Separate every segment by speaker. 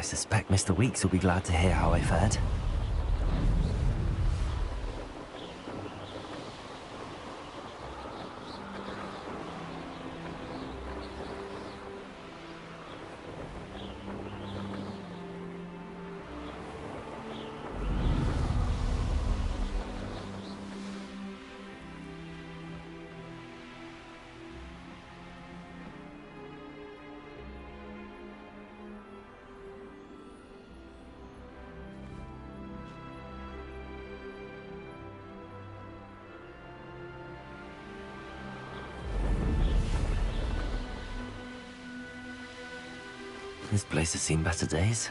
Speaker 1: I suspect Mr. Weeks will be glad to hear how I fared. This place has seen better days.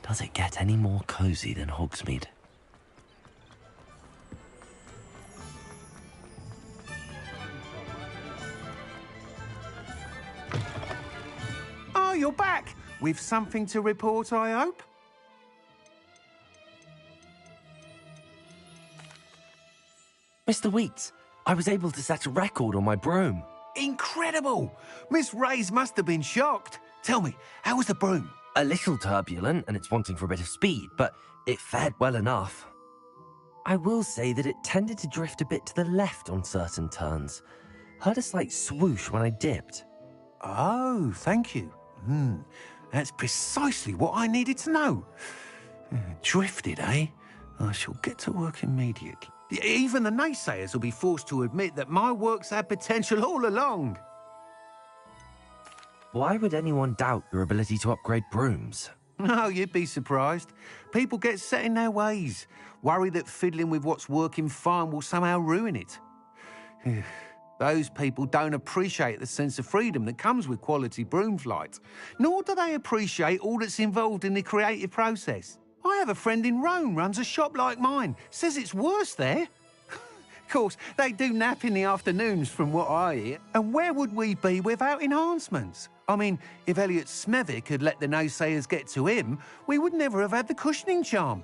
Speaker 1: Does it get any more cozy than Hogsmeade?
Speaker 2: Oh, you're back! With something to report, I hope?
Speaker 1: Mr. Weeks, I was able to set a record on my broom.
Speaker 2: Incredible! Miss Reyes must have been shocked. Tell me, how was the broom?
Speaker 1: A little turbulent, and it's wanting for a bit of speed, but it fared well enough. I will say that it tended to drift a bit to the left on certain turns. Heard a slight swoosh when I dipped.
Speaker 2: Oh, thank you. That's precisely what I needed to know. Drifted, eh? I shall get to work immediately. Even the naysayers will be forced to admit that my work's had potential all along.
Speaker 1: Why would anyone doubt your ability to upgrade brooms?
Speaker 2: Oh, you'd be surprised. People get set in their ways, worry that fiddling with what's working fine will somehow ruin it. Those people don't appreciate the sense of freedom that comes with quality broom flight, nor do they appreciate all that's involved in the creative process. I have a friend in Rome runs a shop like mine, says it's worse there. Of course, they do nap in the afternoons from what I hear, and where would we be without enhancements? I mean, if Elliot Smethwick had let the naysayers get to him, we would never have had the cushioning charm.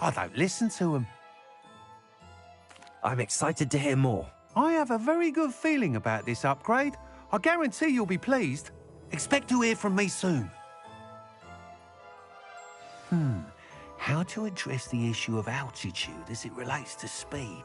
Speaker 2: I don't listen to them.
Speaker 1: I'm excited to hear more.
Speaker 2: I have a very good feeling about this upgrade. I guarantee you'll be pleased. Expect to hear from me soon. How to address the issue of altitude as it relates to speed?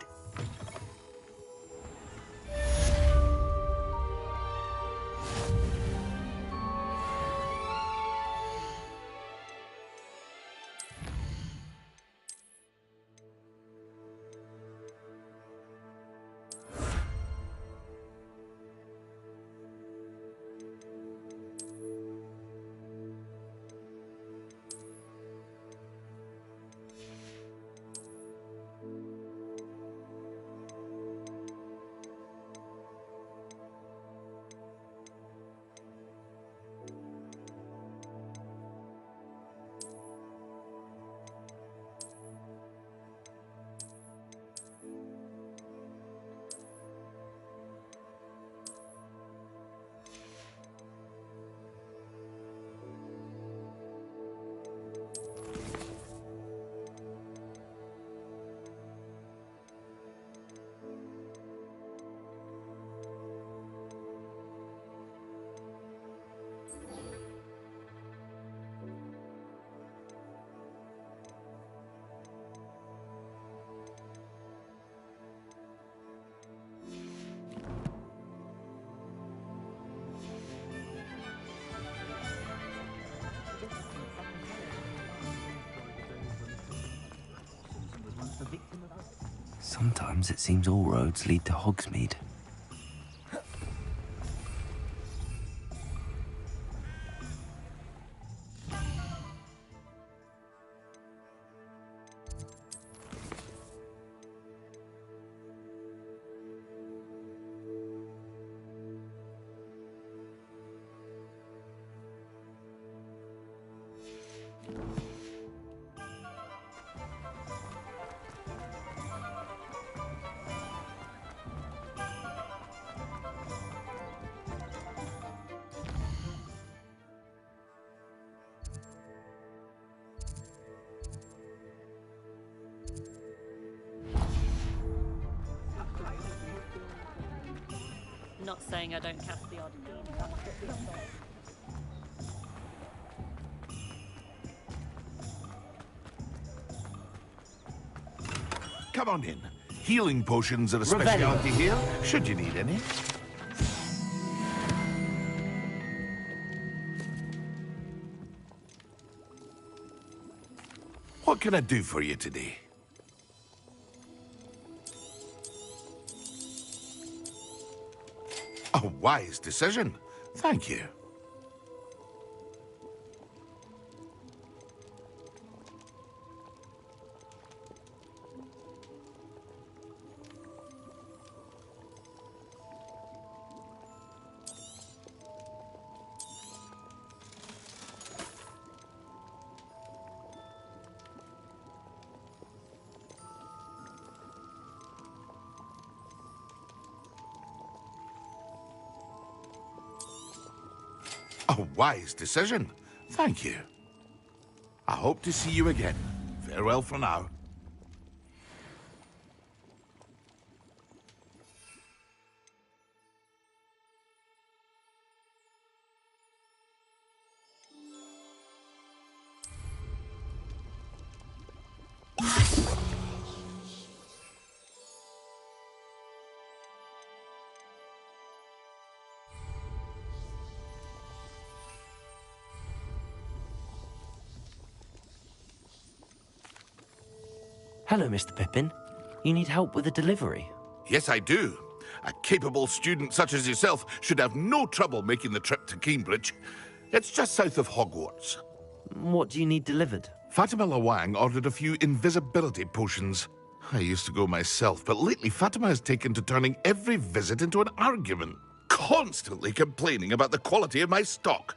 Speaker 1: Sometimes it seems all roads lead to Hogsmeade.
Speaker 3: not saying I don't cast the odd beam.
Speaker 4: Come on in. Healing potions are a specialty here, should you need any. What can I do for you today? A wise decision. Thank you. A wise decision. Thank you. I hope to see you again. Farewell for now.
Speaker 1: Hello, Mr. Pippin. You need help with a delivery?
Speaker 4: Yes, I do. A capable student such as yourself should have no trouble making the trip to Cambridge. It's just south of Hogwarts.
Speaker 1: What do you need delivered?
Speaker 4: Fatima Lawang ordered a few invisibility potions. I used to go myself, but lately Fatima has taken to turning every visit into an argument, constantly complaining about the quality of my stock.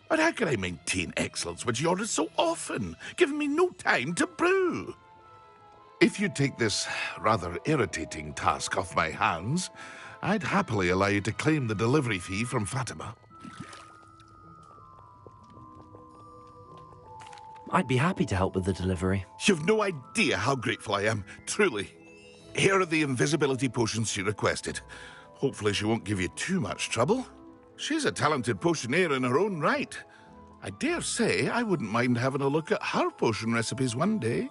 Speaker 4: But how can I maintain excellence when she orders so often, giving me no time to brew? If you take this rather irritating task off my hands, I'd happily allow you to claim the delivery fee from Fatima.
Speaker 1: I'd be happy to help with the delivery.
Speaker 4: You've no idea how grateful I am, truly. Here are the invisibility potions she requested. Hopefully she won't give you too much trouble. She's a talented potioneer in her own right. I dare say I wouldn't mind having a look at her potion recipes one day.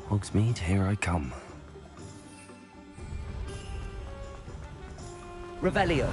Speaker 1: Hogsmeade, here I come. Revelio.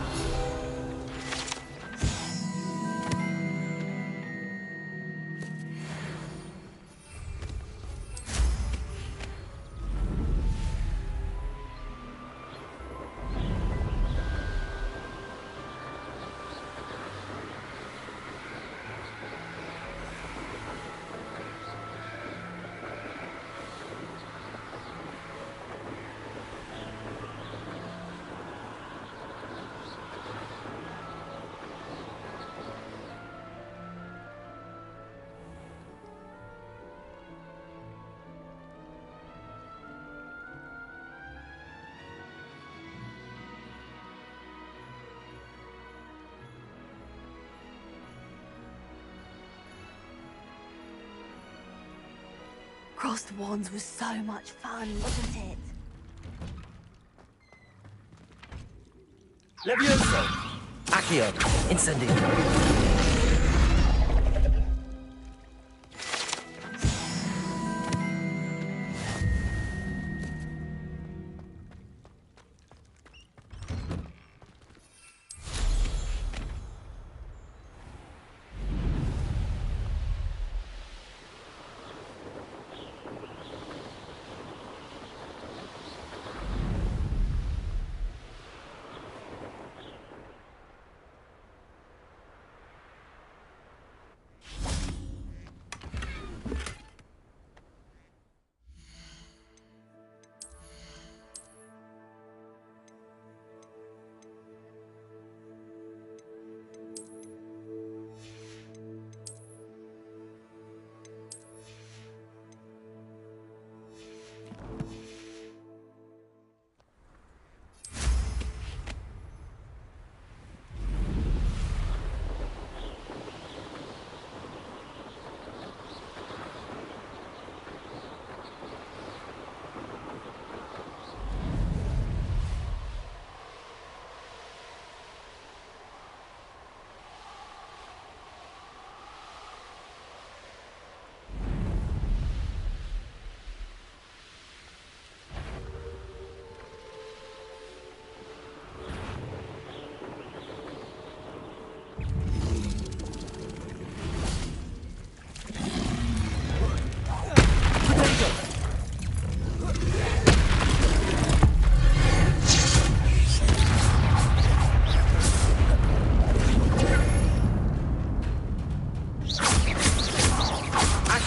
Speaker 5: Crossed Wands was so much fun, wasn't it?
Speaker 1: Levioso! Accio! Incendio!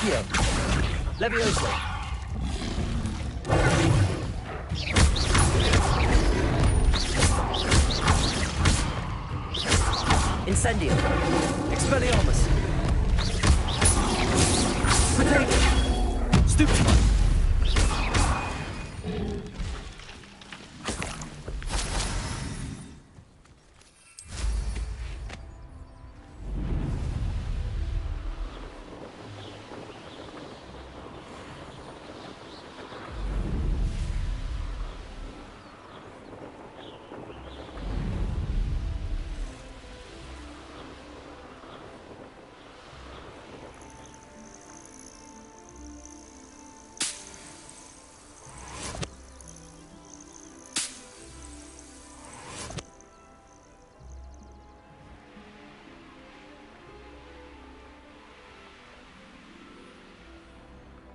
Speaker 1: Accio. Levioso. Incendio. Expelliarmus. Potato. Stupefy.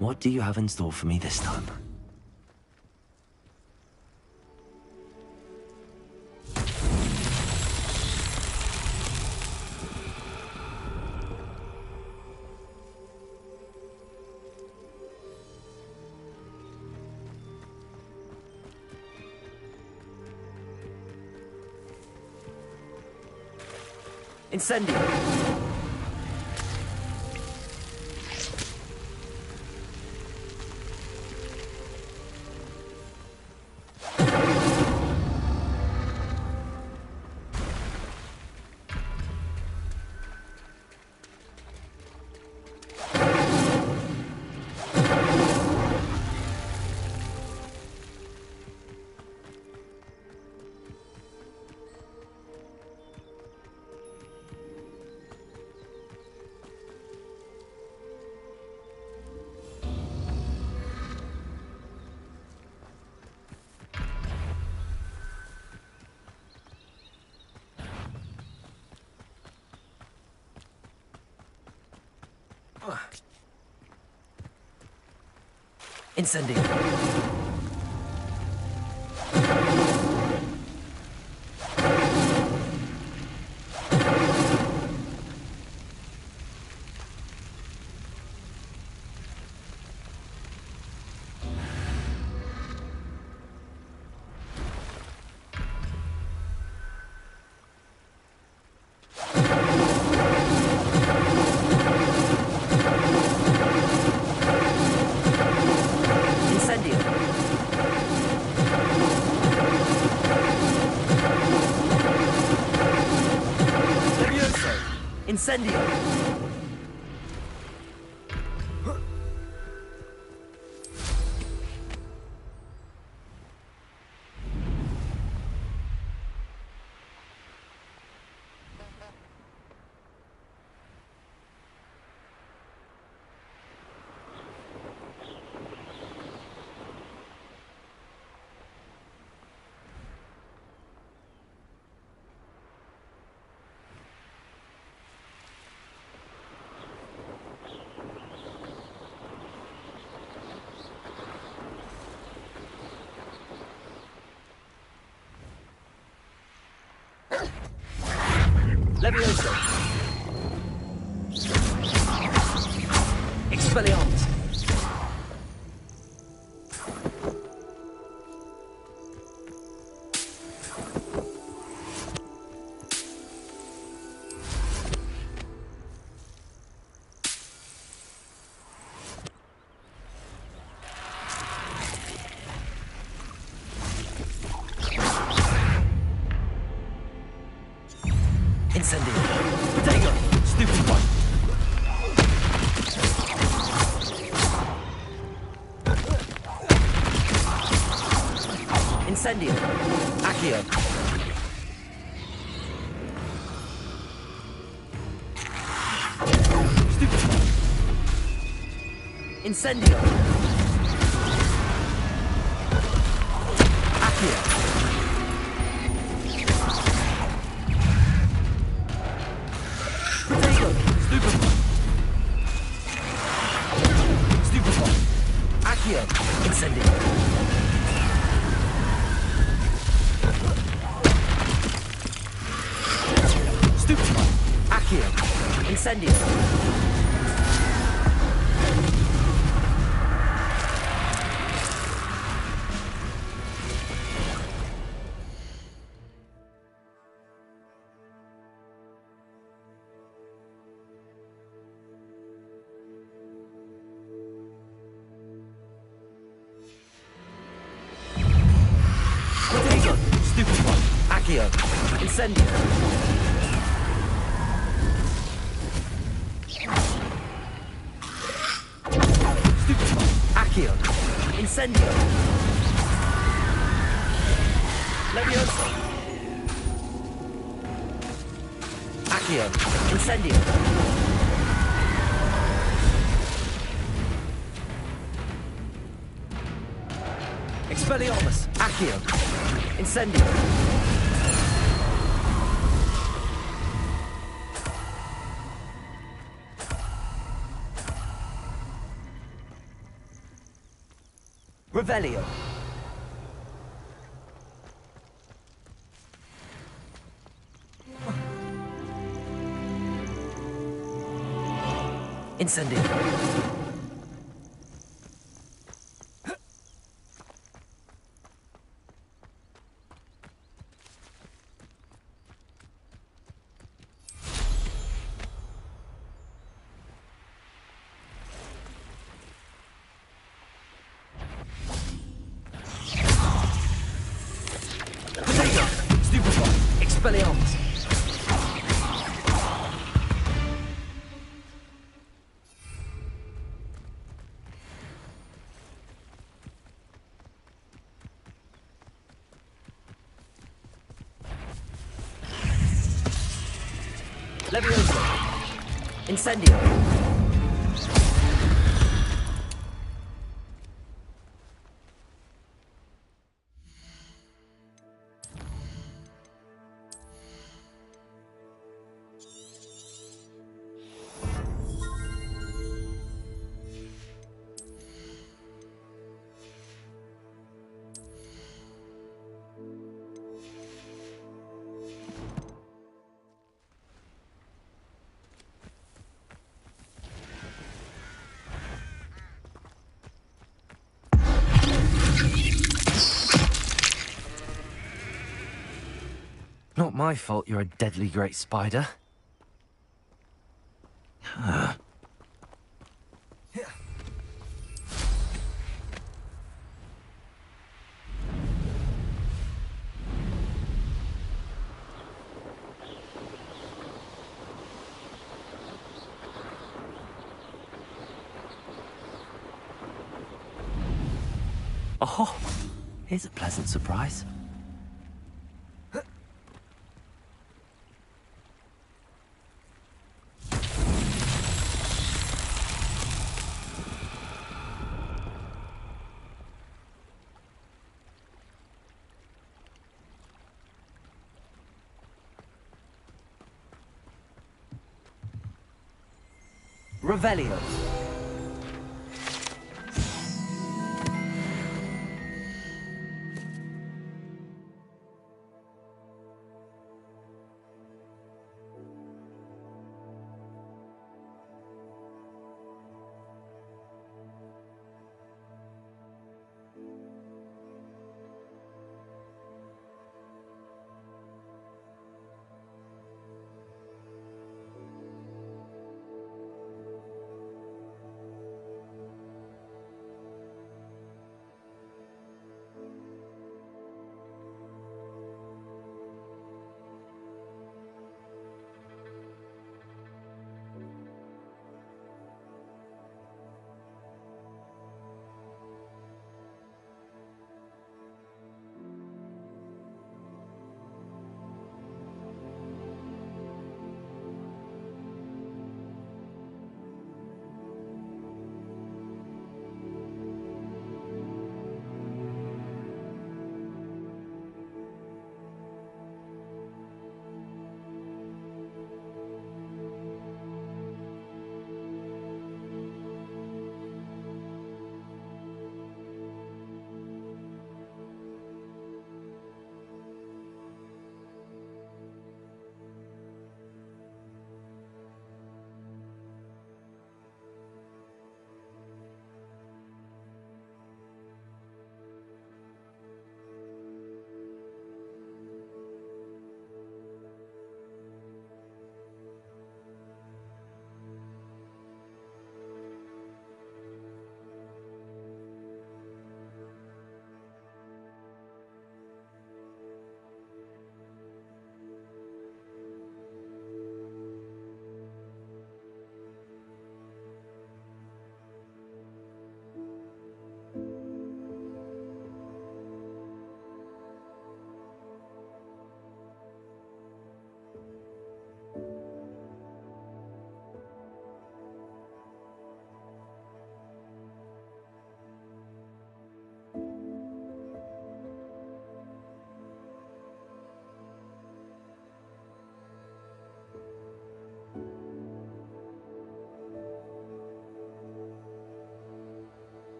Speaker 1: What do you have in store for me this time? Incendio! Incendio. Incendio! Levioso. Expelliarmus. Incendio. Potato. Stupid one. Incendio. Accio. Stupid one. Incendio. Accio. Incendio. Stupid. Accio. Incendio. Accio. Incendio. Stupefy. Accio. Incendio. Leviosa. Accio. Incendio. Expelliarmus. Accio. Incendio. Revelio. Incendio. Potato. Stupefy. Expelliarmus. Leviosa. Incendio. Not my fault you're a deadly great spider. Oh, here's a pleasant surprise. Revelio.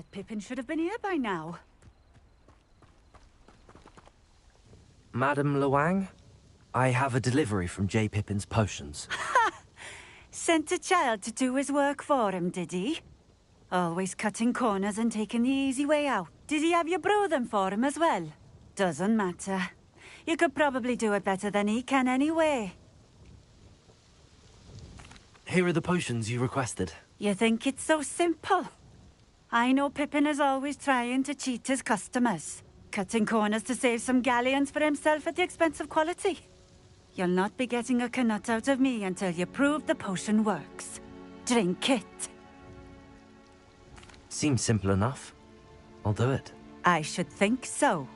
Speaker 3: thought Pippin should have been here by now.
Speaker 1: Madam Luang, I have a delivery from J. Pippin's Potions.
Speaker 3: Sent a child to do his work for him, did he? Always cutting corners and taking the easy way out. Did he have you brew them for him as well? Doesn't matter. You could probably do it better than he can anyway.
Speaker 1: Here are the potions you requested.
Speaker 3: You think it's so simple? I know Pippin is always trying to cheat his customers. Cutting corners to save some galleons for himself at the expense of quality. You'll not be getting a canut out of me until you prove the potion works. Drink it.
Speaker 1: Seems simple enough. I'll do it.
Speaker 3: I should think so.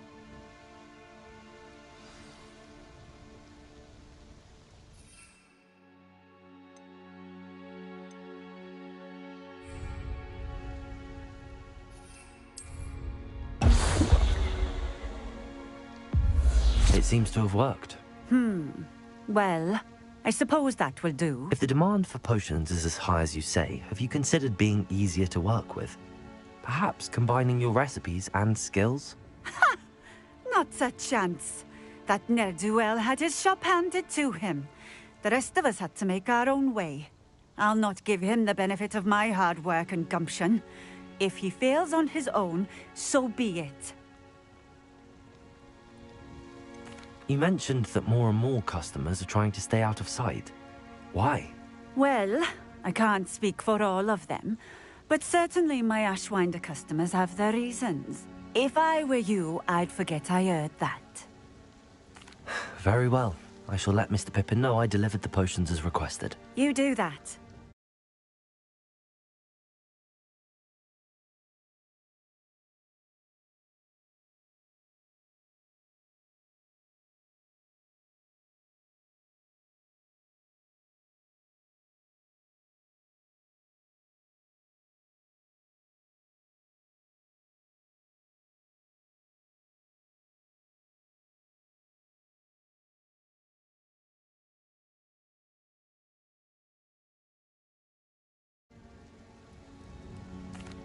Speaker 1: It seems to have worked.
Speaker 3: Well, I suppose that will do.
Speaker 1: If the demand for potions is as high as you say, have you considered being easier to work with? Perhaps combining your recipes and skills?
Speaker 3: Not a chance. That ne'er-do-well had his shop handed to him. The rest of us had to make our own way. I'll not give him the benefit of my hard work and gumption. If he fails on his own, so be it.
Speaker 1: You mentioned that more and more customers are trying to stay out of sight. Why?
Speaker 3: Well, I can't speak for all of them, but certainly my Ashwinder customers have their reasons. If I were you, I'd forget I heard that.
Speaker 1: Very well. I shall let Mr. Pippin know I delivered the potions as requested.
Speaker 3: You do that.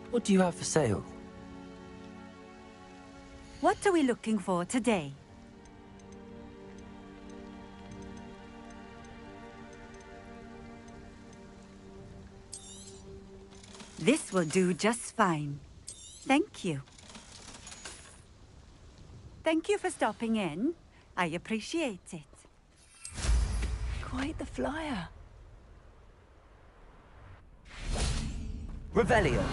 Speaker 1: What do you have for sale?
Speaker 3: What are we looking for today? This will do just fine. Thank you. Thank you for stopping in. I appreciate it.
Speaker 5: Quite the flyer.
Speaker 1: Revelio.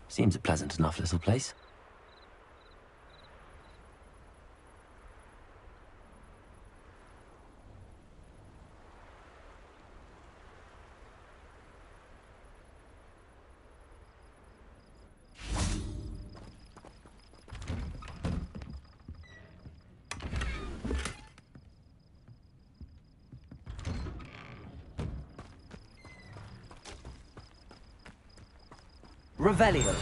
Speaker 1: Seems a pleasant enough little place. Revelio.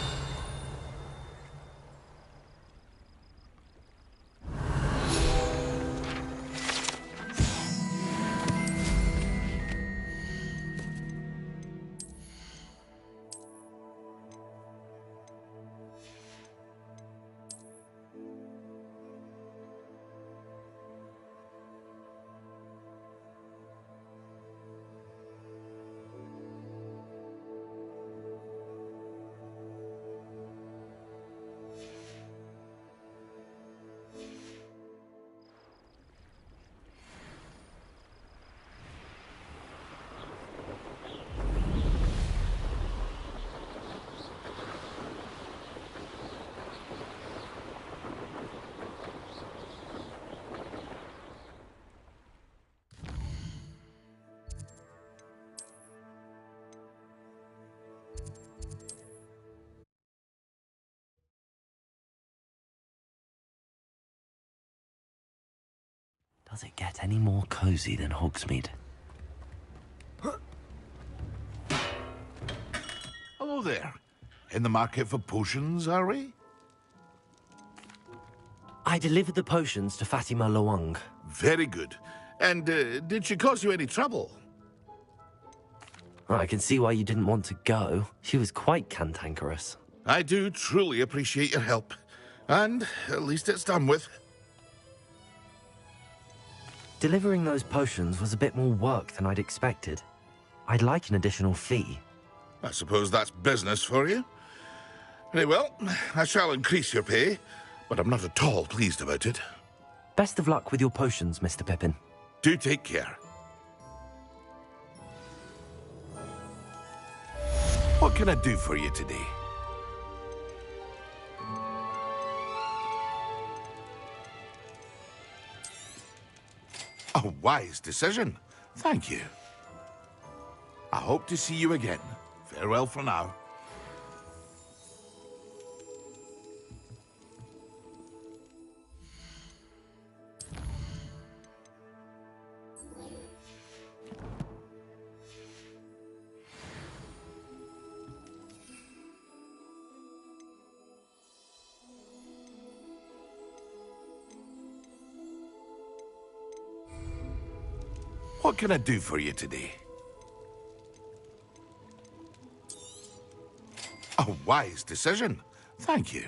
Speaker 1: Does it get any more cozy than Hogsmeade?
Speaker 4: Hello there. In the market for potions, are we?
Speaker 1: I delivered the potions to Fatima Lawang.
Speaker 4: Very good. And did she cause you any trouble?
Speaker 1: I can see why you didn't want to go. She was quite cantankerous.
Speaker 4: I do truly appreciate your help. And at least it's done with.
Speaker 1: Delivering those potions was a bit more work than I'd expected. I'd like an additional fee.
Speaker 4: I suppose that's business for you. Very well, I shall increase your pay, but I'm not at all pleased about it.
Speaker 1: Best of luck with your potions, Mr. Pippin.
Speaker 4: Do take care. What can I do for you today? A wise decision. Thank you. I hope to see you again. Farewell for now. What can I do for you today? A wise decision. Thank you.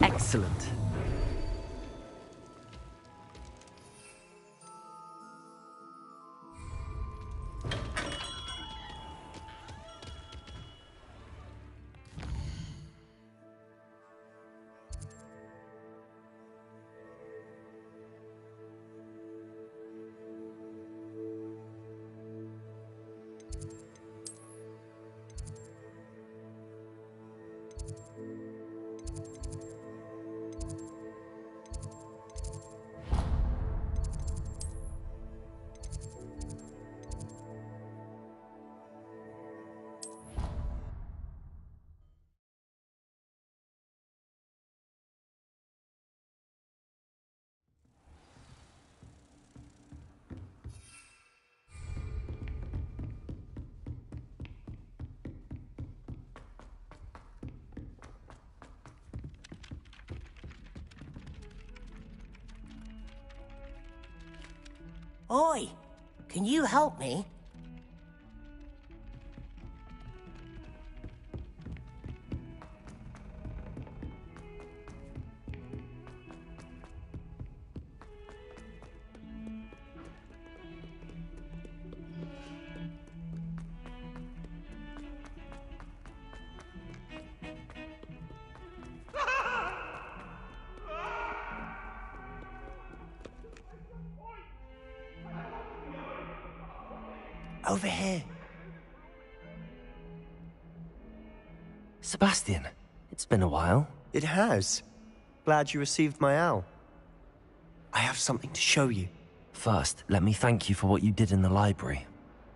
Speaker 1: Excellent.
Speaker 6: Oi! Can you help me? Over here.
Speaker 1: Sebastian, it's been a while.
Speaker 7: It has. Glad you received my owl. I have something to show you.
Speaker 1: First, let me thank you for what you did in the library.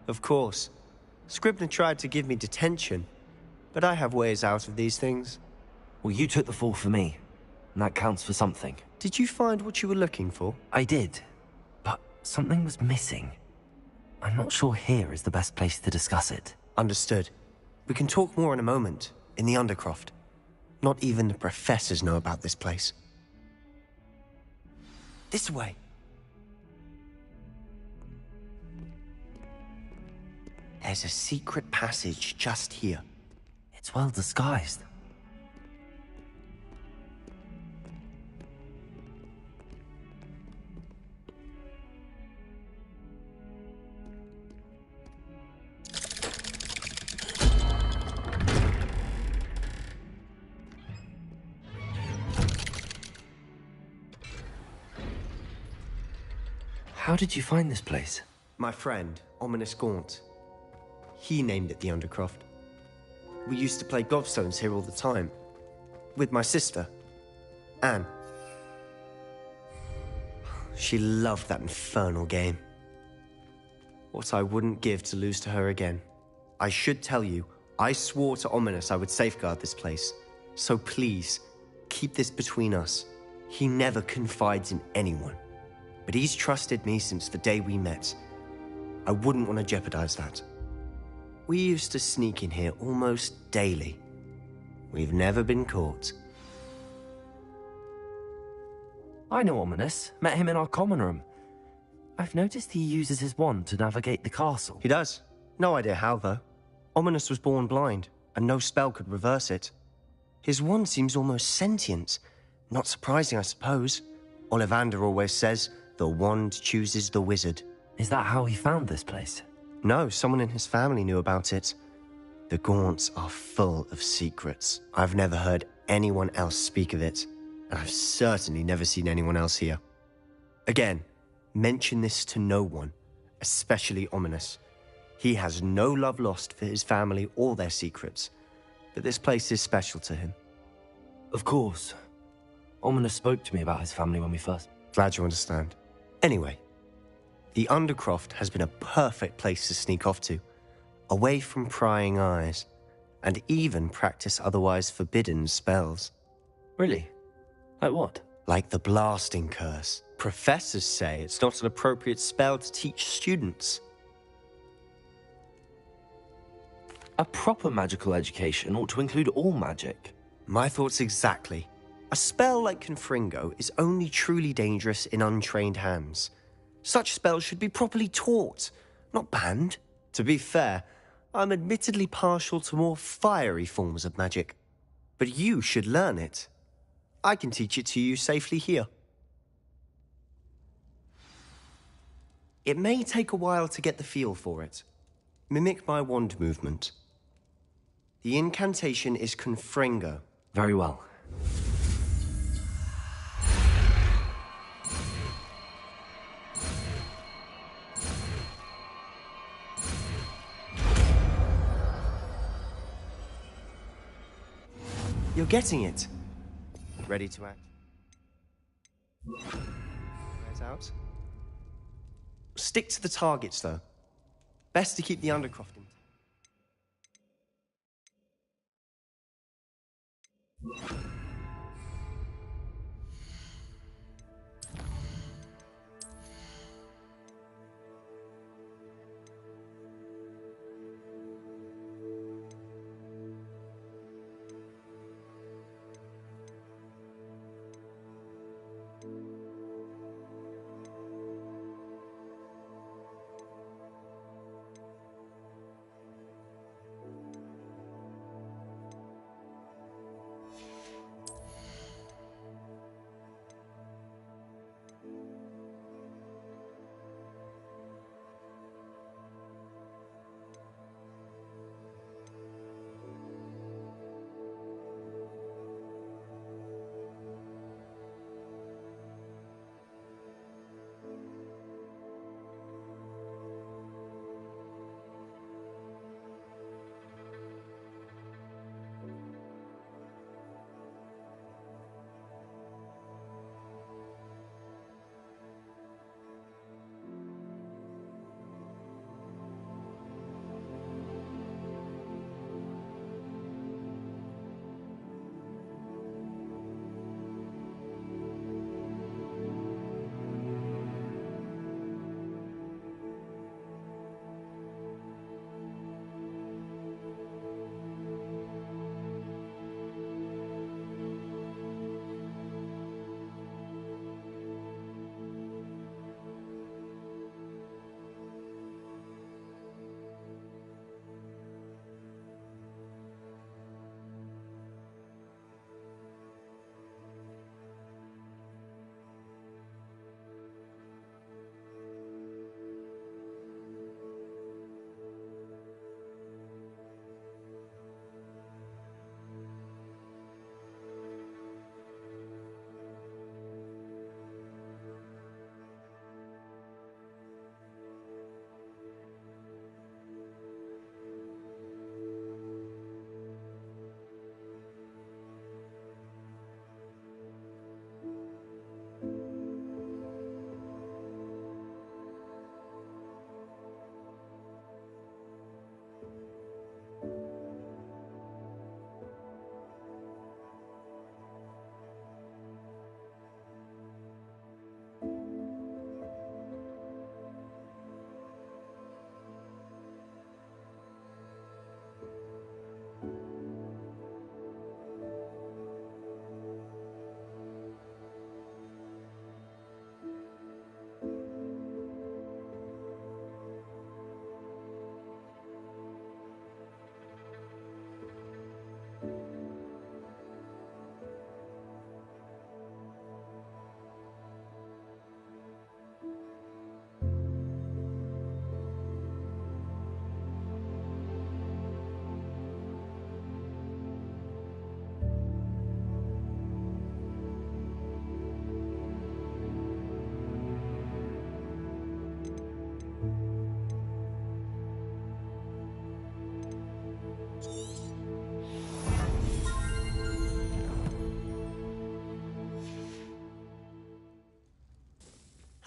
Speaker 7: Of course. Scribner tried to give me detention, but I have ways out of these things.
Speaker 1: Well, you took the fall for me, and that counts for something.
Speaker 7: Did you find what you were looking for?
Speaker 1: I did, but something was missing. I'm not sure here is the best place to discuss it.
Speaker 7: Understood. We can talk more in a moment, in the Undercroft. Not even the professors know about this place. This way. There's a secret passage just here.
Speaker 1: It's well disguised. How did you find this place?
Speaker 7: My friend, Ominous Gaunt. He named it the Undercroft. We used to play gobstones here all the time. With my sister, Anne. She loved that infernal game. What I wouldn't give to lose to her again. I should tell you, I swore to Ominous I would safeguard this place. So please, keep this between us. He never confides in anyone. But he's trusted me since the day we met. I wouldn't want to jeopardize that. We used to sneak in here almost daily. We've never been caught.
Speaker 1: I know Ominous. Met him in our common room. I've noticed he uses his wand to navigate the castle.
Speaker 7: He does. No idea how, though. Ominous was born blind, and no spell could reverse it. His wand seems almost sentient. Not surprising, I suppose. Ollivander always says, the wand chooses the wizard.
Speaker 1: Is that how he found this place?
Speaker 7: No, someone in his family knew about it. The Gaunts are full of secrets. I've never heard anyone else speak of it, and I've certainly never seen anyone else here. Again, mention this to no one, especially Ominous. He has no love lost for his family or their secrets, but this place is special to him.
Speaker 1: Of course. Ominous spoke to me about his family when we first...
Speaker 7: Glad you understand. Anyway, the Undercroft has been a perfect place to sneak off to, away from prying eyes, and even practice otherwise forbidden spells.
Speaker 1: Really? Like what?
Speaker 7: Like the Blasting Curse. Professors say it's not an appropriate spell to teach students.
Speaker 1: A proper magical education ought to include all magic.
Speaker 7: My thoughts exactly. A spell like Confringo is only truly dangerous in untrained hands. Such spells should be properly taught, not banned. To be fair, I'm admittedly partial to more fiery forms of magic. But you should learn it. I can teach it to you safely here. It may take a while to get the feel for it. Mimic my wand movement. The incantation is Confringo.
Speaker 1: Very well.
Speaker 7: You're getting it. Ready to act? Eyes out. Stick to the targets, though. Best to keep the Undercroft in.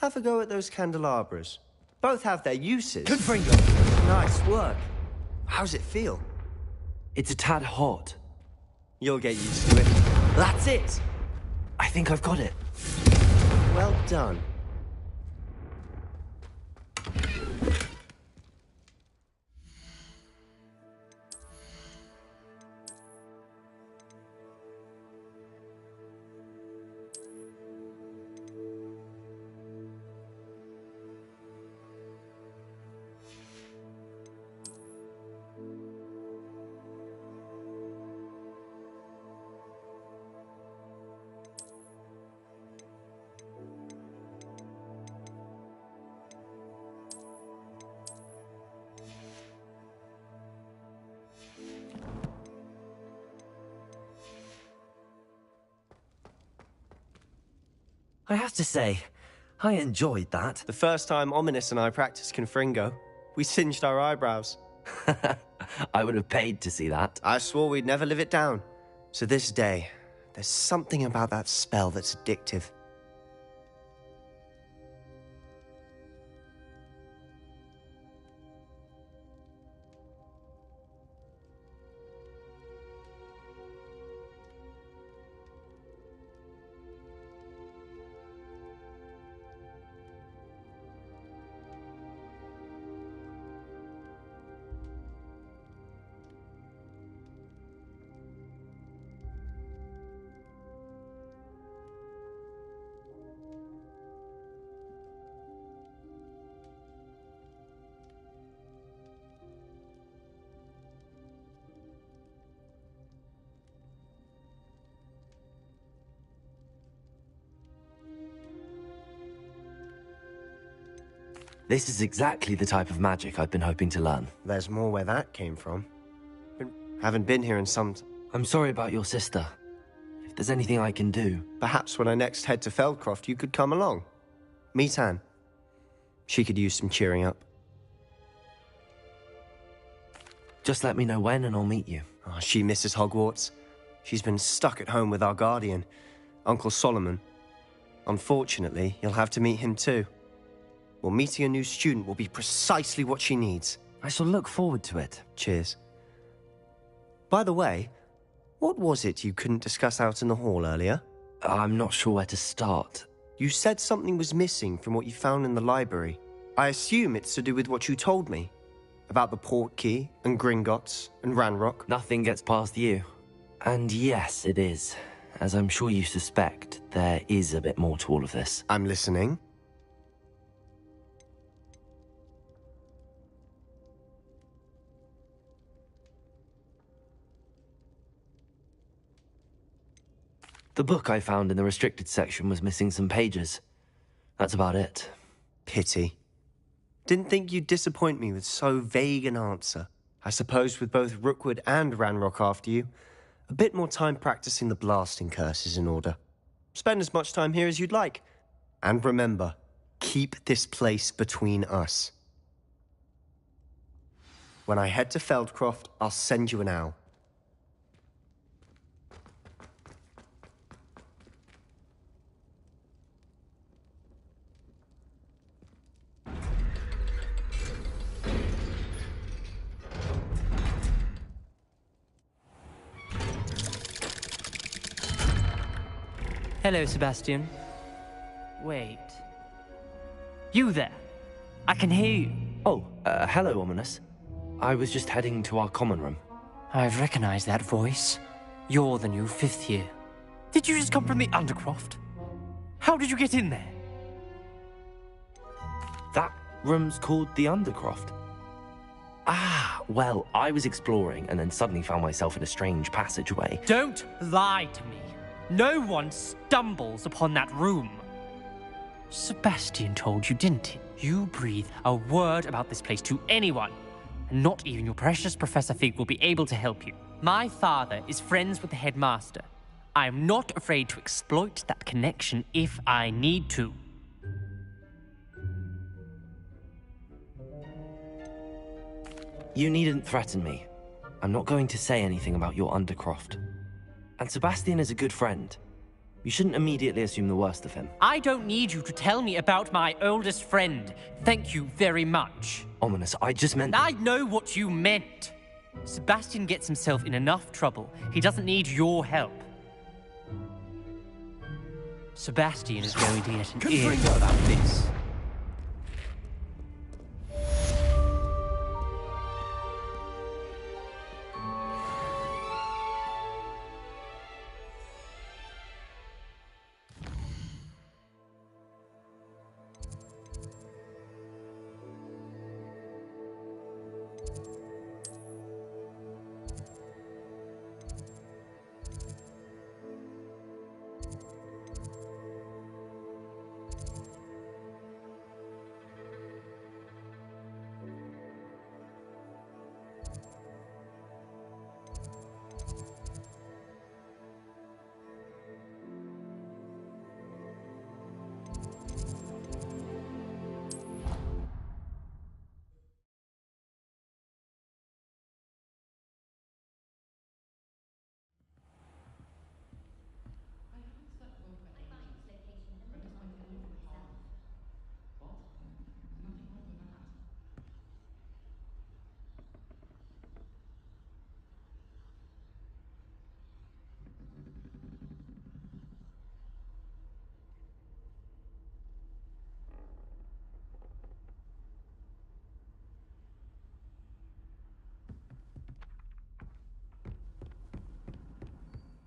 Speaker 7: have a go at those candelabras. Both have their uses.
Speaker 1: Confringo!
Speaker 7: Nice work. How's it feel?
Speaker 1: It's a tad hot.
Speaker 7: You'll get used to it. That's it!
Speaker 1: I think I've got it.
Speaker 7: Well done.
Speaker 1: I have to say, I enjoyed that.
Speaker 7: The first time Ominous and I practiced Confringo, we singed our eyebrows.
Speaker 1: I would have paid to see that.
Speaker 7: I swore we'd never live it down. So this day, there's something about that spell that's addictive.
Speaker 1: This is exactly the type of magic I've been hoping to learn.
Speaker 7: There's more where that came from. Haven't been here in some...
Speaker 1: I'm sorry about your sister. If there's anything I can do...
Speaker 7: Perhaps when I next head to Feldcroft, you could come along. Meet Anne. She could use some cheering up.
Speaker 1: Just let me know when and I'll meet you.
Speaker 7: Oh, she misses Hogwarts. She's been stuck at home with our guardian, Uncle Solomon. Unfortunately, you'll have to meet him too. Well, meeting a new student will be precisely what she needs.
Speaker 1: I shall look forward to it.
Speaker 7: Cheers. By the way, what was it you couldn't discuss out in the hall earlier?
Speaker 1: I'm not sure where to start.
Speaker 7: You said something was missing from what you found in the library. I assume it's to do with what you told me. About the port key, and Gringotts, and Ranrock.
Speaker 1: Nothing gets past you. And yes, it is. As I'm sure you suspect, there is a bit more to all of this.
Speaker 7: I'm listening.
Speaker 1: The book I found in the restricted section was missing some pages. That's about it.
Speaker 7: Pity. Didn't think you'd disappoint me with so vague an answer. I suppose with both Rookwood and Ranrock after you, a bit more time practicing the blasting curse is in order. Spend as much time here as you'd like. And remember, keep this place between us. When I head to Feldcroft, I'll send you an owl.
Speaker 8: Hello, Sebastian. Wait. You there? I can hear you.
Speaker 1: Oh, hello, Ominous. I was just heading to our common room.
Speaker 8: I've recognized that voice. You're the new 5th year. Did you just come from the Undercroft? How did you get in there?
Speaker 1: That room's called the Undercroft. Ah, well, I was exploring and then suddenly found myself in a strange passageway.
Speaker 8: Don't lie to me. No one stumbles upon that room. Sebastian told you, didn't he? You breathe a word about this place to anyone, and not even your precious Professor Fig will be able to help you. My father is friends with the headmaster. I am not afraid to exploit that connection if I need to.
Speaker 1: You needn't threaten me. I'm not going to say anything about your Undercroft. And Sebastian is a good friend. You shouldn't immediately assume the worst of him.
Speaker 8: I don't need you to tell me about my oldest friend. Thank you very much.
Speaker 1: Ominous, I just meant...
Speaker 8: I know what you meant. Sebastian gets himself in enough trouble. He doesn't need your help. Sebastian is going to get an ear about this.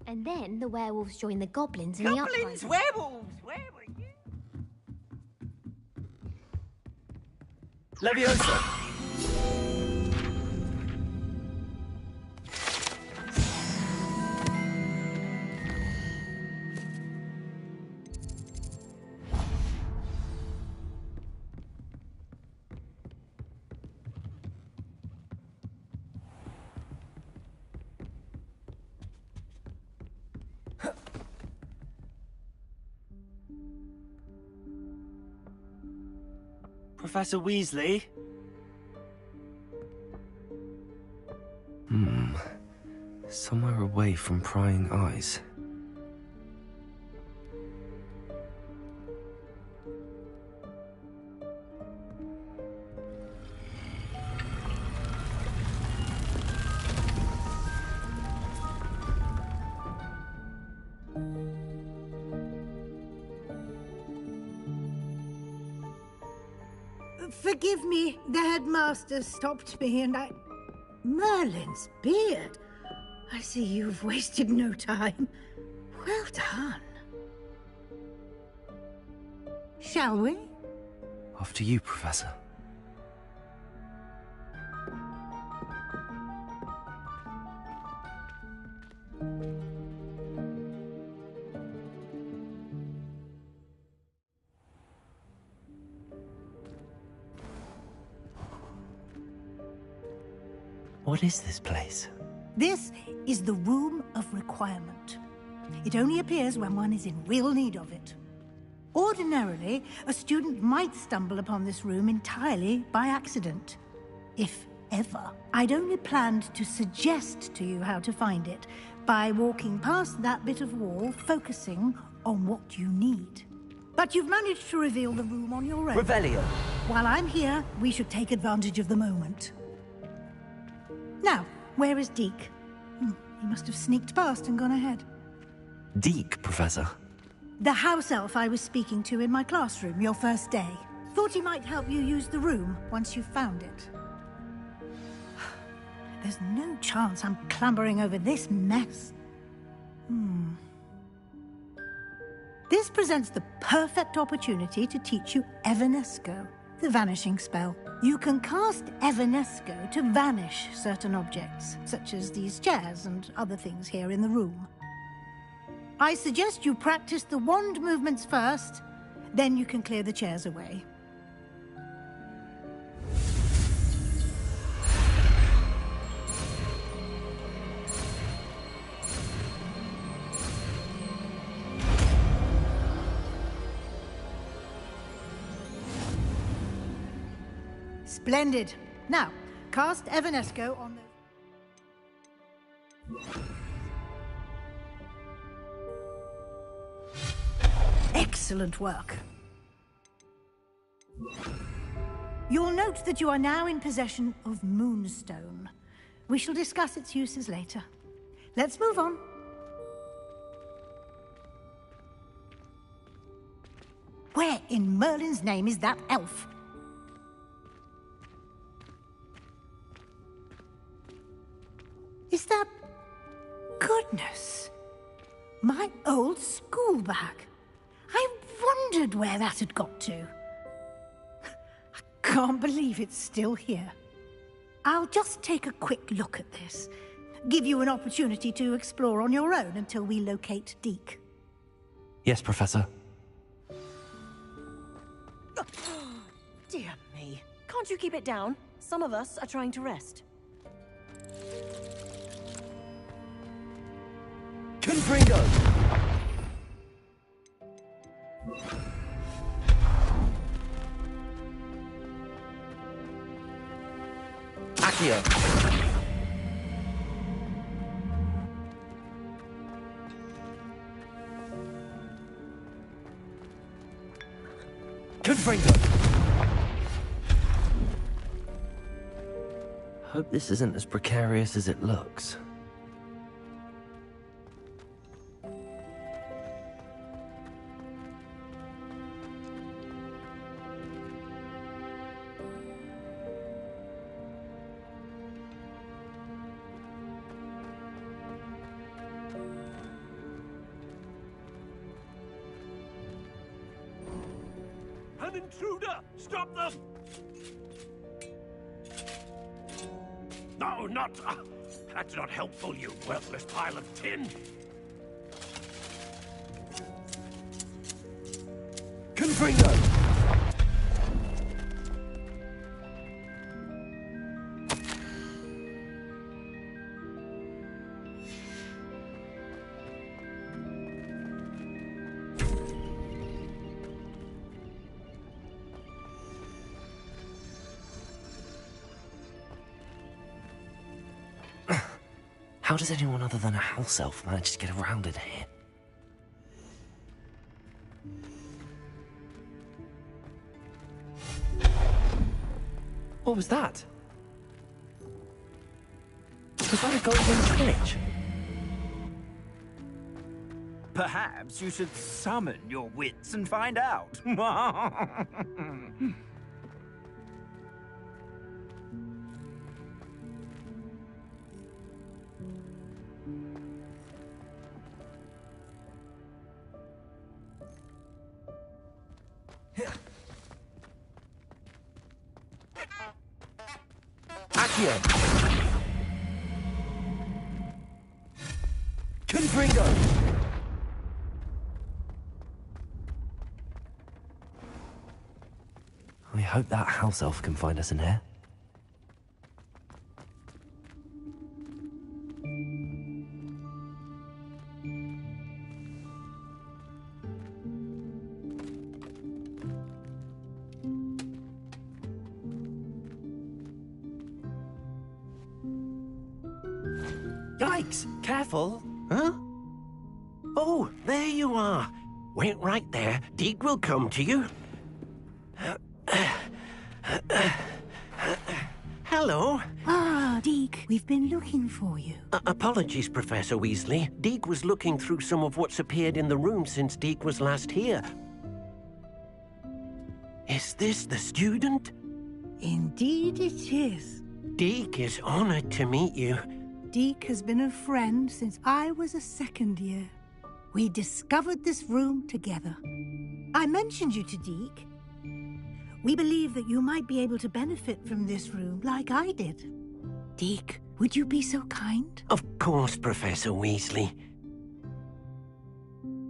Speaker 9: And then the werewolves join the goblins in the uprising.
Speaker 6: Goblins, werewolves, where were you?
Speaker 1: Leviosa! Professor Weasley? Somewhere away from prying eyes.
Speaker 10: Forgive me, the headmaster stopped me and I... Merlin's beard. I see you've wasted no time. Well done. Shall we?
Speaker 1: After you, Professor. What is this place?
Speaker 10: This is the Room of Requirement. It only appears when one is in real need of it. Ordinarily, a student might stumble upon this room entirely by accident. If ever. I'd only planned to suggest to you how to find it by walking past that bit of wall, focusing on what you need. But you've managed to reveal the room on your own.
Speaker 1: Revelio.
Speaker 10: While I'm here, we should take advantage of the moment. Now, where is Deke? He must have sneaked past and gone ahead.
Speaker 1: Deke, Professor.
Speaker 10: The house elf I was speaking to in my classroom your first day. Thought he might help you use the room once you've found it. There's no chance I'm clambering over this mess. This presents the perfect opportunity to teach you Evanesco, the vanishing spell. You can cast Evanesco to vanish certain objects, such as these chairs and other things here in the room. I suggest you practice the wand movements first, then you can clear the chairs away. Splendid. Now, cast Evanesco on the... Excellent work. You'll note that you are now in possession of Moonstone. We shall discuss its uses later. Let's move on. Where in Merlin's name is that elf? Is that... Goodness. My old school bag. I wondered where that had got to. I can't believe it's still here. I'll just take a quick look at this. Give you an opportunity to explore on your own until we locate Deke.
Speaker 1: Yes, Professor.
Speaker 6: Dear me. Can't you keep it down? Some of us are trying to rest.
Speaker 1: Confringo! Accio! Confringo! Hope this isn't as precarious as it looks.
Speaker 11: An intruder! Stop them! No, not... that's not helpful, you worthless pile of tin!
Speaker 1: Confringo! How does anyone other than a house elf manage to get around in here? What was that? Was that a golden snitch?
Speaker 12: Perhaps you should summon your wits and find out.
Speaker 1: Accio! Confringo! We hope that house elf can find us in here.
Speaker 13: Yikes! Careful! Huh? Oh, there you are. Wait right there. Deke will come to you. Hello.
Speaker 10: Ah, Deke, we've been looking for you.
Speaker 13: Apologies, Professor Weasley. Deke was looking through some of what's appeared in the room since Deke was last here. Is this the student?
Speaker 10: Indeed it is.
Speaker 13: Deke is honored to meet you.
Speaker 10: Deke has been a friend since I was a second year. We discovered this room together. I mentioned you to Deke. We believe that you might be able to benefit from this room like I did. Deke, would you be so kind?
Speaker 13: Of course, Professor Weasley.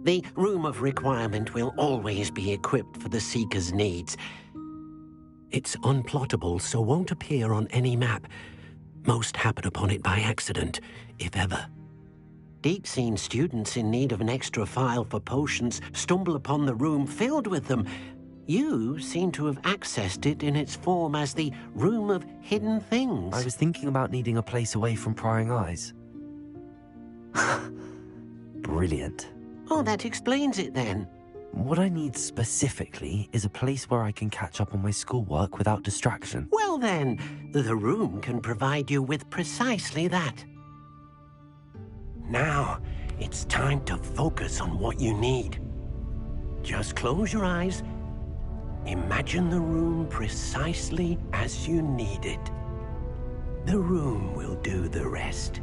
Speaker 13: The Room of Requirement will always be equipped for the Seeker's needs. It's unplottable, so won't appear on any map. Most happen upon it by accident, if ever. Deke's seen students in need of an extra file for potions stumble upon the room filled with them. You seem to have accessed it in its form as the Room of Hidden Things.
Speaker 1: I was thinking about needing a place away from prying eyes. Brilliant.
Speaker 13: Oh, that explains it then.
Speaker 1: What I need specifically is a place where I can catch up on my schoolwork without distraction.
Speaker 13: Well then, the room can provide you with precisely that. Now, it's time to focus on what you need. Just close your eyes. Imagine the room precisely as you need it. The room will do the rest.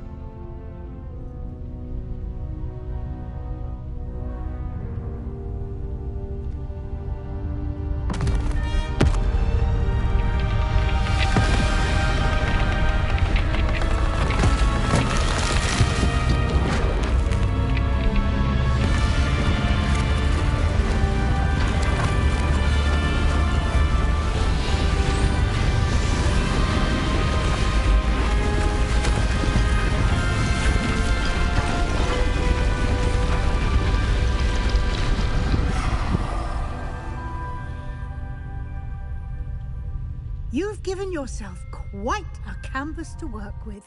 Speaker 10: You've given yourself quite a canvas to work with.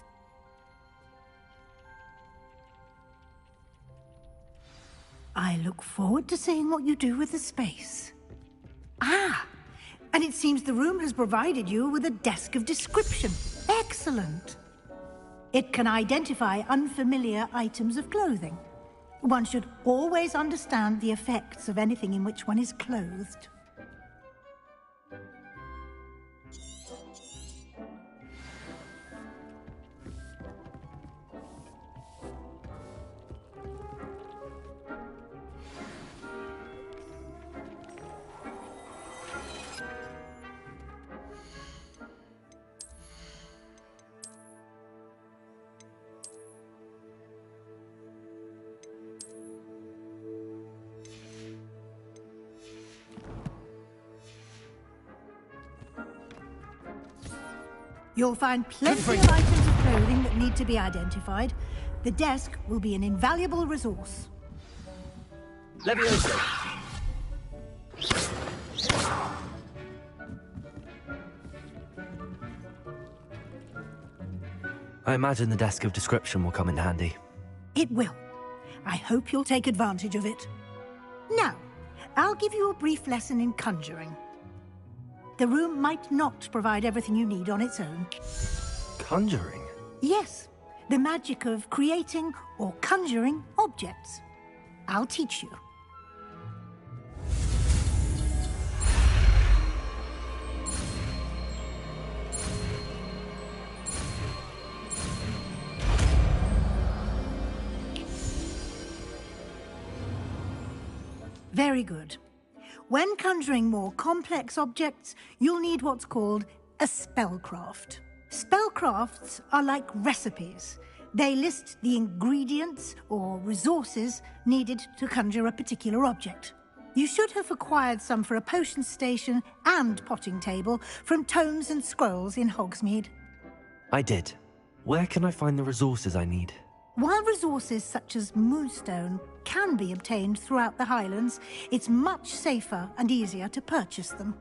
Speaker 10: I look forward to seeing what you do with the space. Ah, and it seems the room has provided you with a desk of description. Excellent. It can identify unfamiliar items of clothing. One should always understand the effects of anything in which one is clothed. You'll find plenty of items of clothing that need to be identified. The desk will be an invaluable resource.
Speaker 1: Levioso. I imagine the desk of description will come in handy.
Speaker 10: It will. I hope you'll take advantage of it. Now, I'll give you a brief lesson in conjuring. The room might not provide everything you need on its own.
Speaker 1: Conjuring?
Speaker 10: Yes, the magic of creating or conjuring objects. I'll teach you. Very good. When conjuring more complex objects, you'll need what's called a spellcraft. Spellcrafts are like recipes. They list the ingredients or resources needed to conjure a particular object. You should have acquired some for a potion station and potting table from tomes and scrolls in Hogsmeade.
Speaker 1: I did. Where can I find the resources I need?
Speaker 10: While resources such as moonstone can be obtained throughout the Highlands, it's much safer and easier to purchase them.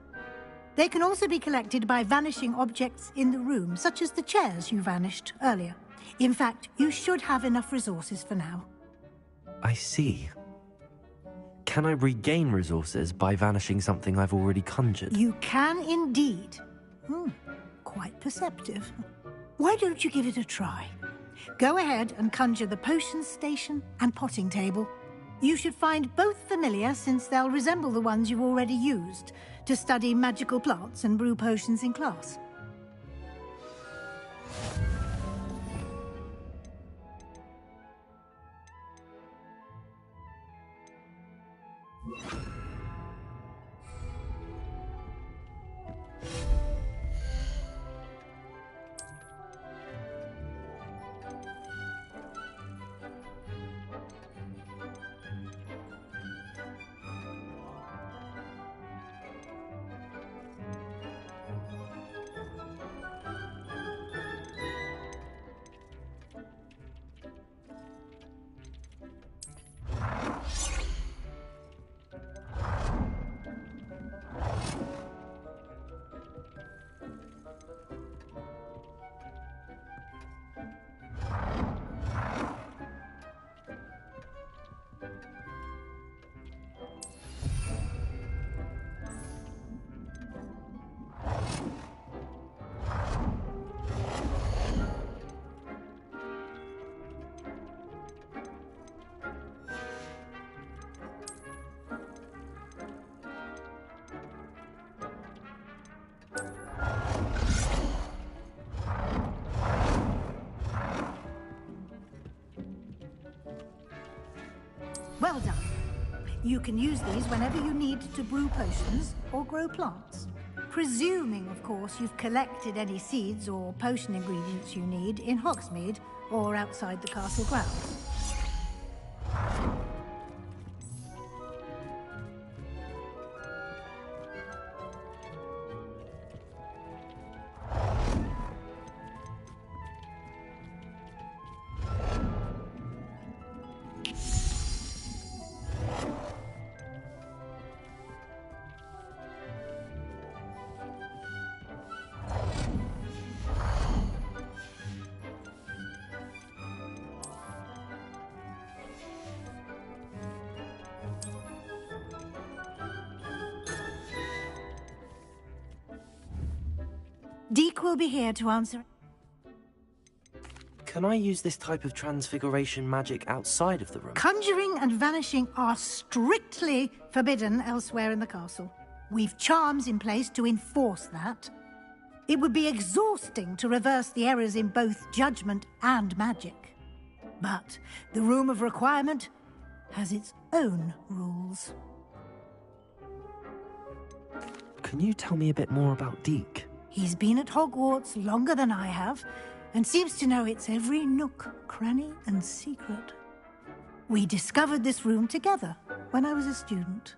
Speaker 10: They can also be collected by vanishing objects in the room, such as the chairs you vanished earlier. In fact, you should have enough resources for now.
Speaker 1: I see. Can I regain resources by vanishing something I've already conjured?
Speaker 10: You can indeed. Quite perceptive. Why don't you give it a try? Go ahead and conjure the potion station and potting table. You should find both familiar, since they'll resemble the ones you've already used to study magical plants and brew potions in class. Well done. You can use these whenever you need to brew potions or grow plants. Presuming, of course, you've collected any seeds or potion ingredients you need in Hogsmeade or outside the castle grounds. Deke will be here to answer.
Speaker 1: Can I use this type of transfiguration magic outside of the room?
Speaker 10: Conjuring and vanishing are strictly forbidden elsewhere in the castle. We've charms in place to enforce that. It would be exhausting to reverse the errors in both judgment and magic. But the Room of Requirement has its own rules.
Speaker 1: Can you tell me a bit more about Deke?
Speaker 10: He's been at Hogwarts longer than I have, and seems to know its every nook, cranny, and secret. We discovered this room together when I was a student.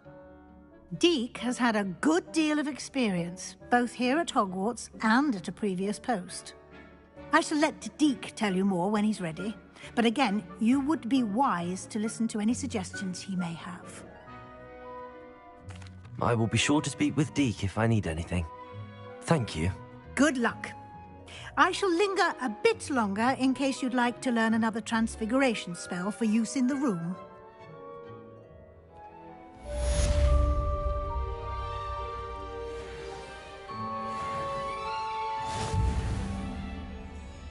Speaker 10: Deke has had a good deal of experience, both here at Hogwarts and at a previous post. I shall let Deke tell you more when he's ready, but again, you would be wise to listen to any suggestions he may have.
Speaker 1: I will be sure to speak with Deke if I need anything. Thank you.
Speaker 10: Good luck. I shall linger a bit longer in case you'd like to learn another transfiguration spell for use in the room.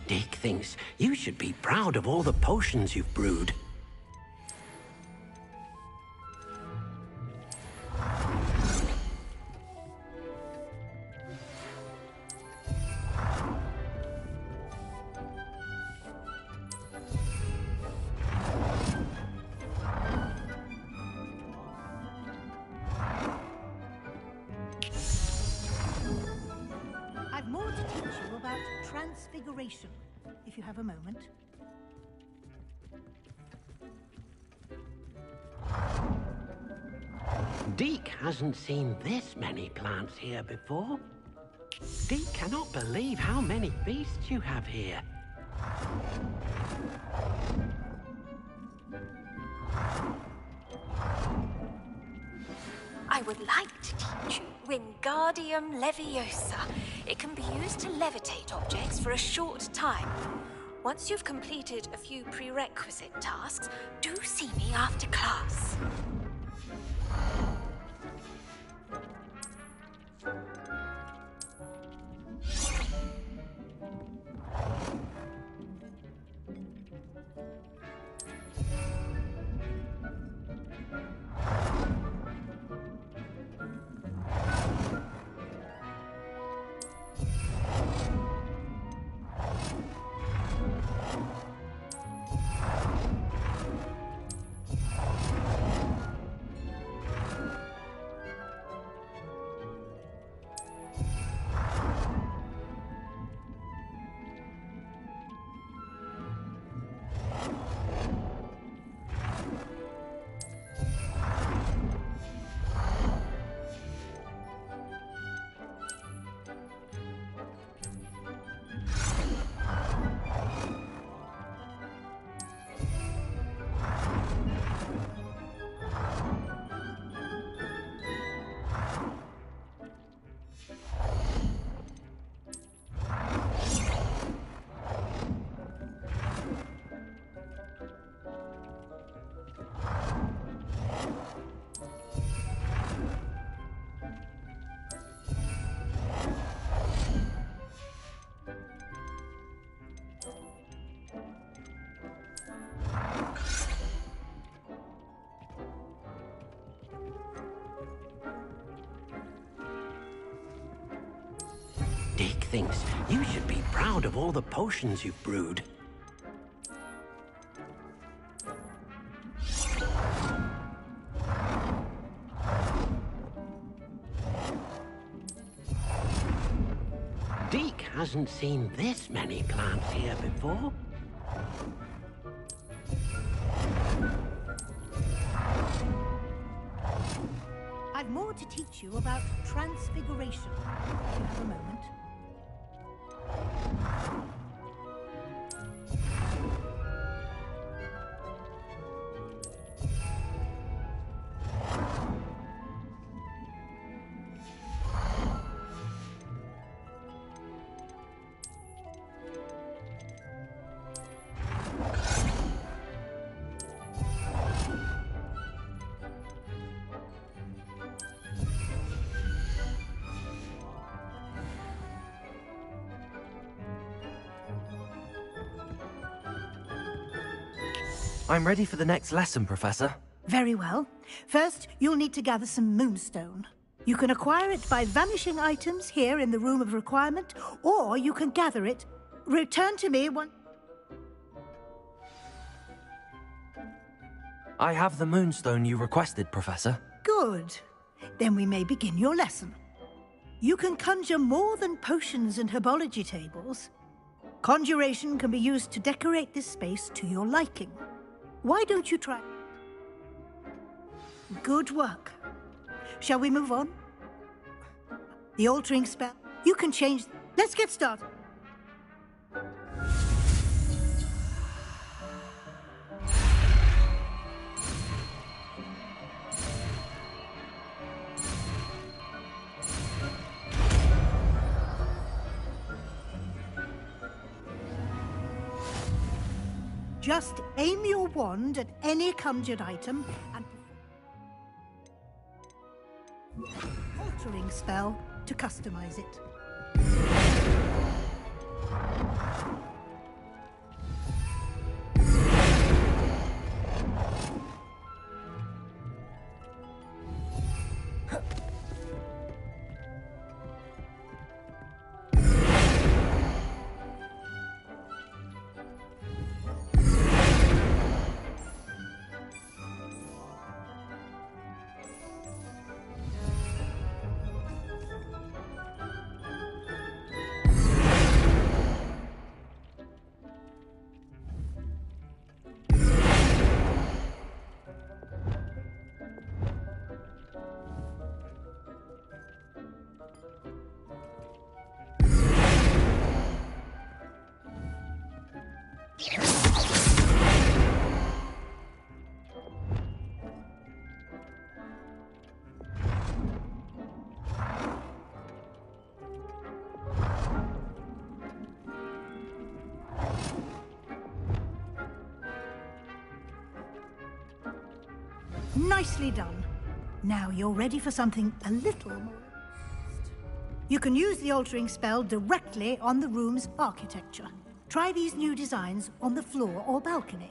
Speaker 13: Deke thinks you should be proud of all the potions you've brewed.
Speaker 10: I've more to teach you about transfiguration, if you have a moment.
Speaker 13: Deke hasn't seen this many plants here before. Deke cannot believe how many beasts you have here.
Speaker 14: I would like to teach you Wingardium Leviosa. It can be used to levitate objects for a short time. Once you've completed a few prerequisite tasks, do see me after class.
Speaker 13: Deke thinks you should be proud of all the potions you've brewed. hasn't seen this many plants here before.
Speaker 10: I've more to teach you about transfiguration. If you have a moment.
Speaker 1: I'm ready for the next lesson, Professor.
Speaker 10: Very well. First, you'll need to gather some moonstone. You can acquire it by vanishing items here in the Room of Requirement, or you can gather it. Return to me when...
Speaker 1: I have the moonstone you requested, Professor.
Speaker 10: Good. Then we may begin your lesson. You can conjure more than potions and herbology tables. Conjuration can be used to decorate this space to your liking. Why don't you try? Good work. Shall we move on? The altering spell. You can change... Let's get started. Just aim your wand at any conjured item and altering spell to customize it. Nicely done. Now you're ready for something a little more. You can use the altering spell directly on the room's architecture. Try these new designs on the floor or balcony.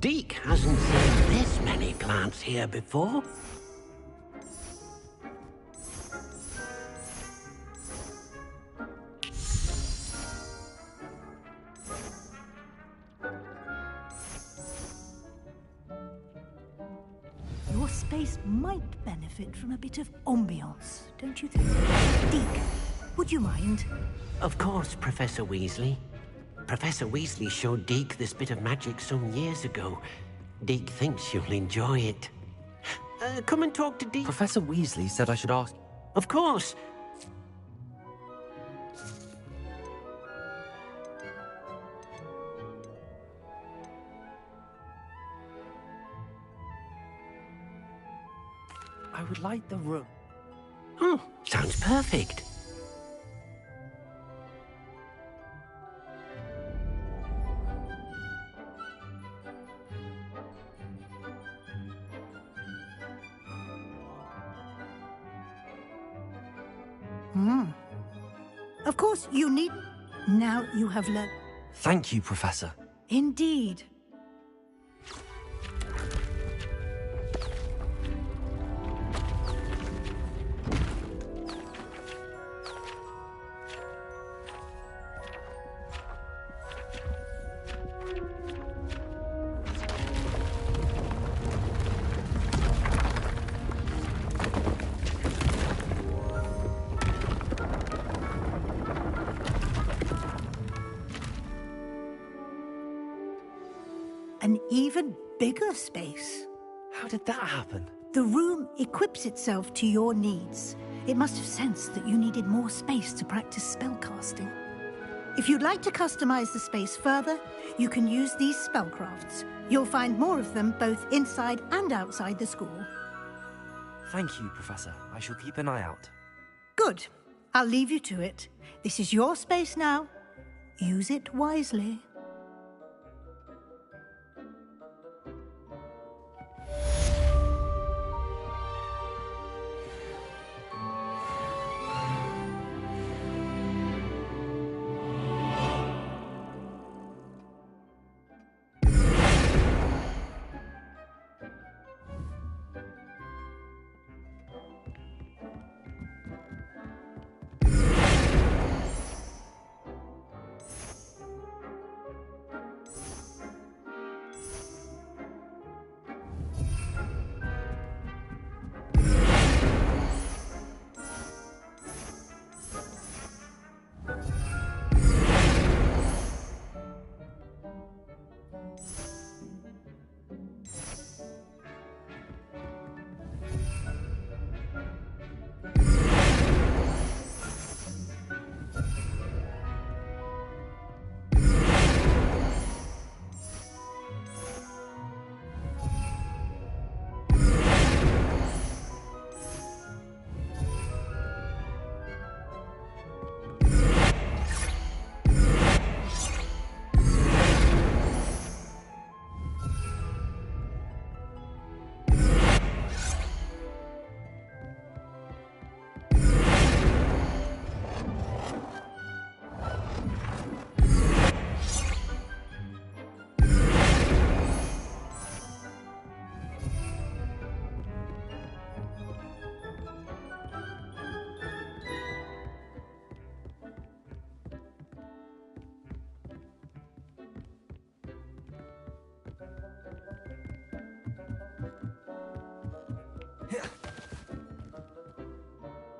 Speaker 13: Deke hasn't seen this many plants here before.
Speaker 10: Your space might benefit from a bit of ambiance, don't you think? Deke, would you mind?
Speaker 13: Of course, Professor Weasley. Professor Weasley showed Deke this bit of magic some years ago. Deke thinks you'll enjoy it. Come and talk to Deke.
Speaker 1: Professor Weasley said I should ask.
Speaker 13: Of course.
Speaker 1: I would like the room.
Speaker 13: Oh, sounds perfect.
Speaker 10: Of course, you need... Now you have learned...
Speaker 1: Thank you, Professor.
Speaker 10: Indeed. An even bigger space.
Speaker 1: How did that happen?
Speaker 10: The room equips itself to your needs. It must have sensed that you needed more space to practice spellcasting. If you'd like to customize the space further, you can use these spellcrafts. You'll find more of them both inside and outside the school.
Speaker 1: Thank you, Professor. I shall keep an eye out.
Speaker 10: Good. I'll leave you to it. This is your space now. Use it wisely.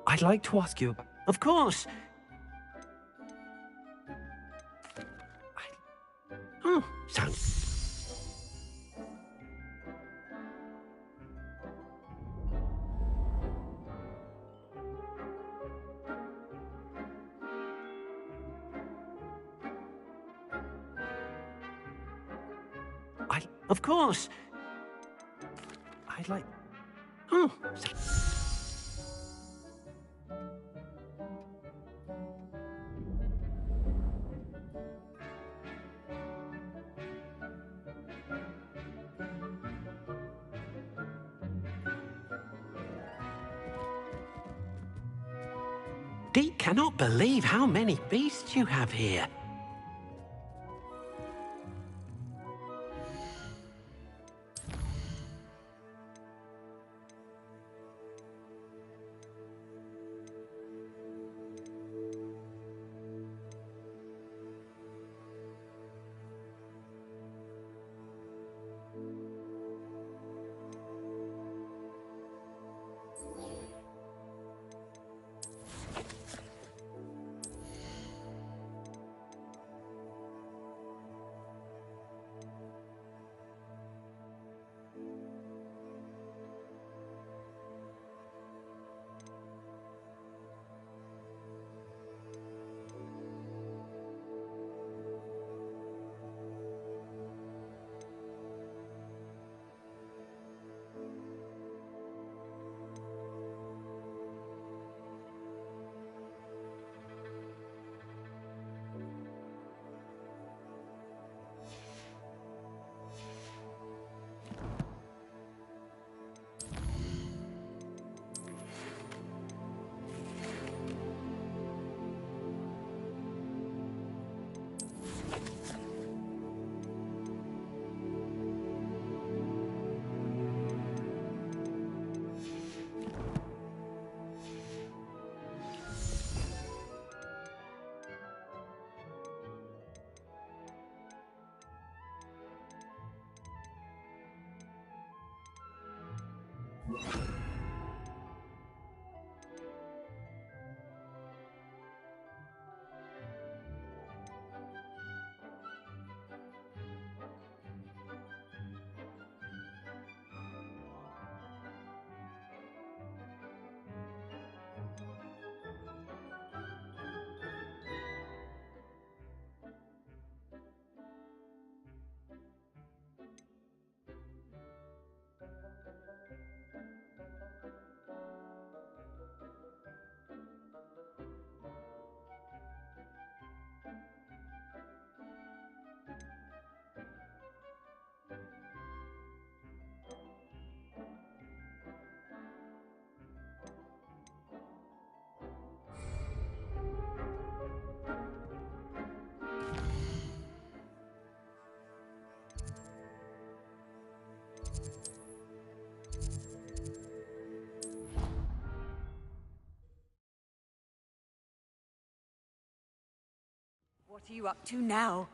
Speaker 1: I'd like to ask you...
Speaker 13: Of course. Oh, sounds... Of course.
Speaker 1: I'd like...
Speaker 13: Oh, Deke cannot believe how many beasts you have here.
Speaker 5: What are you up to now?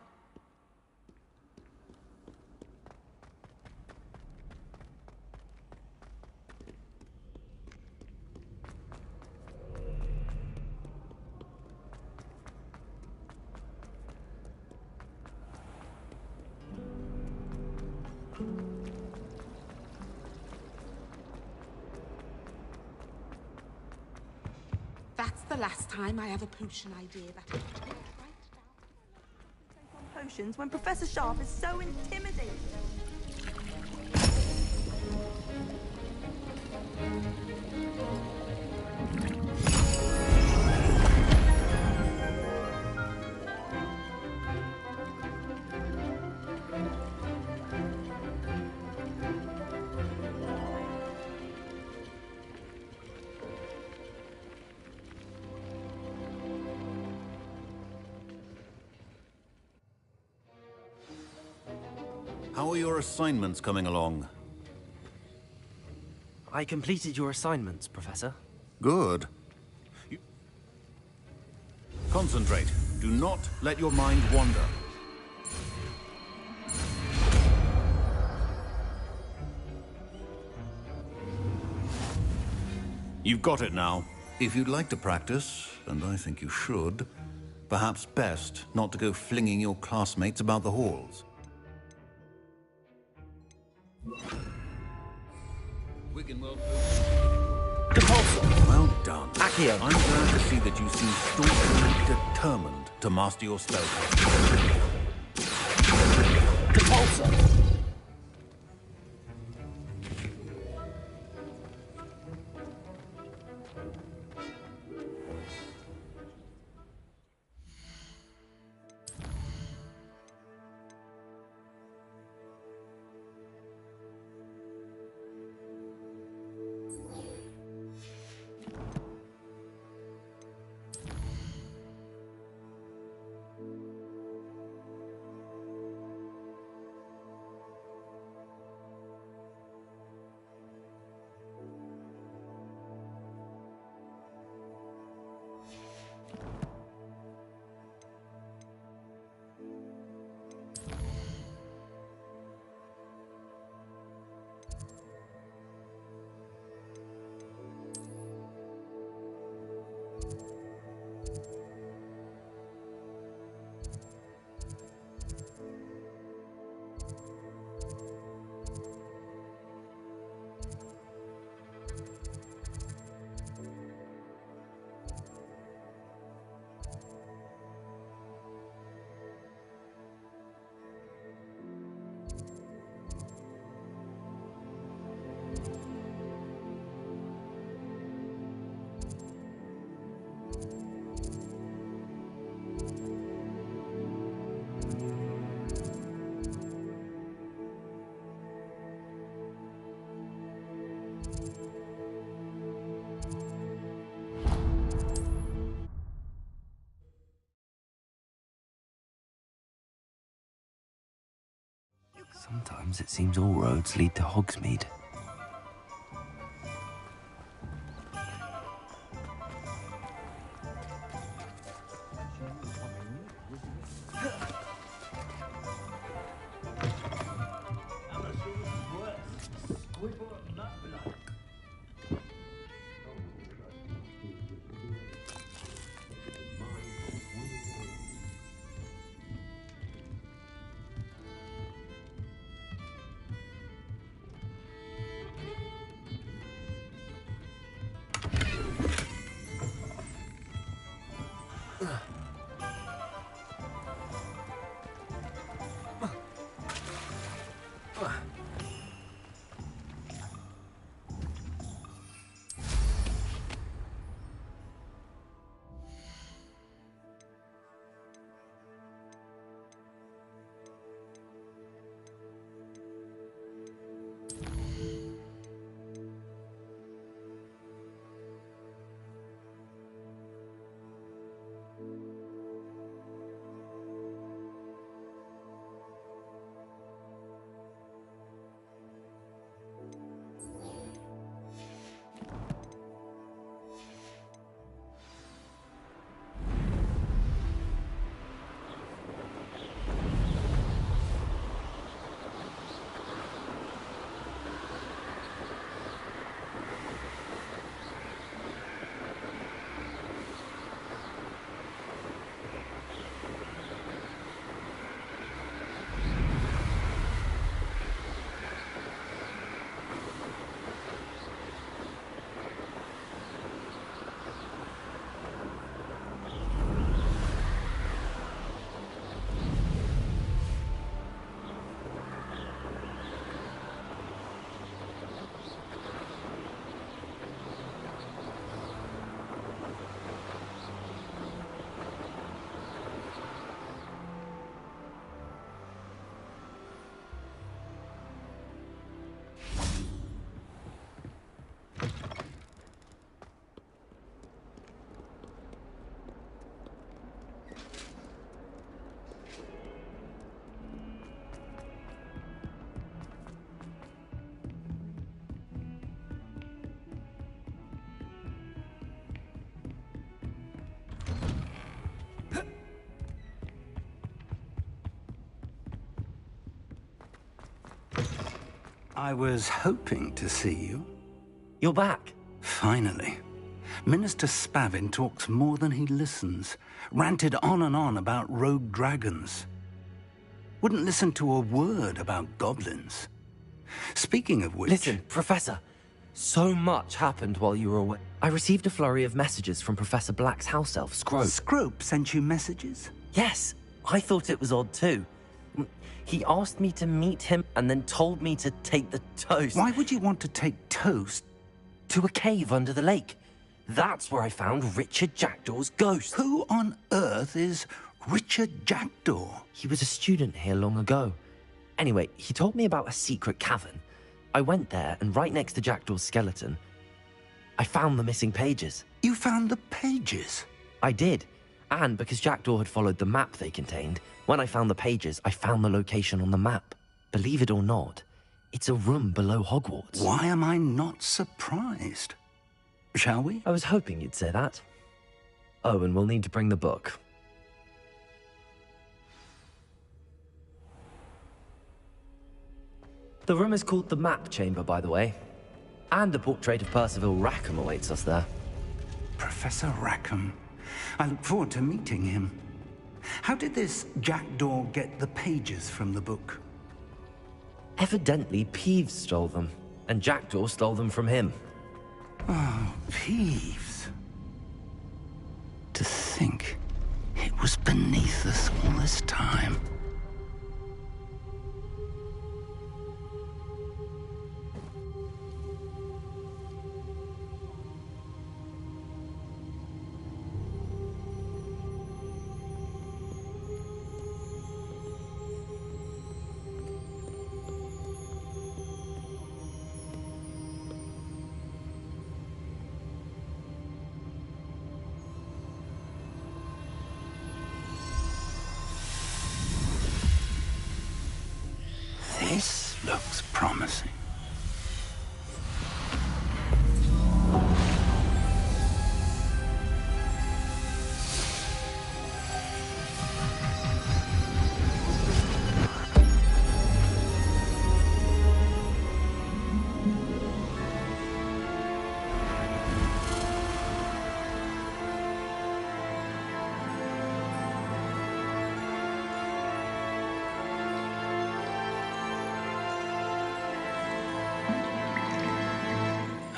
Speaker 15: That's the last time I have a potion idea that...
Speaker 6: Potions when Professor Sharp is so intimidating.
Speaker 16: How are your assignments coming along?
Speaker 1: I completed your assignments, Professor.
Speaker 16: Good. Concentrate. Do not let your mind wander. You've got it now. If you'd like to practice, and I think you should, perhaps best not to go flinging your classmates about the halls.
Speaker 1: Compulsion.
Speaker 16: Well done.
Speaker 1: Accio.
Speaker 16: I'm glad to see that you seem staunchly determined to master your spell.
Speaker 1: Compulsion. Sometimes it seems all roads lead to Hogsmeade.
Speaker 12: I was hoping to see you.
Speaker 1: You're back.
Speaker 12: Finally. Minister Spavin talks more than he listens. Ranted on and on about rogue dragons. Wouldn't listen to a word about goblins. Speaking of which...
Speaker 1: Listen, Professor. So much happened while you were away. I received a flurry of messages from Professor Black's house elf, Scrope.
Speaker 12: Scrope sent you messages?
Speaker 1: Yes. I thought it was odd too. He asked me to meet him and then told me to take the toast.
Speaker 12: Why would you want to take toast?
Speaker 1: To a cave under the lake. That's where I found Richard Jackdaw's ghost.
Speaker 12: Who on earth is Richard Jackdaw?
Speaker 1: He was a student here long ago. Anyway, he told me about a secret cavern. I went there, and right next to Jackdaw's skeleton, I found the missing pages.
Speaker 12: You found the pages?
Speaker 1: I did. And because Jackdaw had followed the map they contained, when I found the pages, I found the location on the map. Believe it or not, it's a room below Hogwarts.
Speaker 12: Why am I not surprised? Shall we?
Speaker 1: I was hoping you'd say that. Oh, and we'll need to bring the book. The room is called the Map Chamber, by the way. And a portrait of Percival Rackham awaits us there.
Speaker 12: Professor Rackham. I look forward to meeting him. How did this Jackdaw get the pages from the book?
Speaker 1: Evidently, Peeves stole them, and Jackdaw stole them from him.
Speaker 12: Oh, Peeves. To think it was beneath us all this time. This looks promising.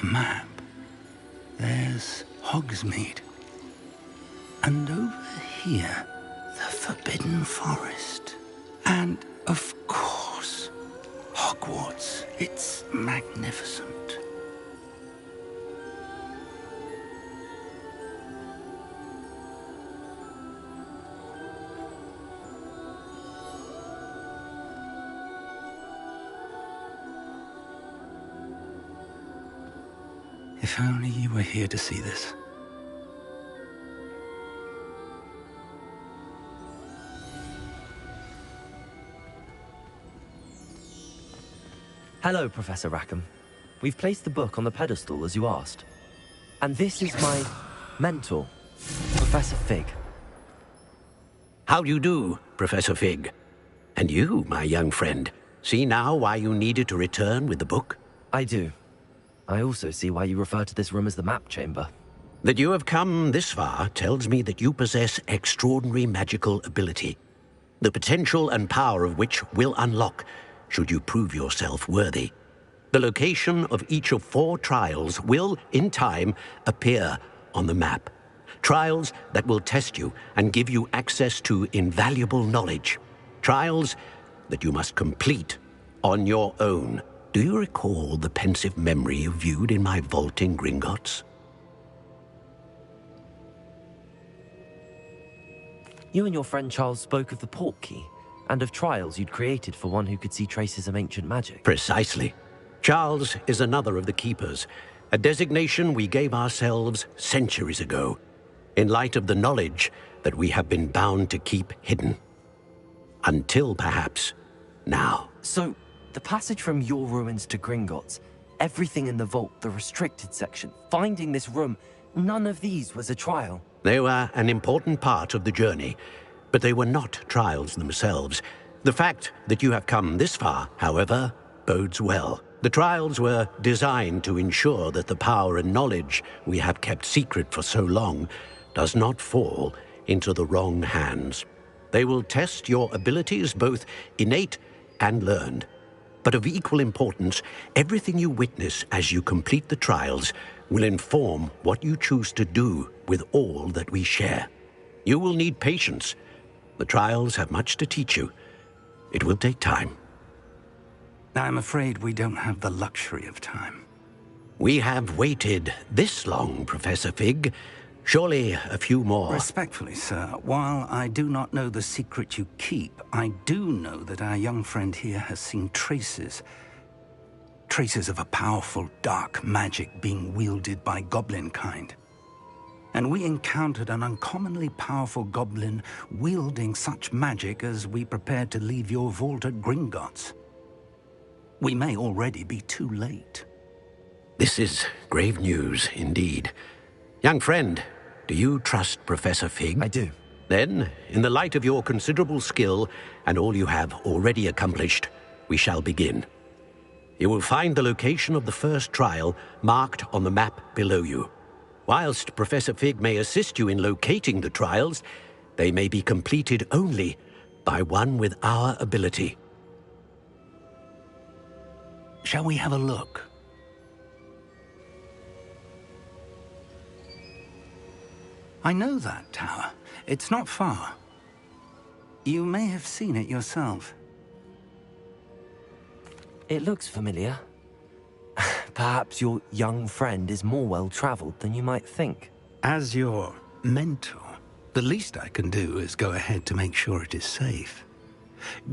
Speaker 12: Map. There's Hogsmeade. And over here, the Forbidden Forest. And, of course, Hogwarts. It's magnificent. If only you were here to see this.
Speaker 1: Hello, Professor Rackham. We've placed the book on the pedestal as you asked. And this is my mentor, Professor Fig.
Speaker 13: How do you do, Professor Fig? And you, my young friend, see now why you needed to return with the book?
Speaker 1: I do. I also see why you refer to this room as the Map Chamber.
Speaker 13: That you have come this far tells me that you possess extraordinary magical ability, the potential and power of which will unlock should you prove yourself worthy. The location of each of 4 trials will, in time, appear on the map. Trials that will test you and give you access to invaluable knowledge. Trials that you must complete on your own. Do you recall the pensive memory you viewed in my vault in Gringotts?
Speaker 1: You and your friend Charles spoke of the Portkey, and of trials you'd created for one who could see traces of ancient magic.
Speaker 13: Precisely. Charles is another of the Keepers, a designation we gave ourselves centuries ago, in light of the knowledge that we have been bound to keep hidden. Until, perhaps, now.
Speaker 1: So, the passage from your ruins to Gringotts, everything in the vault, the restricted section, finding this room, none of these was a trial.
Speaker 13: They were an important part of the journey, but they were not trials themselves. The fact that you have come this far, however, bodes well. The trials were designed to ensure that the power and knowledge we have kept secret for so long does not fall into the wrong hands. They will test your abilities, both innate and learned. But of equal importance, everything you witness as you complete the trials will inform what you choose to do with all that we share. You will need patience. The trials have much to teach you. It will take time.
Speaker 12: I'm afraid we don't have the luxury of time.
Speaker 13: We have waited this long, Professor Fig. Surely a few more.
Speaker 12: Respectfully, sir, while I do not know the secret you keep, I do know that our young friend here has seen traces of a powerful dark magic being wielded by goblin kind. And we encountered an uncommonly powerful goblin wielding such magic as we prepared to leave your vault at Gringotts. We may already be too late.
Speaker 13: This is grave news indeed. Young friend, do you trust Professor Fig?
Speaker 1: I do.
Speaker 13: Then, in the light of your considerable skill and all you have already accomplished, we shall begin. You will find the location of the first trial marked on the map below you. Whilst Professor Fig may assist you in locating the trials, they may be completed only by one with our ability.
Speaker 12: Shall we have a look? I know that tower. It's not far. You may have seen it yourself.
Speaker 1: It looks familiar. Perhaps your young friend is more well-traveled than you might think.
Speaker 12: As your mentor, the least I can do is go ahead to make sure it is safe.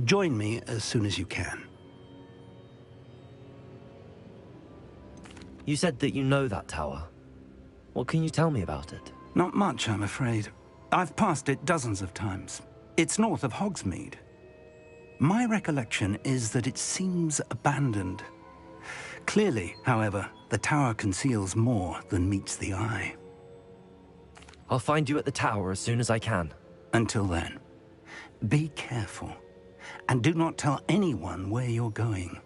Speaker 12: Join me as soon as you can.
Speaker 1: You said that you know that tower. What can you tell me about it?
Speaker 12: Not much, I'm afraid. I've passed it dozens of times. It's north of Hogsmeade. My recollection is that it seems abandoned. Clearly, however, the tower conceals more than meets the eye.
Speaker 1: I'll find you at the tower as soon as I can.
Speaker 12: Until then, be careful, and do not tell anyone where you're going.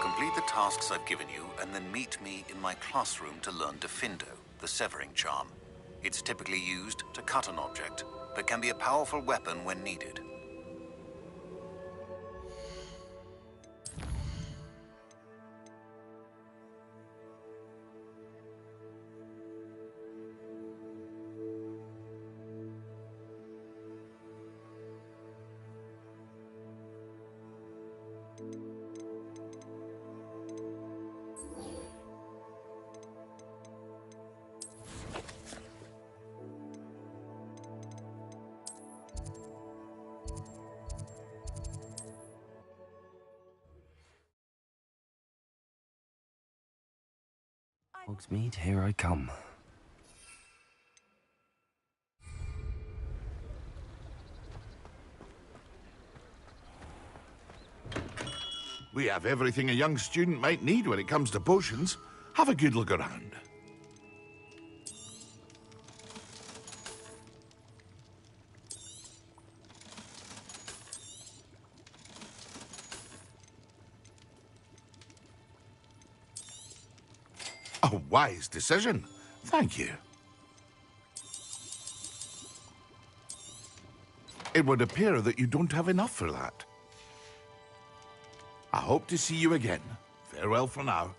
Speaker 16: Complete the tasks I've given you, and then meet me in my classroom to learn Defindo, the severing charm. It's typically used to cut an object, but can be a powerful weapon when needed.
Speaker 1: Hogsmeade, here I come.
Speaker 4: We have everything a young student might need when it comes to potions. Have a good look around. A wise decision. Thank you. It would appear that you don't have enough for that. I hope to see you again. Farewell for now.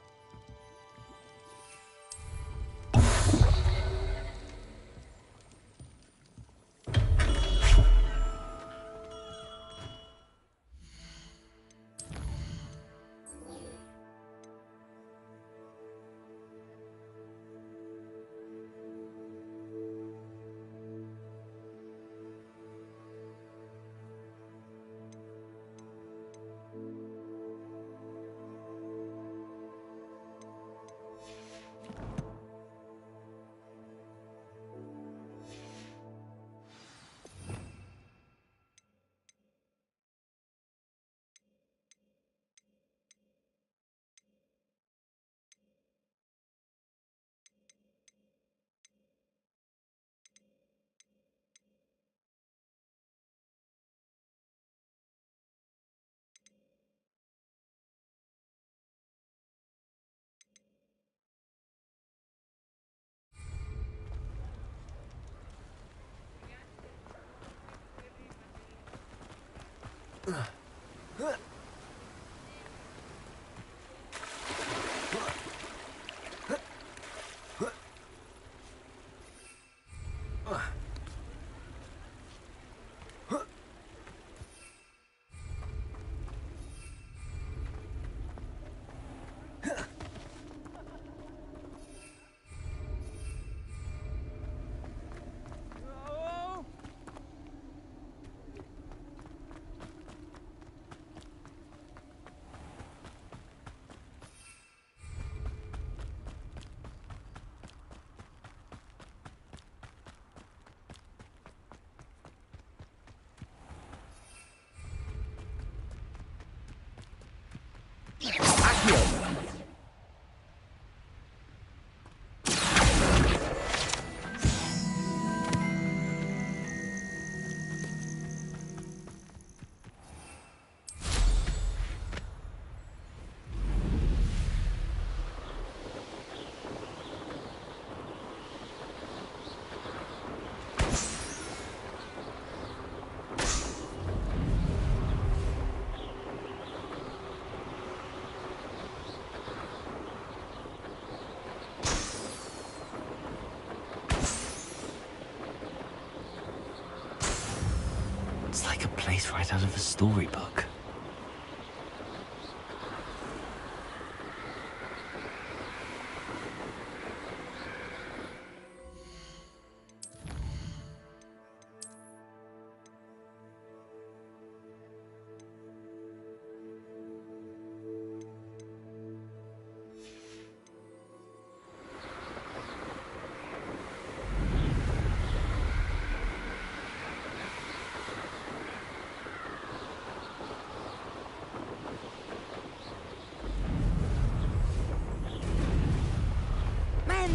Speaker 1: It's like a place right out of a storybook.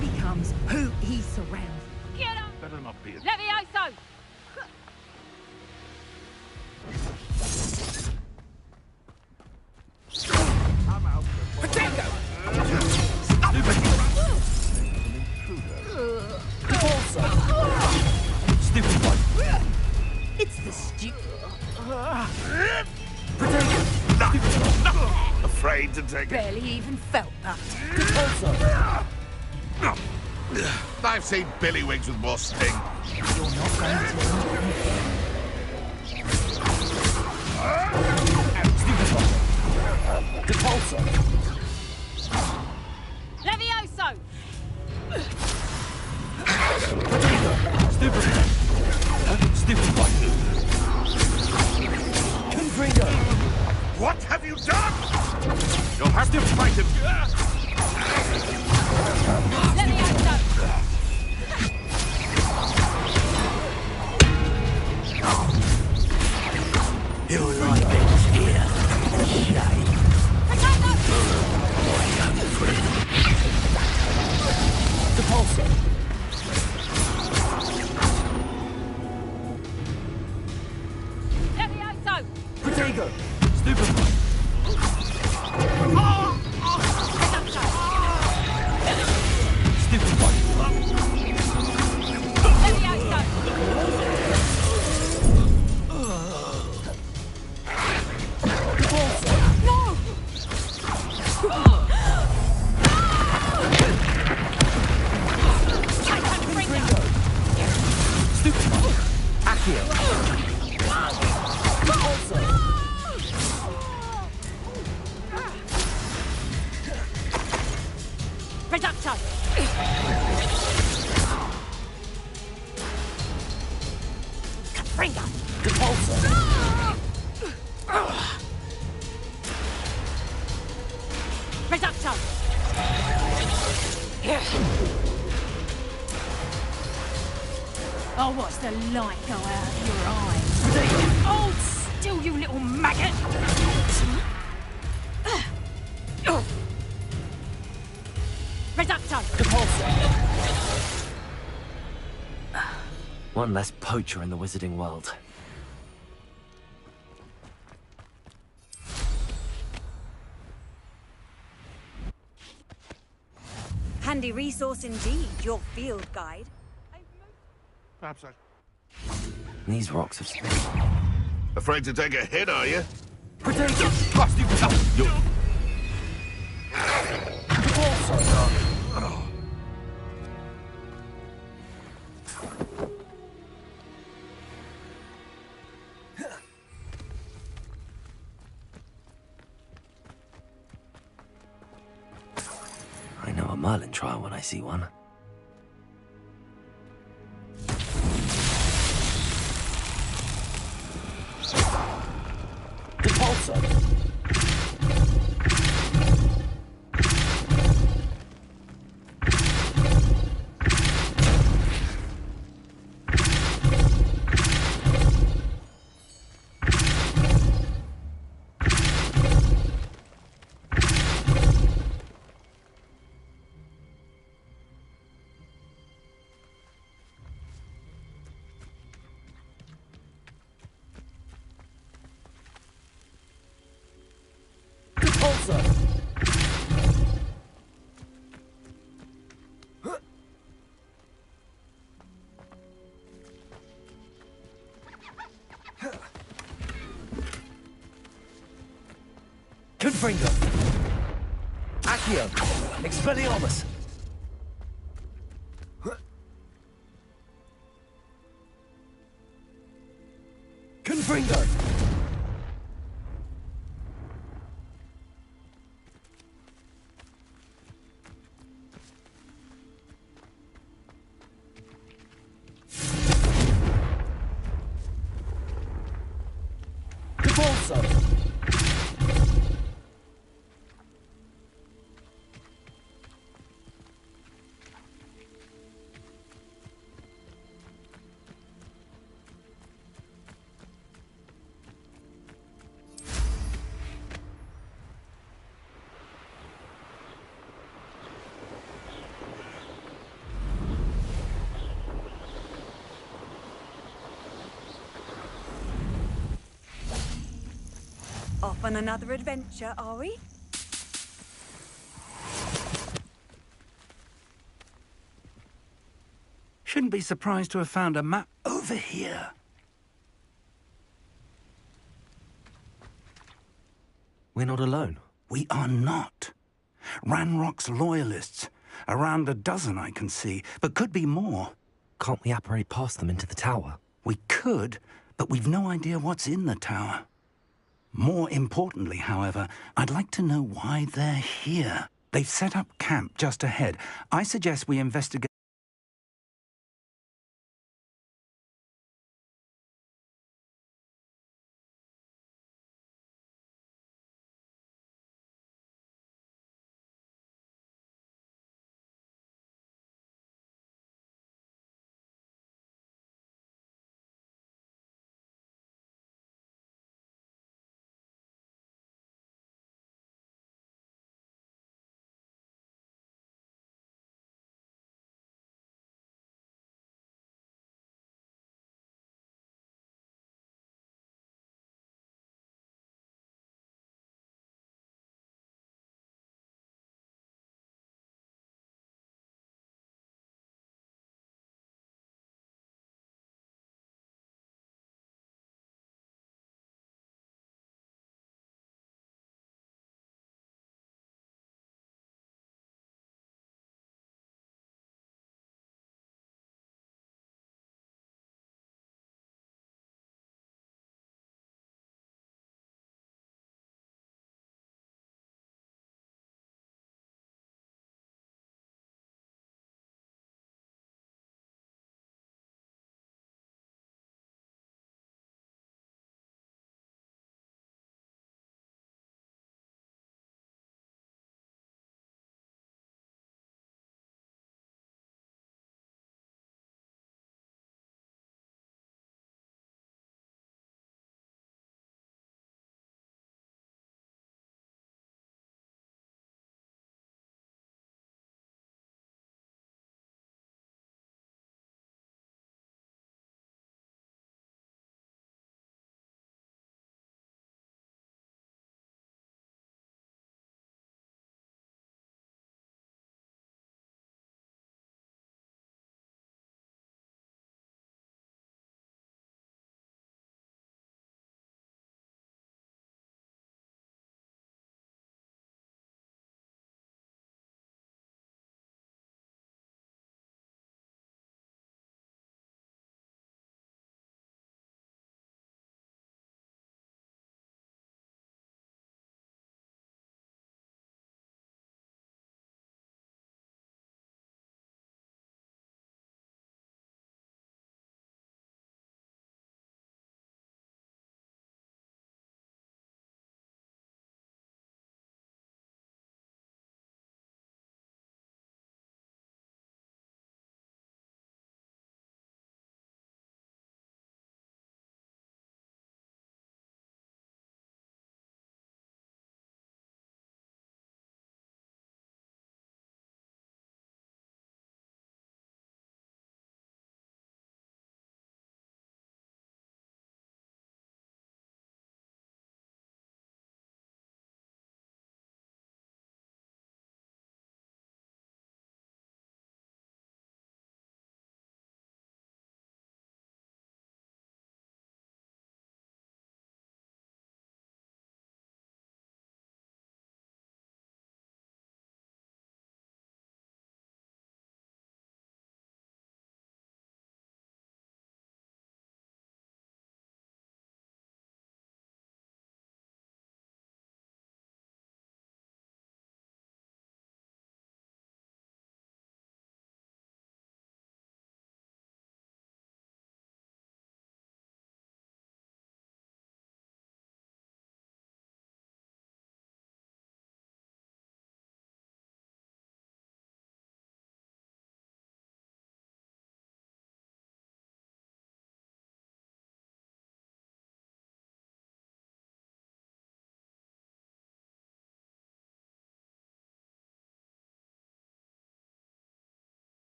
Speaker 10: Becomes who he surrounds.
Speaker 11: Get him! Better not be a...
Speaker 6: Levioso!
Speaker 11: I'm out.
Speaker 6: Potato!
Speaker 1: Stupid one.
Speaker 10: It's the stupid.
Speaker 4: Afraid to take it.
Speaker 10: Barely even felt that.
Speaker 4: I've seen Billywigs with more sting.
Speaker 10: You're not going
Speaker 6: Levioso!
Speaker 1: Stupid one. Confringo.
Speaker 4: What have you done? You'll have to fight him.
Speaker 1: Your life ends here. Shame. Depulso.
Speaker 6: Levioso!
Speaker 1: Protego. Stupid one. Stupid one.
Speaker 6: Reducto! Confringo! Reducto! Oh, what's the light go out of your eyes? Hold still, you little maggot! Reducto!
Speaker 1: One less poacher in the wizarding world.
Speaker 6: Handy resource indeed, your field guide.
Speaker 4: Perhaps I...
Speaker 1: These rocks have...
Speaker 4: Afraid to take a hit, are you?
Speaker 1: Potato! I know a Merlin trial when I see one. Repulsor! Confringo! Accio! Expelliarmus! Confringo! Depulso!
Speaker 17: Off on another adventure, are we?
Speaker 12: Shouldn't be surprised to have found a map over here.
Speaker 1: We're not alone.
Speaker 12: We are not. Ranrock's loyalists. Around a dozen I can see, but could be more.
Speaker 1: Can't we apparate past them into the tower?
Speaker 12: We could, but we've no idea what's in the tower. More importantly, however, I'd like to know why they're here. They've set up camp just ahead. I suggest we investigate.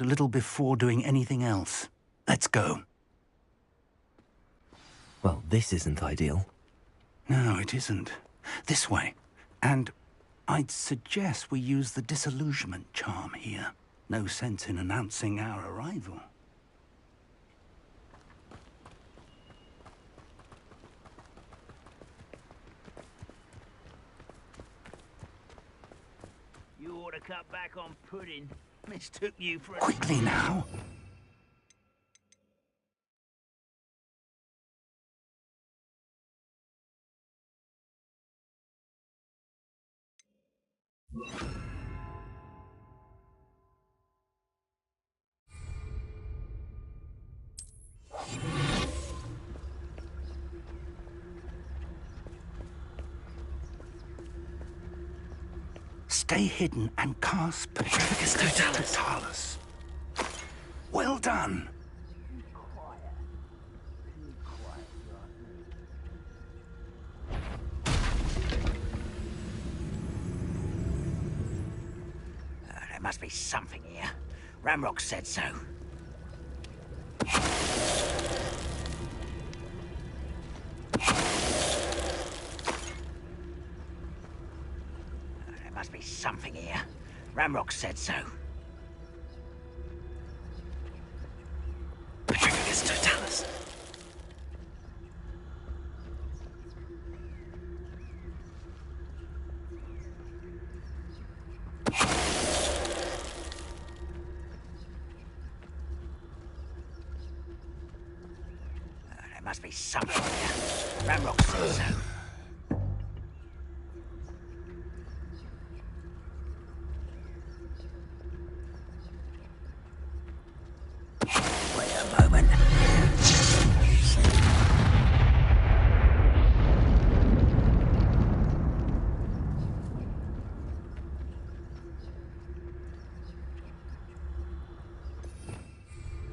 Speaker 12: a little before doing anything else. Let's go.
Speaker 1: Well, this isn't ideal.
Speaker 12: No, it isn't. This way. And I'd suggest we use the disillusionment charm here. No sense in announcing our arrival.
Speaker 11: You ought to cut back on pudding. Mistook you for a...
Speaker 12: Quickly now. Stay hidden and cast Petrificus Totalis. Well done.
Speaker 11: There must be something here. Ramrock said so. There must be something here. Ramrock said so.
Speaker 1: Petrificus Totalis.
Speaker 11: There must be something here. Ramrock said so.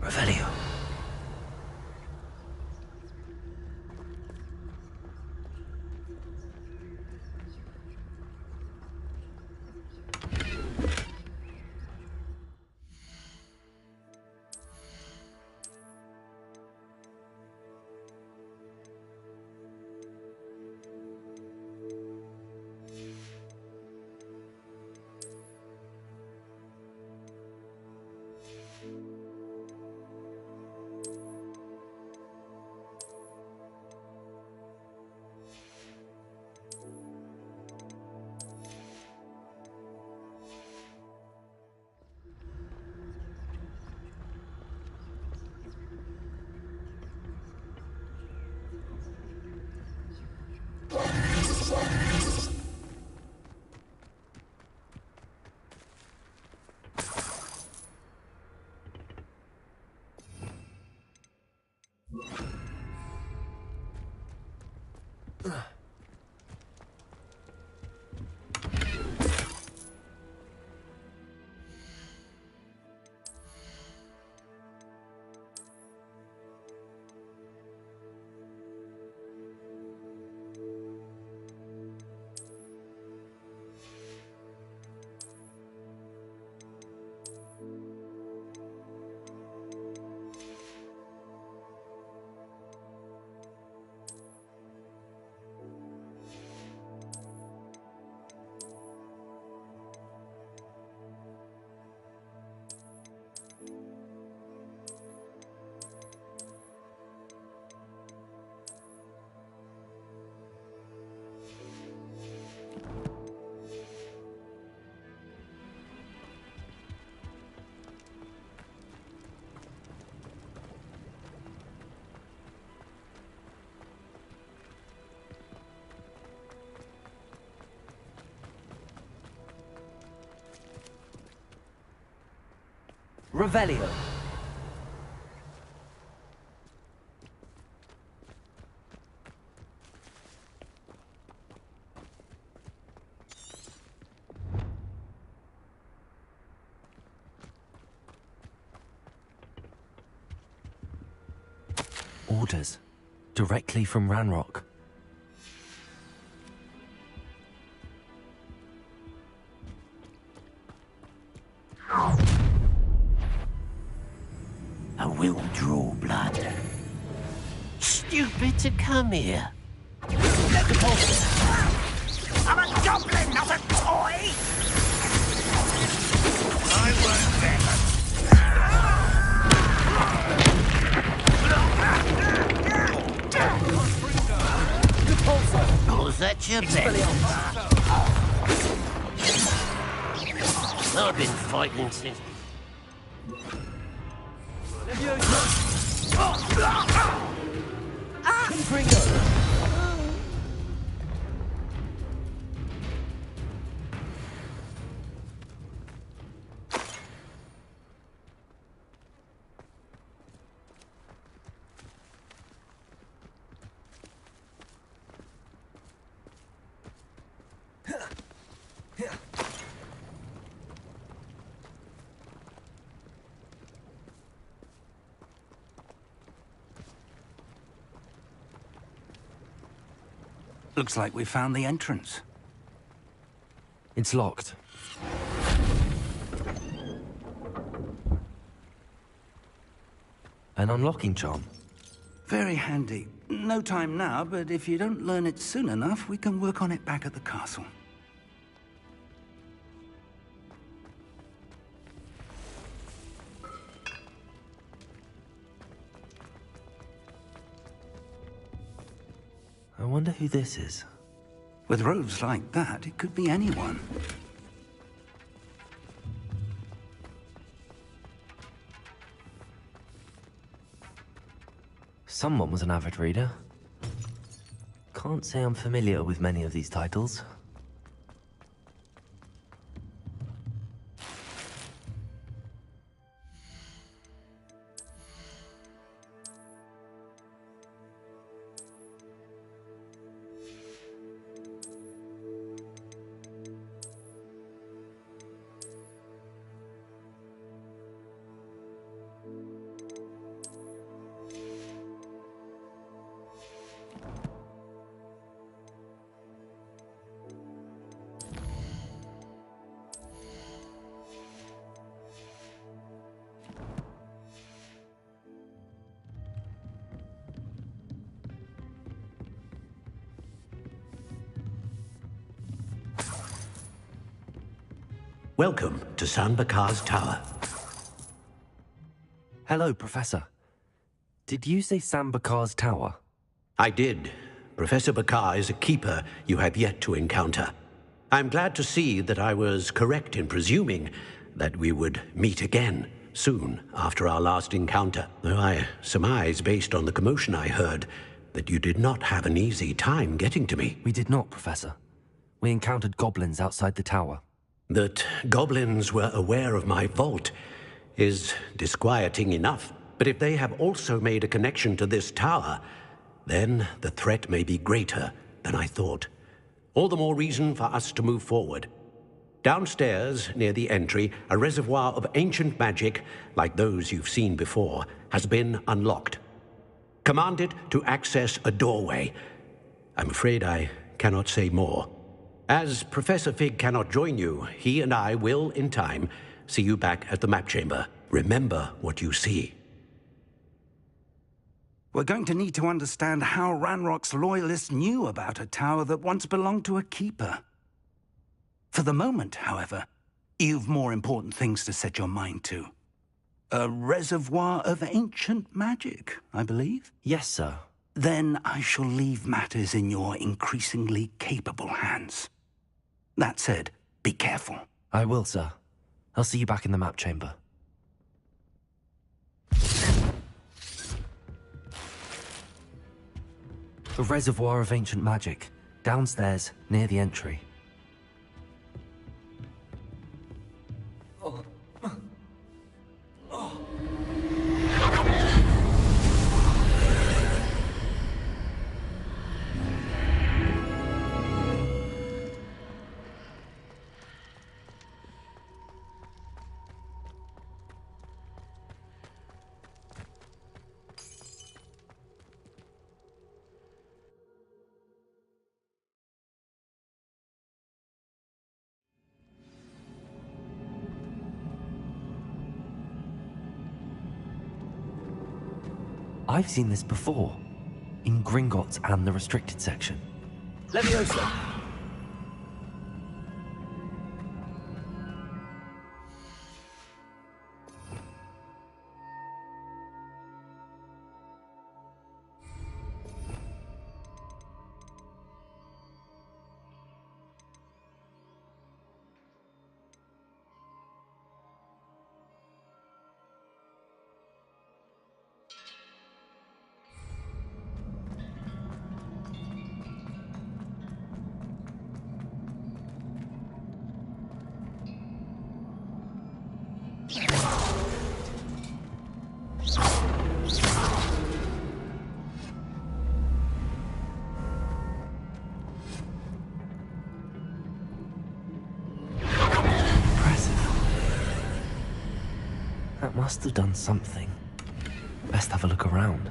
Speaker 1: Revelio. Revelio. Orders. Directly from Ranrock.
Speaker 13: stupid to come here?
Speaker 11: I'm a goblin, not a toy! I won't bet.
Speaker 13: Was that your bet? I've been fighting since...
Speaker 12: Looks like we found the entrance.
Speaker 1: It's locked. An unlocking charm.
Speaker 12: Very handy. No time now, but if you don't learn it soon enough, we can work on it back at the castle.
Speaker 1: I wonder who this is.
Speaker 12: With robes like that, it could be anyone.
Speaker 1: Someone was an avid reader. Can't say I'm familiar with many of these titles.
Speaker 13: Welcome to San Bakar's Tower.
Speaker 1: Hello, Professor. Did you say San Bakar's Tower?
Speaker 13: I did. Professor Bakar is a keeper you have yet to encounter. I'm glad to see that I was correct in presuming that we would meet again soon after our last encounter, though I surmise, based on the commotion I heard, that you did not have an easy time getting to me.
Speaker 1: We did not, Professor. We encountered goblins outside the tower.
Speaker 13: That goblins were aware of my vault is disquieting enough. But if they have also made a connection to this tower, then the threat may be greater than I thought. All the more reason for us to move forward. Downstairs, near the entry, a reservoir of ancient magic, like those you've seen before, has been unlocked. Command it to access a doorway. I'm afraid I cannot say more. As Professor Fig cannot join you, he and I will, in time, see you back at the map chamber. Remember what you see.
Speaker 12: We're going to need to understand how Ranrock's loyalists knew about a tower that once belonged to a keeper. For the moment, however, you've more important things to set your mind to. A reservoir of ancient magic, I believe?
Speaker 1: Yes, sir.
Speaker 12: Then I shall leave matters in your increasingly capable hands. That said, be careful.
Speaker 1: I will, sir. I'll see you back in the map chamber. A reservoir of ancient magic, downstairs, near the entry. I've seen this before. in Gringotts and the restricted section.
Speaker 18: Leviosa!
Speaker 1: That must have done something. Best have a look around.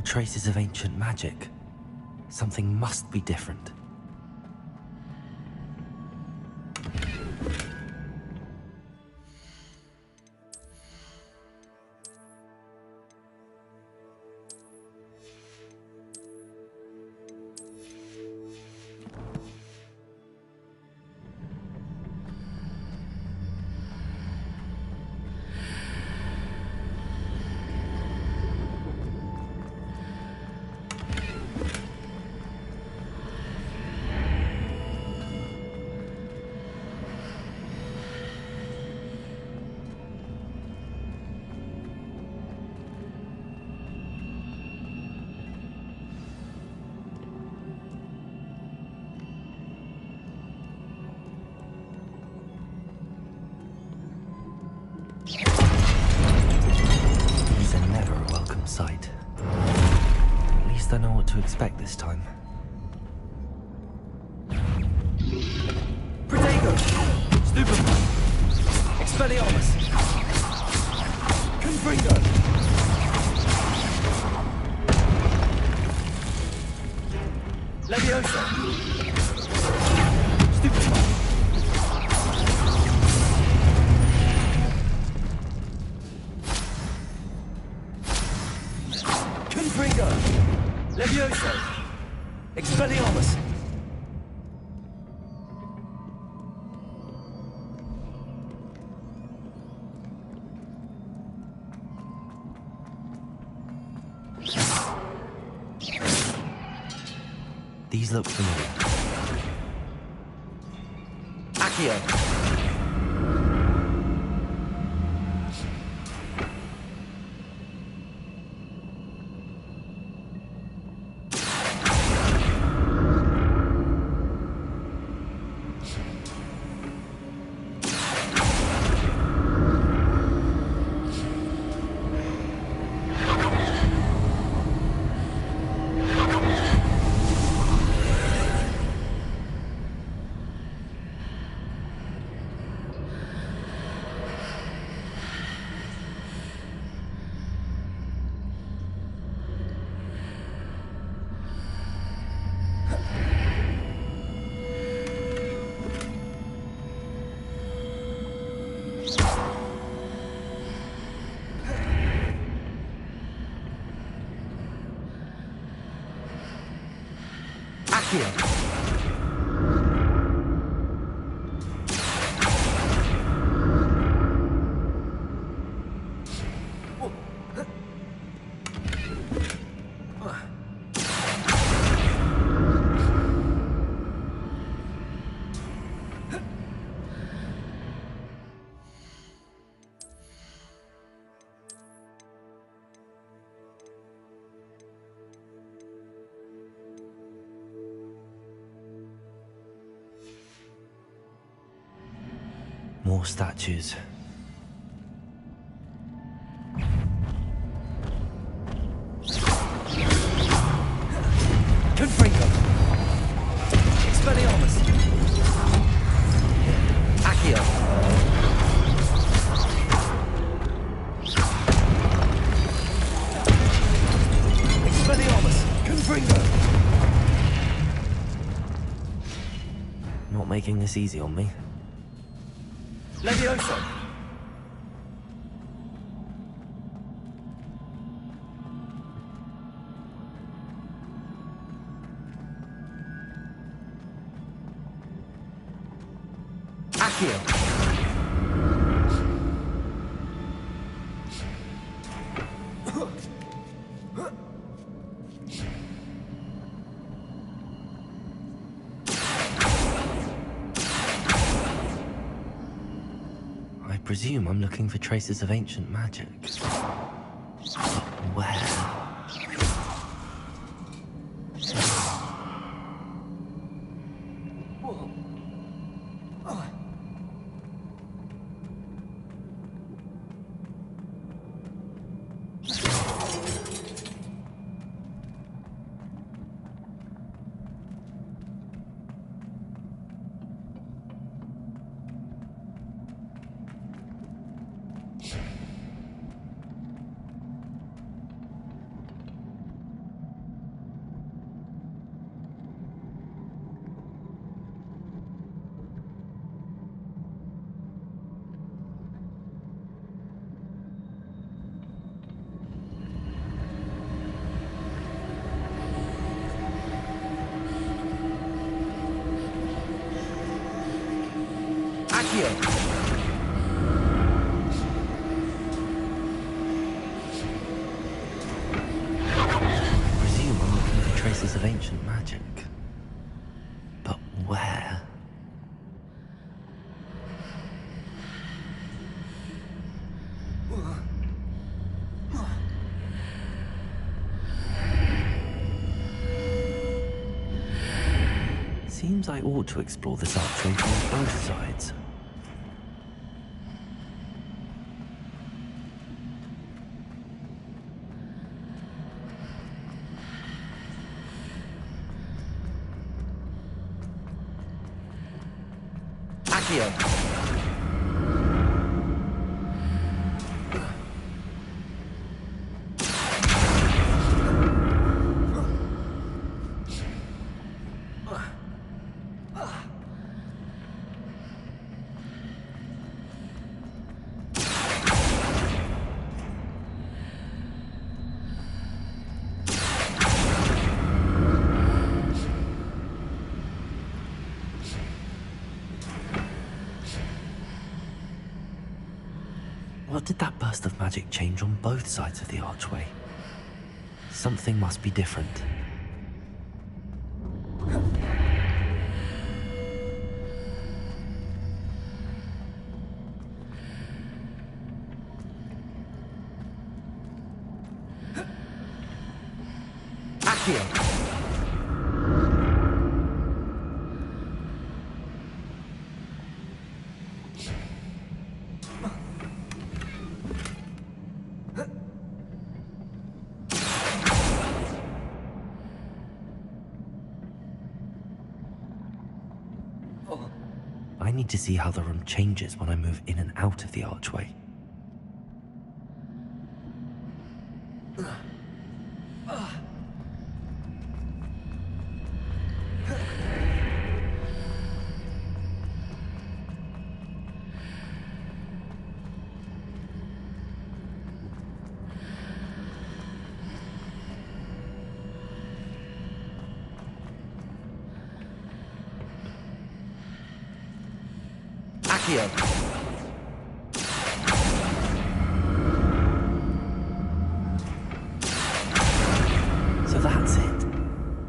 Speaker 1: Traces of ancient magic. Something must be different. These are never a welcome sight. At least I know what to expect this time.
Speaker 18: Protego! Stupefy! Expelliarmus! Confringo! Leviosa! Stupefy! Confringo! Leviosa! Expelliarmus!
Speaker 1: These look familiar.
Speaker 18: Accio! Accio!
Speaker 1: More statues.
Speaker 18: Confringo. Expelliarmus. Accio. Expelliarmus. Confringo.
Speaker 1: Not making this easy on me.
Speaker 18: Levioso. Accio.
Speaker 1: I presume I'm looking for traces of ancient magic. But where?
Speaker 18: Accio.
Speaker 1: I presume I'm looking for traces of ancient magic. But where? Seems I ought to explore this archway from both sides.
Speaker 18: Accio.
Speaker 1: What did that burst of magic change on both sides of the archway? Something must be different.
Speaker 18: Accio.
Speaker 1: I need to see how the room changes when I move in and out of the archway.
Speaker 18: Accio.
Speaker 1: So that's it.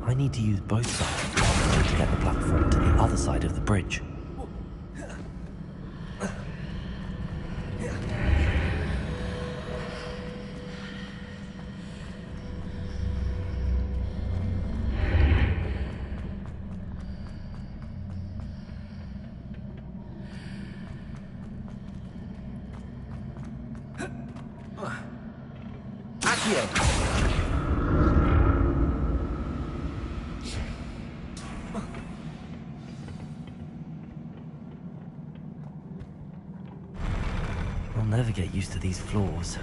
Speaker 1: I need to use both sides of the archway to get the platform to the other side of the bridge.
Speaker 18: Accio.
Speaker 1: I'll never get used to these floors.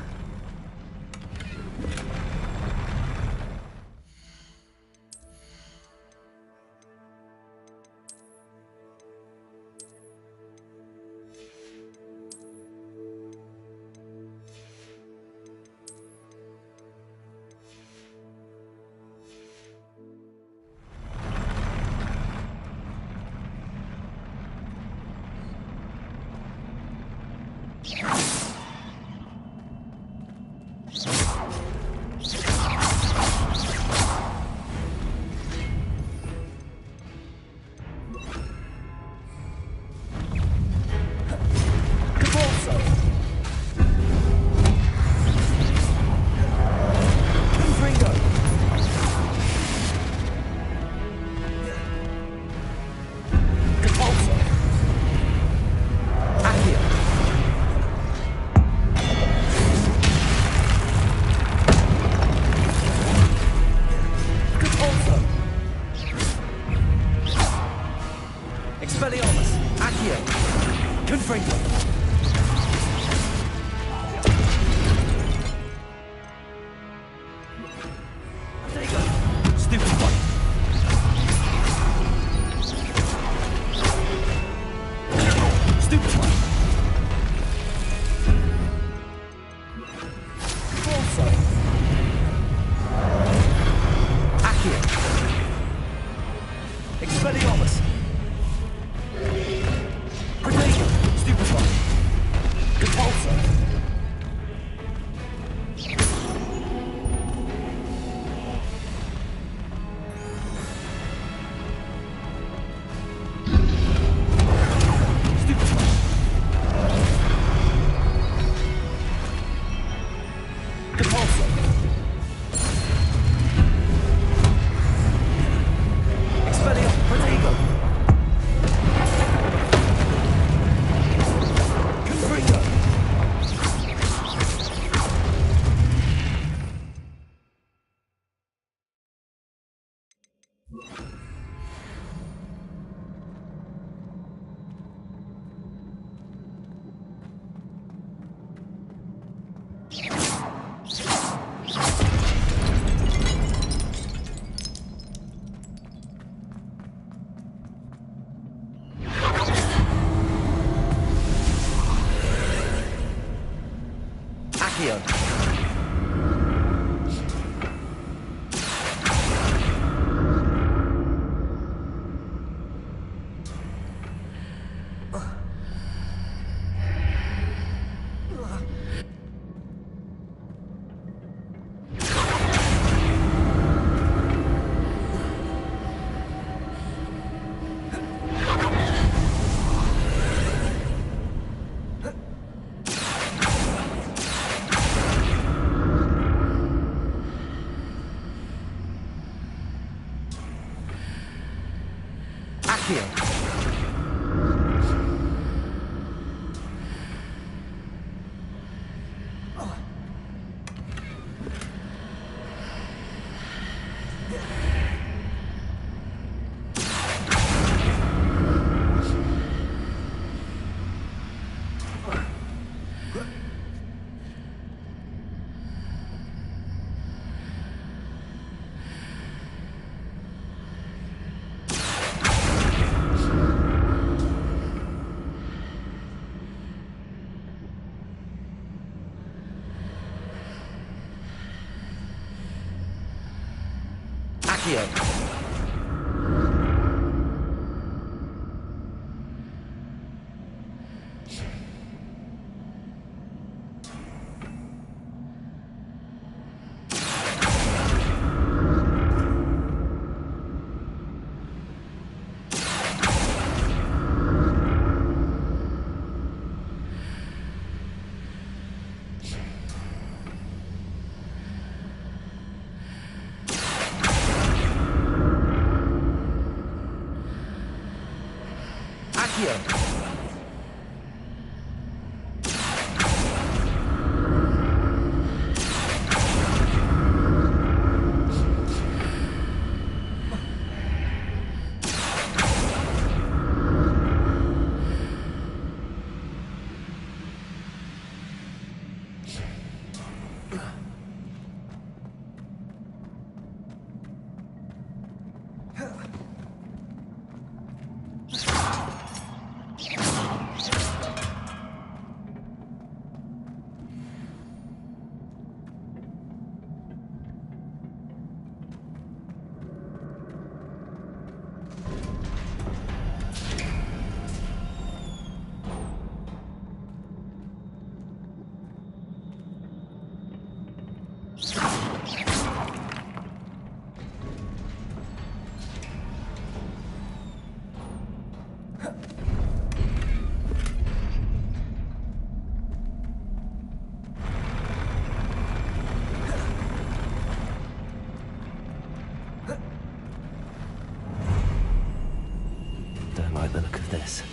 Speaker 1: Don't like the look of this.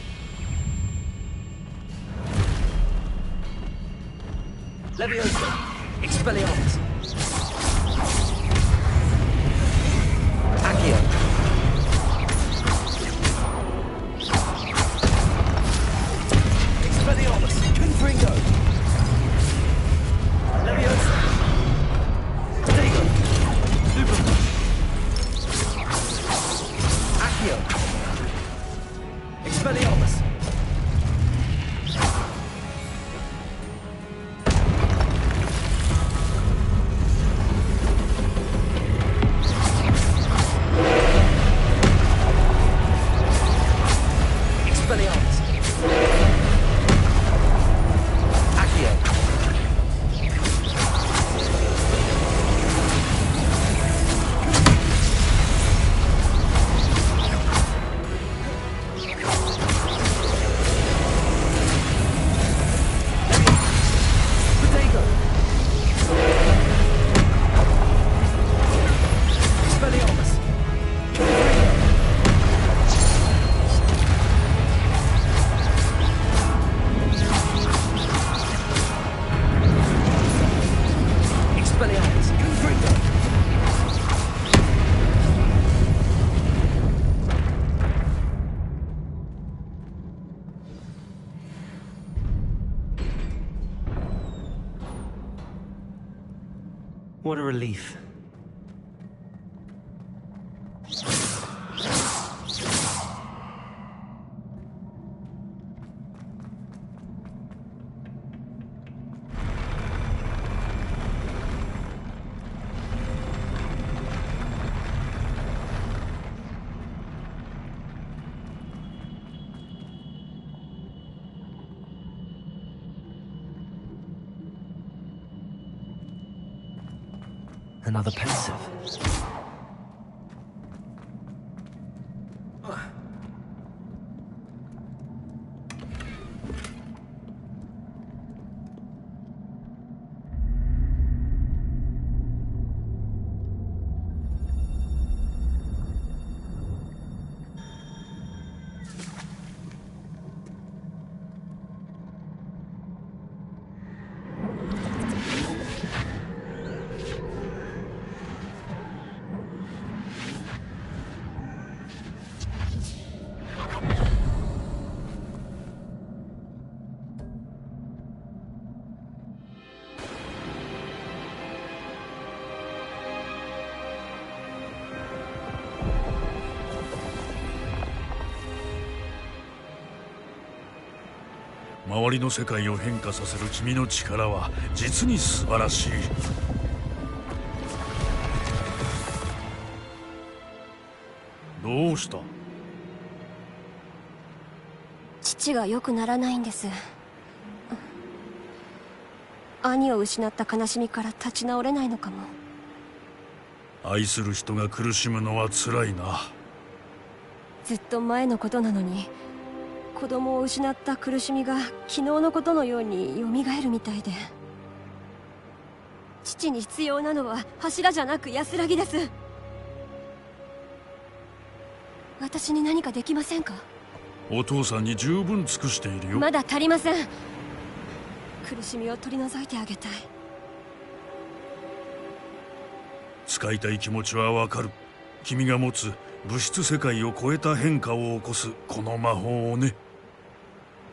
Speaker 1: Leviosa! Expelliarmus! Accio! Expelliarmus! Confringo! Leviosa! Stego! Super! Accio! Expelliarmus! Expelliarmus! Accio! Potato! Expelliarmus! Expelliarmus! Confringo! What a relief. Another pensive.
Speaker 19: 「周りの世界を変化させる君の力は実に素晴らしい」。どうした？
Speaker 20: 父が良くならないんです。兄を失った悲しみから立ち直れないのかも。
Speaker 19: 愛する人が苦しむのは辛いな。
Speaker 20: ずっと前のことなのに、子供を失った苦しみが昨日のことのように蘇るみたいで。父に必要なのは柱じゃなく安らぎです。私に何かできませんか？
Speaker 19: お父さんに十分尽くしているよ。
Speaker 20: まだ足りません。苦しみを取り除いてあげたい。
Speaker 19: 使いたい気持ちはわかる。君が持つ物質世界を超えた変化を起こすこの魔法をね。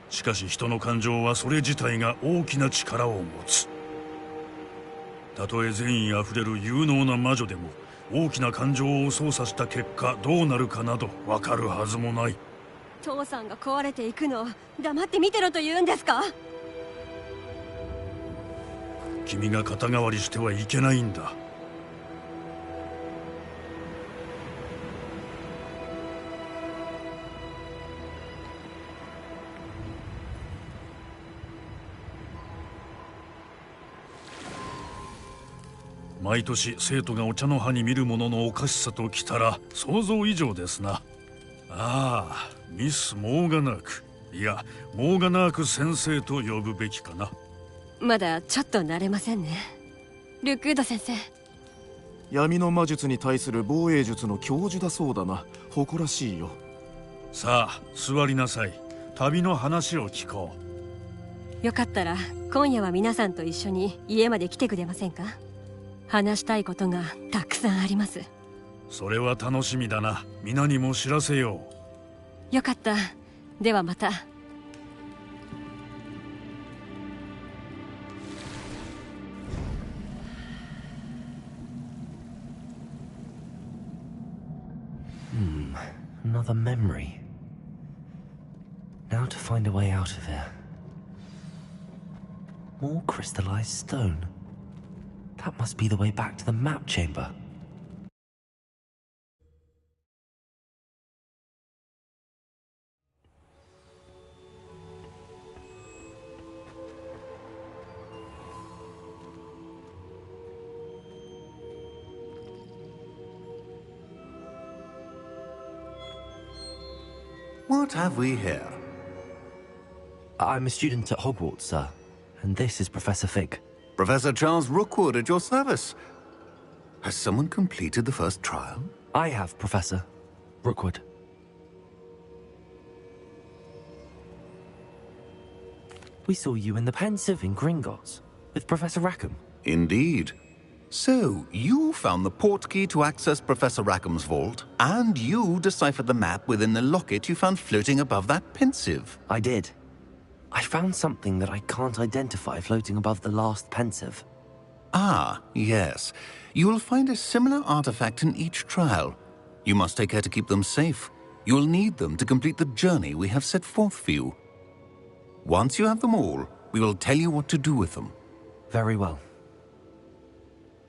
Speaker 19: しかし人の感情はそれ自体が大きな力を持つ。たとえ善意あふれる有能な魔女でも大きな感情を操作した結果どうなるかなどわかるはずもない。
Speaker 20: 父さんが壊れていくのを黙って見てろと言うんですか？
Speaker 19: 君が肩代わりしてはいけないんだ。毎年生徒がお茶の葉に見るもののおかしさときたら想像以上ですな。ああ、ミス・モーガナーク、いやモーガナーク先生と呼ぶべきかな。
Speaker 20: まだちょっと慣れませんね。ルクード先生。
Speaker 21: 闇の魔術に対する防衛術の教授だそうだな。誇らしいよ。
Speaker 19: さあ座りなさい。旅の話を聞こ
Speaker 20: う。よかったら今夜は皆さんと一緒に家まで来てくれませんか？話したいことがたくさんあります。
Speaker 19: それは楽しみだな。皆にも知らせよ
Speaker 20: う。よかった。ではまた。
Speaker 1: Another memory. Now to find a way out of here. More crystallized stone. That must be the way back to the map chamber.
Speaker 2: What have we here?
Speaker 1: I'm a student at Hogwarts, sir. And this is Professor Fig.
Speaker 2: Professor Charles Rookwood at your service. Has someone completed the first trial?
Speaker 1: I have, Professor Rookwood. We saw you in the Pensive in Gringotts with Professor Rackham.
Speaker 2: Indeed. So, you found the portkey to access Professor Rackham's vault, and you deciphered the map within the locket you found floating above that Pensive.
Speaker 1: I did. I found something that I can't identify floating above the last Pensive.
Speaker 2: Ah, yes. You will find a similar artifact in each trial. You must take care to keep them safe. You will need them to complete the journey we have set forth for you. Once you have them all, we will tell you what to do with them.
Speaker 1: Very well.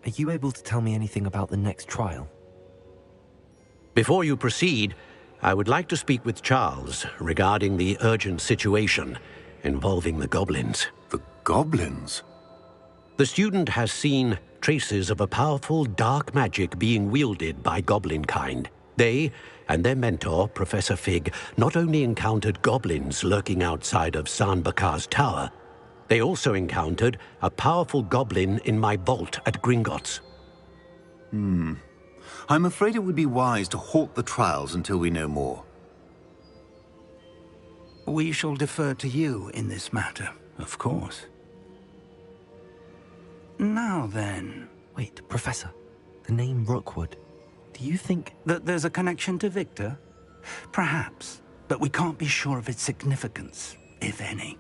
Speaker 1: Are you able to tell me anything about the next trial?
Speaker 13: Before you proceed, I would like to speak with Charles regarding the urgent situation involving the goblins.
Speaker 2: The goblins?
Speaker 13: The student has seen traces of a powerful dark magic being wielded by goblin kind. They and their mentor, Professor Fig, not only encountered goblins lurking outside of Sanbakar's tower, they also encountered a powerful goblin in my vault at Gringotts.
Speaker 2: I'm afraid it would be wise to halt the trials until we know more.
Speaker 12: We shall defer to you in this matter, of course. Now then...
Speaker 1: Wait, Professor. The name Rookwood. Do you think...
Speaker 12: that there's a connection to Victor? Perhaps, but we can't be sure of its significance, if any.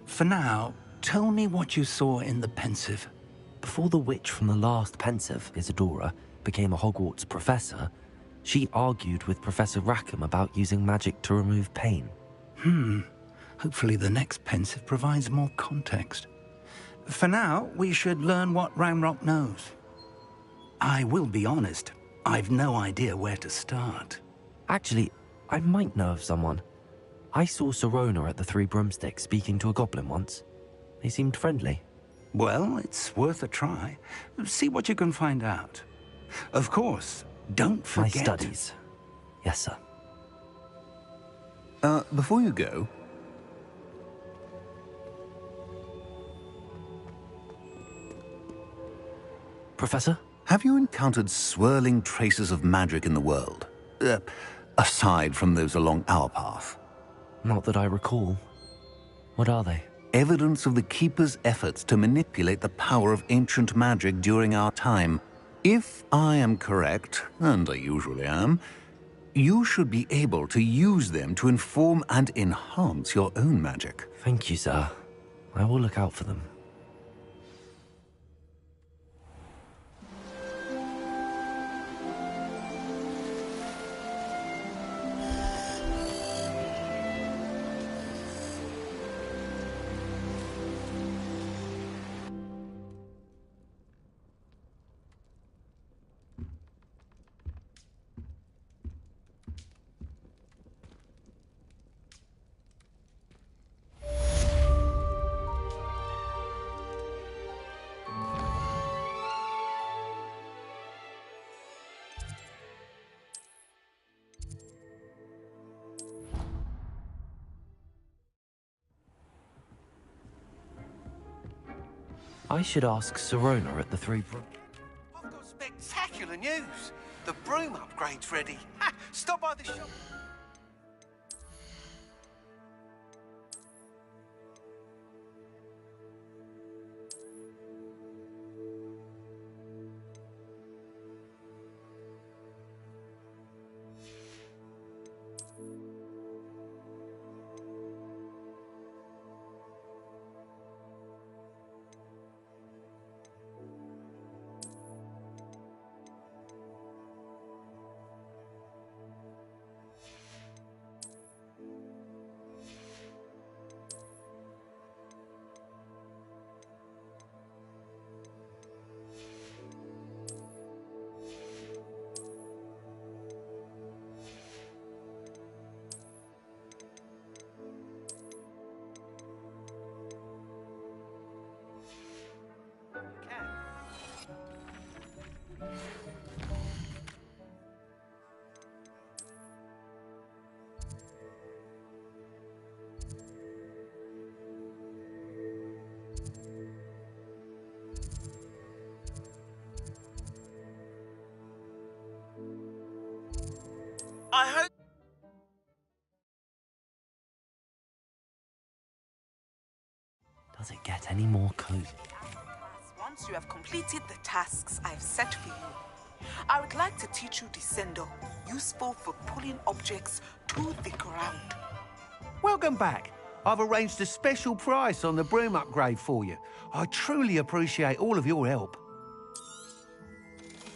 Speaker 12: For now, tell me what you saw in the Pensive.
Speaker 1: Before the witch from the last Pensive, Isadora, became a Hogwarts professor, she argued with Professor Rackham about using magic to remove pain.
Speaker 12: Hopefully the next Pensive provides more context. For now, we should learn what Ramrock knows. I will be honest, I've no idea where to start.
Speaker 1: Actually, I might know of someone. I saw Sirona at the Three Broomsticks speaking to a goblin once. They seemed friendly.
Speaker 12: Well, it's worth a try. See what you can find out. Of course, don't forget...
Speaker 1: My studies. Yes, sir.
Speaker 2: Before you go...
Speaker 1: Professor?
Speaker 2: Have you encountered swirling traces of magic in the world? Aside from those along our path?
Speaker 1: Not that I recall. What are they?
Speaker 2: Evidence of the Keeper's efforts to manipulate the power of ancient magic during our time. If I am correct, and I usually am, you should be able to use them to inform and enhance your own magic.
Speaker 1: Thank you, sir. I will look out for them. I should ask Serona at the Three
Speaker 2: I've got spectacular news. The broom upgrade's ready. Ha! Stop by the shop.
Speaker 1: I hope. Does it get any more cozy?
Speaker 15: Once you have completed the tasks I've set for you, I would like to teach you Descendo, useful for pulling objects to the ground.
Speaker 2: Welcome back. I've arranged a special price on the broom upgrade for you. I truly appreciate all of your help.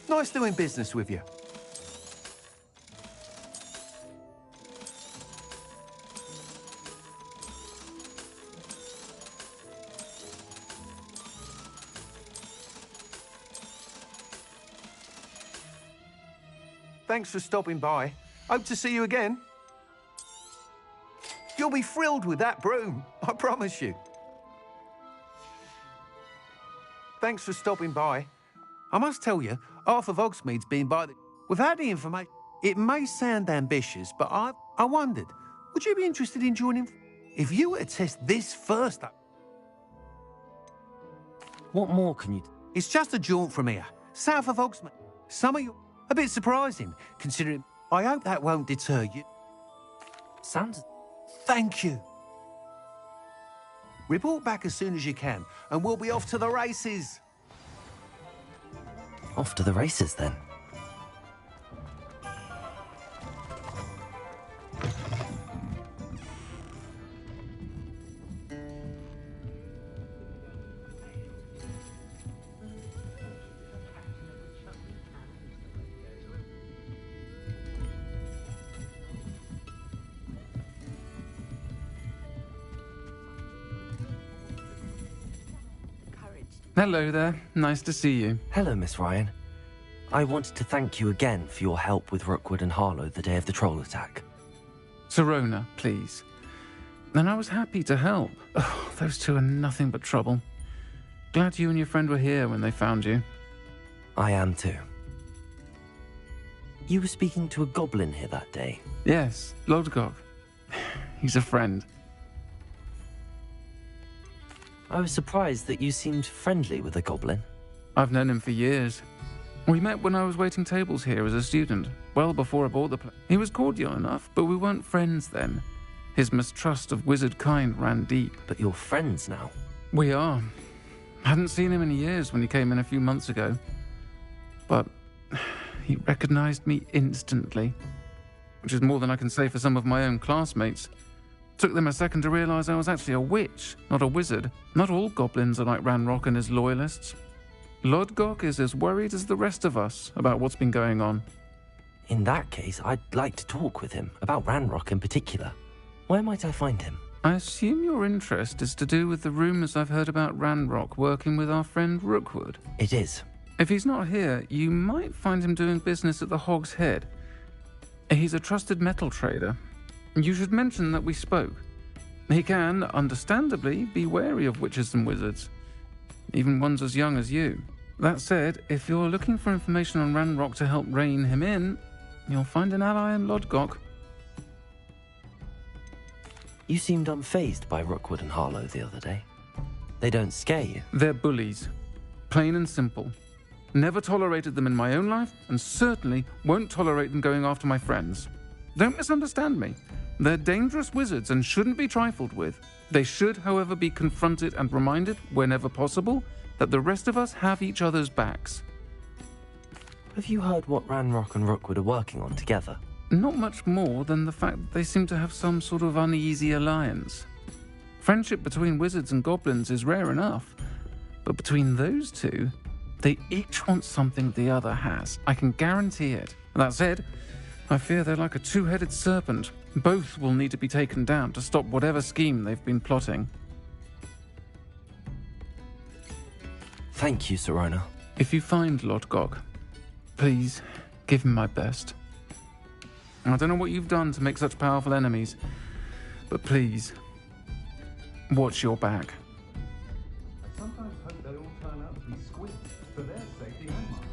Speaker 2: Nice doing business with you. Thanks for stopping by. Hope to see you again. You'll be thrilled with that broom, I promise you. Thanks for stopping by. I must tell you, half of Hogsmeade's been by the... We've had the information. It may sound ambitious, but I wondered, would you be interested in joining... If you were to test this first...
Speaker 1: What more can you...
Speaker 2: It's just a jaunt from here, south of Hogsmeade. Some of you... A bit surprising, considering... I hope that won't deter you.
Speaker 1: Sounds...
Speaker 2: Thank you. Report back as soon as you can, and we'll be off to the races.
Speaker 1: Off to the races, then.
Speaker 3: Hello there. Nice to see you.
Speaker 1: Hello, Miss Ryan. I wanted to thank you again for your help with Rookwood and Harlow the day of the troll attack.
Speaker 3: Serona, please. And I was happy to help. Oh, those two are nothing but trouble. Glad you and your friend were here when they found you.
Speaker 1: I am too. You were speaking to a goblin here that day?
Speaker 3: Yes, Lodgok. He's a friend.
Speaker 1: I was surprised that you seemed friendly with a goblin.
Speaker 3: I've known him for years. We met when I was waiting tables here as a student, well before I bought the place. He was cordial enough, but we weren't friends then. His mistrust of wizard kind ran deep.
Speaker 1: But you're friends now?
Speaker 3: We are. Hadn't seen him in years when he came in a few months ago. But he recognized me instantly, which is more than I can say for some of my own classmates. Took them a second to realize I was actually a witch, not a wizard. Not all goblins are like Ranrock and his loyalists. Lodgok is as worried as the rest of us about what's been going on.
Speaker 1: In that case, I'd like to talk with him, about Ranrock in particular. Where might I find him?
Speaker 3: I assume your interest is to do with the rumors I've heard about Ranrock working with our friend Rookwood.
Speaker 1: It is.
Speaker 3: If he's not here, you might find him doing business at the Hog's Head. He's a trusted metal trader. You should mention that we spoke. He can, understandably, be wary of witches and wizards, even ones as young as you. That said, if you're looking for information on Ranrock to help rein him in, you'll find an ally in Lodgok.
Speaker 1: You seemed unfazed by Rookwood and Harlow the other day. They don't scare you?
Speaker 3: They're bullies. Plain and simple. Never tolerated them in my own life, and certainly won't tolerate them going after my friends. Don't misunderstand me. They're dangerous wizards and shouldn't be trifled with. They should, however, be confronted and reminded, whenever possible, that the rest of us have each other's backs.
Speaker 1: Have you heard what Ranrock and Rookwood are working on together?
Speaker 3: Not much more than the fact that they seem to have some sort of uneasy alliance. Friendship between wizards and goblins is rare enough, but between those two, they each want something the other has. I can guarantee it. That said, I fear they're like a two-headed serpent. Both will need to be taken down to stop whatever scheme they've been plotting.
Speaker 1: Thank you, Serona.
Speaker 3: If you find Lord Gog, please give him my best. I don't know what you've done to make such powerful enemies, but please, watch your back.
Speaker 2: I sometimes hope they all turn out to be squid for their safety and mine.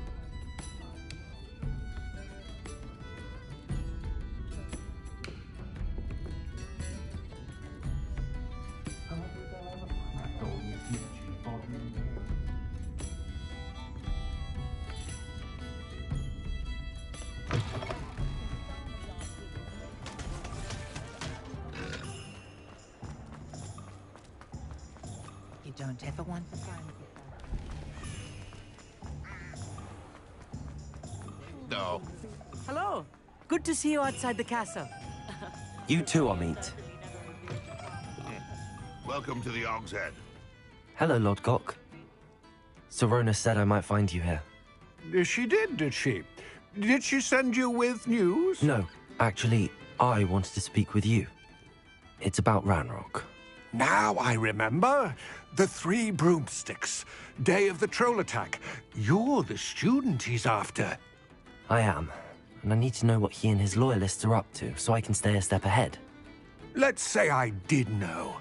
Speaker 11: You don't ever want to find
Speaker 4: No.
Speaker 11: Hello. Good to see you outside the castle.
Speaker 1: You too, Amit.
Speaker 4: Welcome to the Og's Head.
Speaker 1: Hello, Lord Gok. Serona said I might find you here.
Speaker 2: She did she? Did she send you with news?
Speaker 1: No, actually, I wanted to speak with you. It's about Ranrock.
Speaker 2: Now I remember. The 3 broomsticks. Day of the troll attack. You're the student he's after.
Speaker 1: I am, and I need to know what he and his loyalists are up to so I can stay a step ahead.
Speaker 2: Let's say I did know.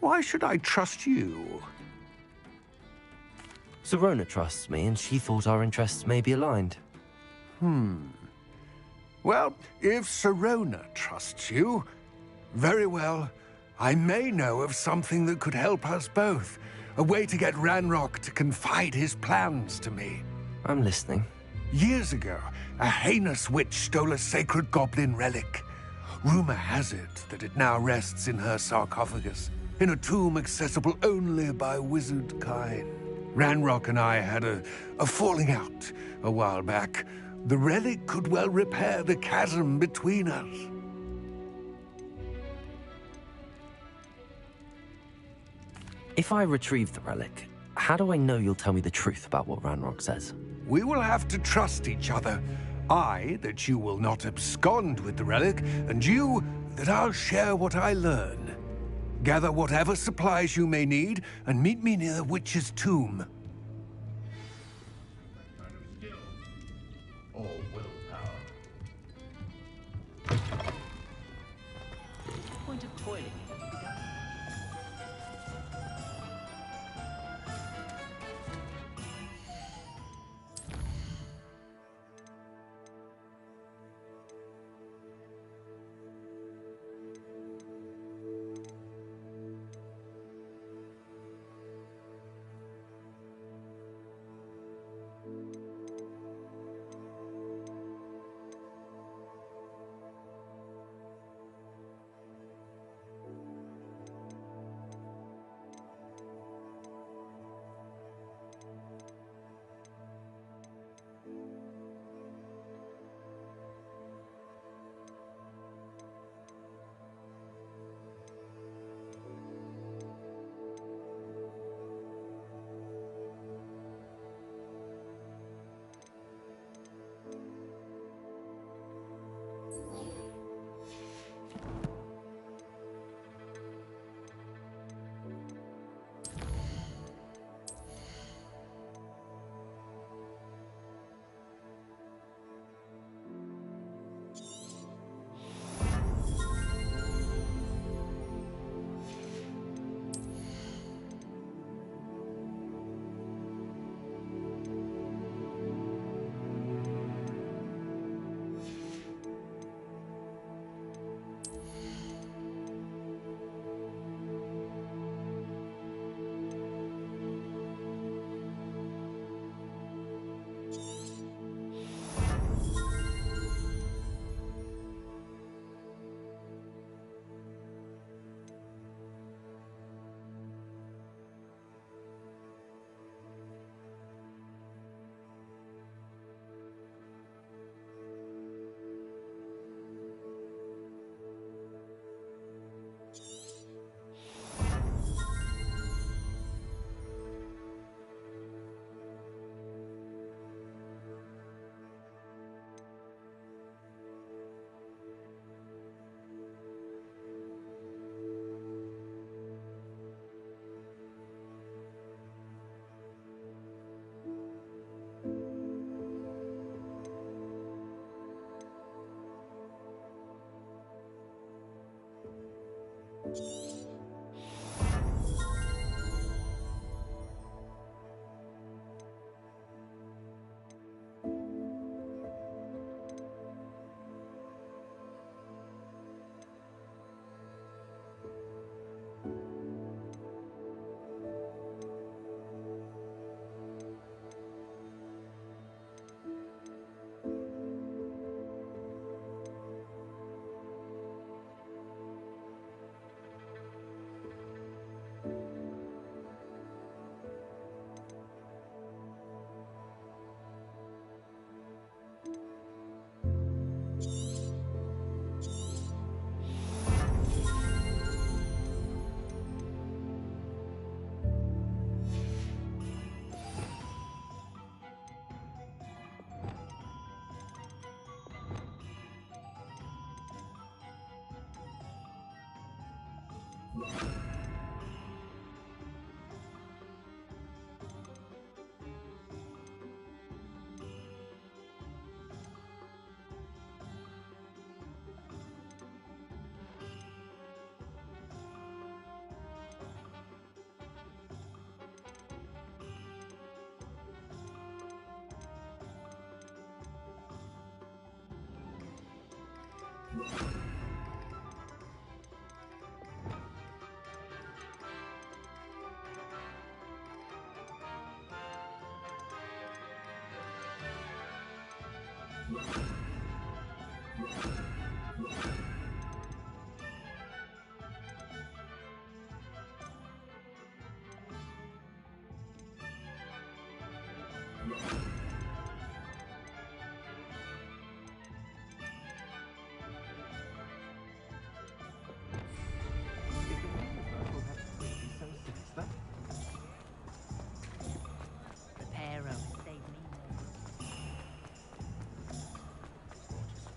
Speaker 2: Why should I trust you?
Speaker 1: Serona trusts me, and she thought our interests may be aligned.
Speaker 2: Well, if Serona trusts you, very well. I may know of something that could help us both. A way to get Ranrock to confide his plans to me.
Speaker 1: I'm listening.
Speaker 2: Years ago, a heinous witch stole a sacred goblin relic. Rumor has it that it now rests in her sarcophagus, in a tomb accessible only by wizard kind. Ranrock and I had a falling out a while back. The relic could well repair the chasm between us.
Speaker 1: If I retrieve the relic, how do I know you'll tell me the truth about what Ranrock says?
Speaker 2: We will have to trust each other. I, that you will not abscond with the relic, and you, that I'll share what I learn. Gather whatever supplies you may need, and meet me near the witch's tomb.
Speaker 4: All willpower.
Speaker 8: Point of coiling.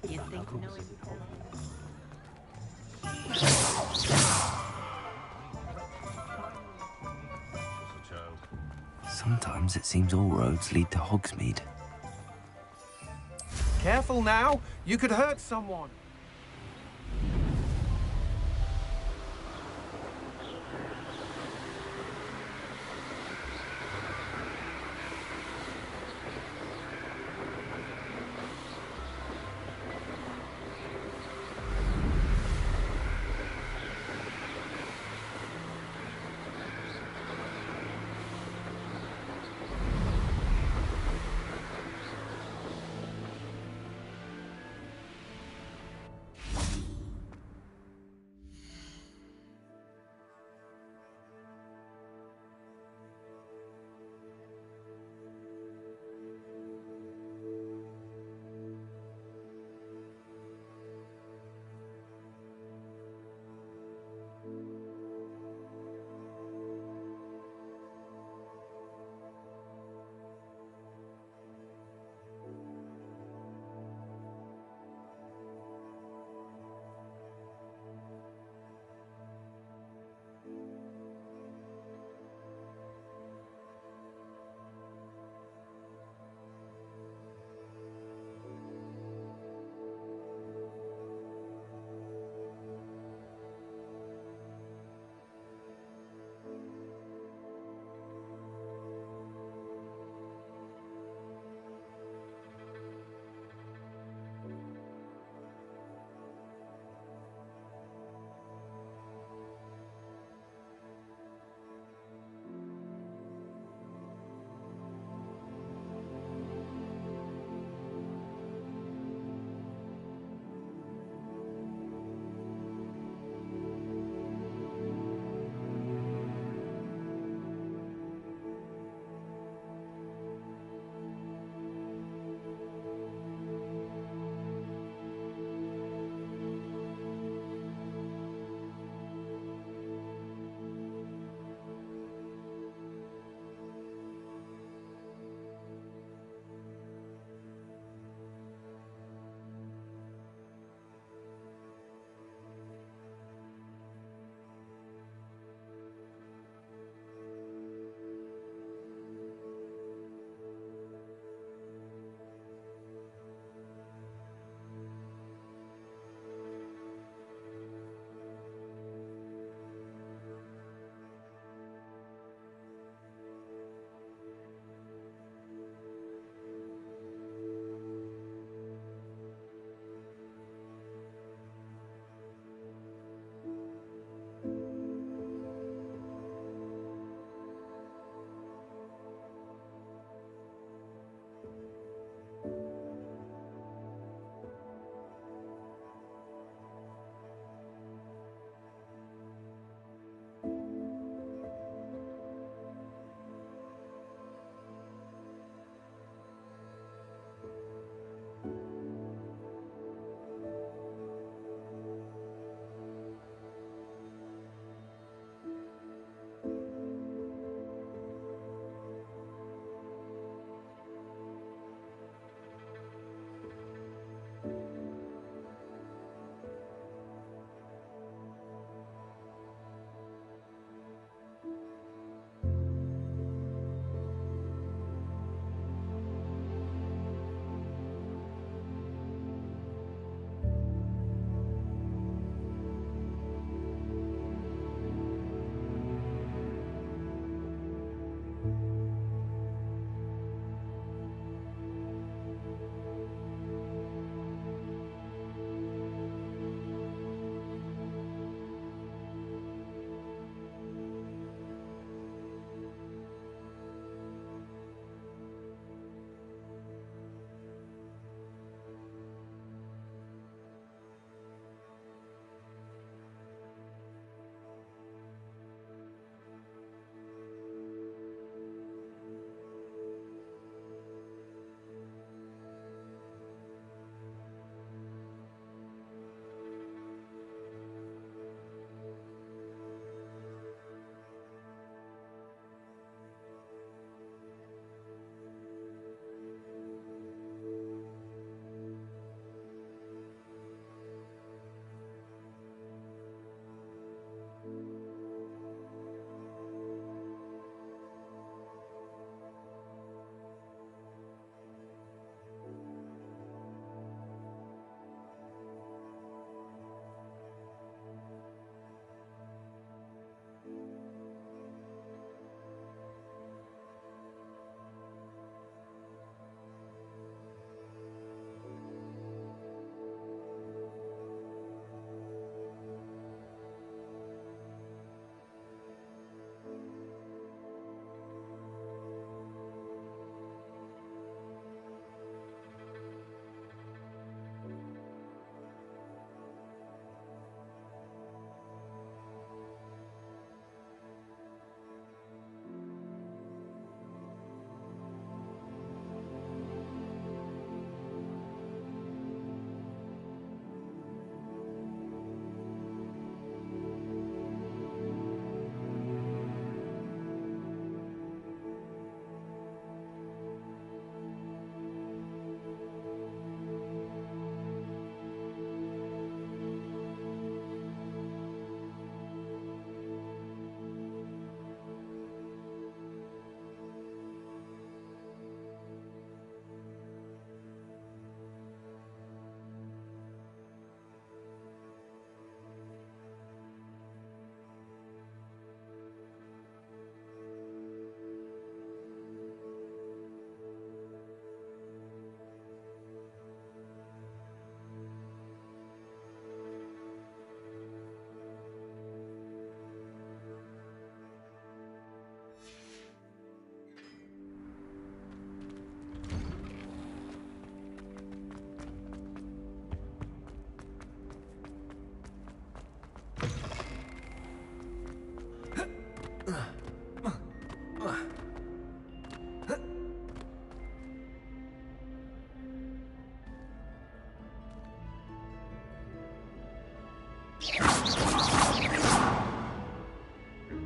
Speaker 6: You think no
Speaker 1: Sometimes it seems all roads lead to Hogsmeade.
Speaker 2: Careful now, you could hurt someone.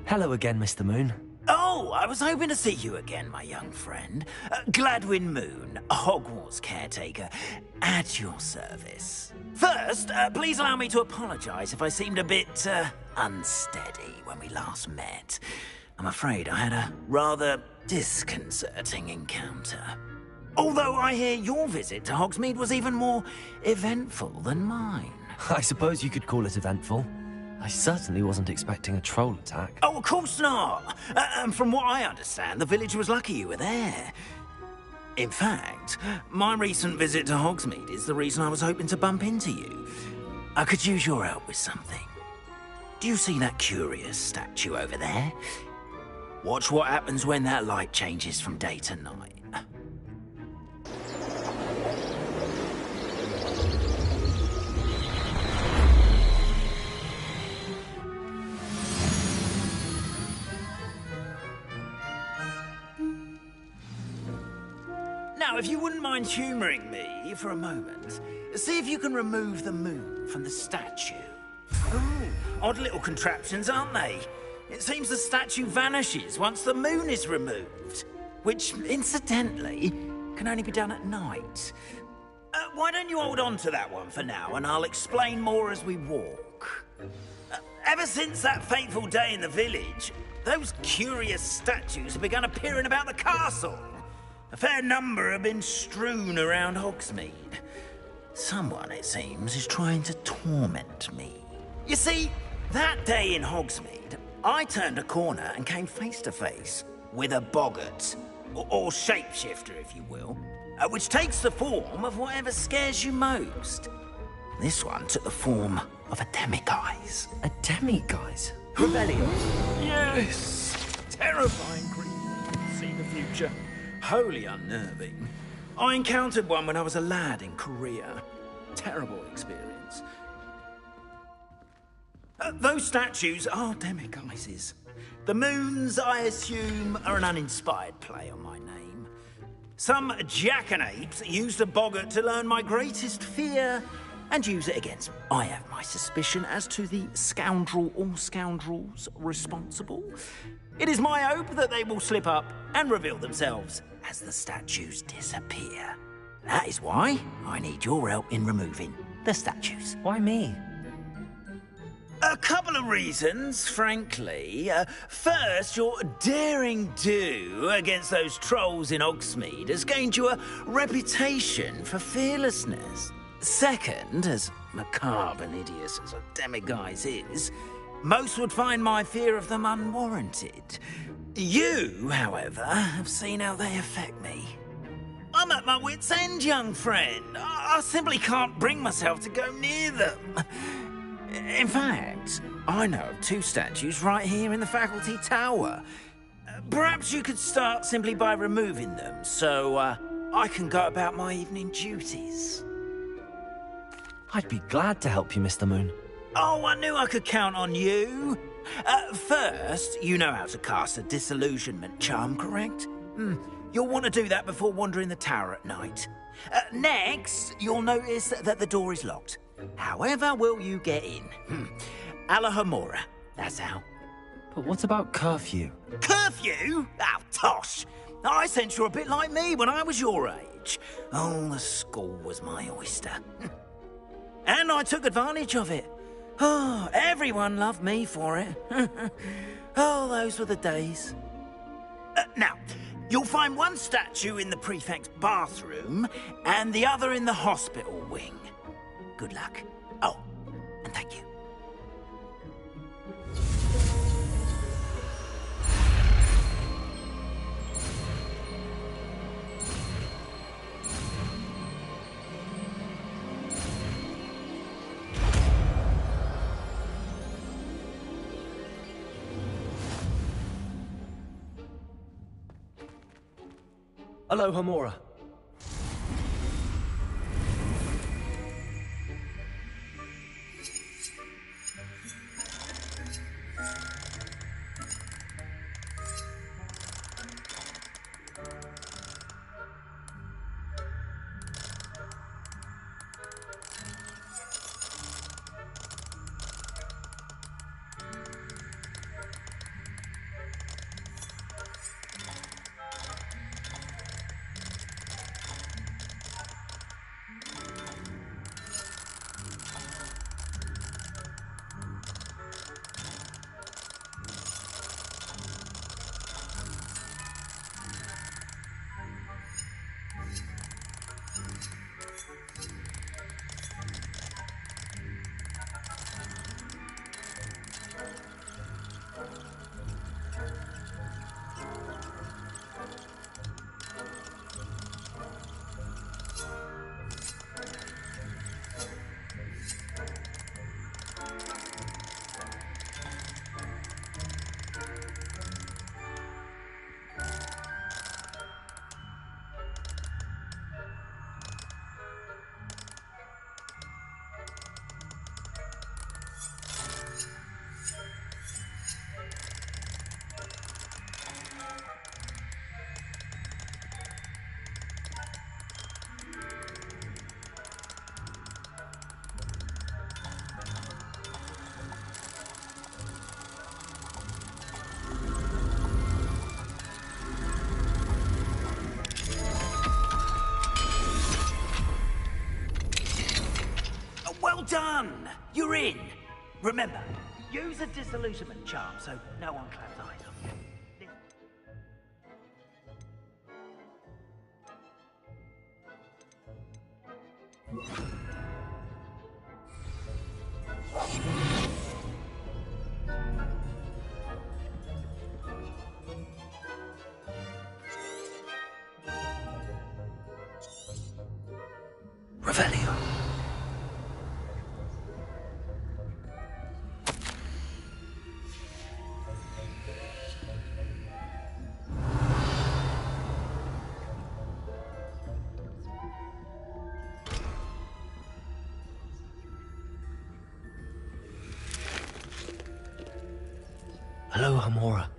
Speaker 1: Hello again, Mr. Moon.
Speaker 11: Oh, I was hoping to see you again, my young friend. Gladwin Moon, Hogwarts caretaker, at your service. First, please allow me to apologize if I seemed a bit, unsteady when we last met. I'm afraid I had a rather disconcerting encounter. Although I hear your visit to Hogsmeade was even more eventful than mine.
Speaker 1: I suppose you could call it eventful. I certainly wasn't expecting a troll attack.
Speaker 11: Oh, of course not. And from what I understand, the village was lucky you were there. In fact, my recent visit to Hogsmeade is the reason I was hoping to bump into you. I could use your help with something. Do you see that curious statue over there? Watch what happens when that light changes from day to night. Now, if you wouldn't mind humouring me for a moment, see if you can remove the moon from the statue. Ooh, odd little contraptions, aren't they? It seems the statue vanishes once the moon is removed, which, incidentally, can only be done at night. Why don't you hold on to that one for now, and I'll explain more as we walk. Ever since that fateful day in the village, those curious statues have begun appearing about the castle. A fair number have been strewn around Hogsmeade. Someone, it seems, is trying to torment me. You see, that day in Hogsmeade, I turned a corner and came face to face with a boggart, or shapeshifter, if you will, which takes the form of whatever scares you most. This one took the form of a demiguise.
Speaker 1: A demiguise?
Speaker 11: Rebellion. Yes! Terrifying creature. See the future. Wholly unnerving. I encountered one when I was a lad in Korea. Terrible experience. Those statues are demiguises. The moons, I assume, are an uninspired play on my name. Some jackanapes used a boggart to learn my greatest fear and use it against me. I have my suspicion as to the scoundrel or scoundrels responsible. It is my hope that they will slip up and reveal themselves as the statues disappear. That is why I need your help in removing the statues.
Speaker 1: Why me?
Speaker 11: A couple of reasons, frankly. First, your daring do against those trolls in Hogsmeade has gained you a reputation for fearlessness. Second, as macabre and hideous as a demiguise is, most would find my fear of them unwarranted. You, however, have seen how they affect me. I'm at my wit's end, young friend. I simply can't bring myself to go near them. In fact, I know of two statues right here in the faculty tower. Perhaps you could start simply by removing them, so I can go about my evening duties.
Speaker 1: I'd be glad to help you, Mr. Moon.
Speaker 11: Oh, I knew I could count on you. First, you know how to cast a disillusionment charm, correct? You'll want to do that before wandering the tower at night. Next, you'll notice that the door is locked. However will you get in? Alahomora, that's how.
Speaker 1: But what about curfew?
Speaker 11: Curfew? Oh, tosh. I sense you're a bit like me when I was your age. Oh, the school was my oyster. And I took advantage of it. Oh, everyone loved me for it. Oh, those were the days. Now, you'll find one statue in the prefect's bathroom and the other in the hospital wing. Good luck. Oh, and thank you.
Speaker 1: Hello, Homora.
Speaker 11: done! You're in! Remember, use a disillusionment charm so no one claps eyes on you.
Speaker 1: Revelio. Hello, Hamora.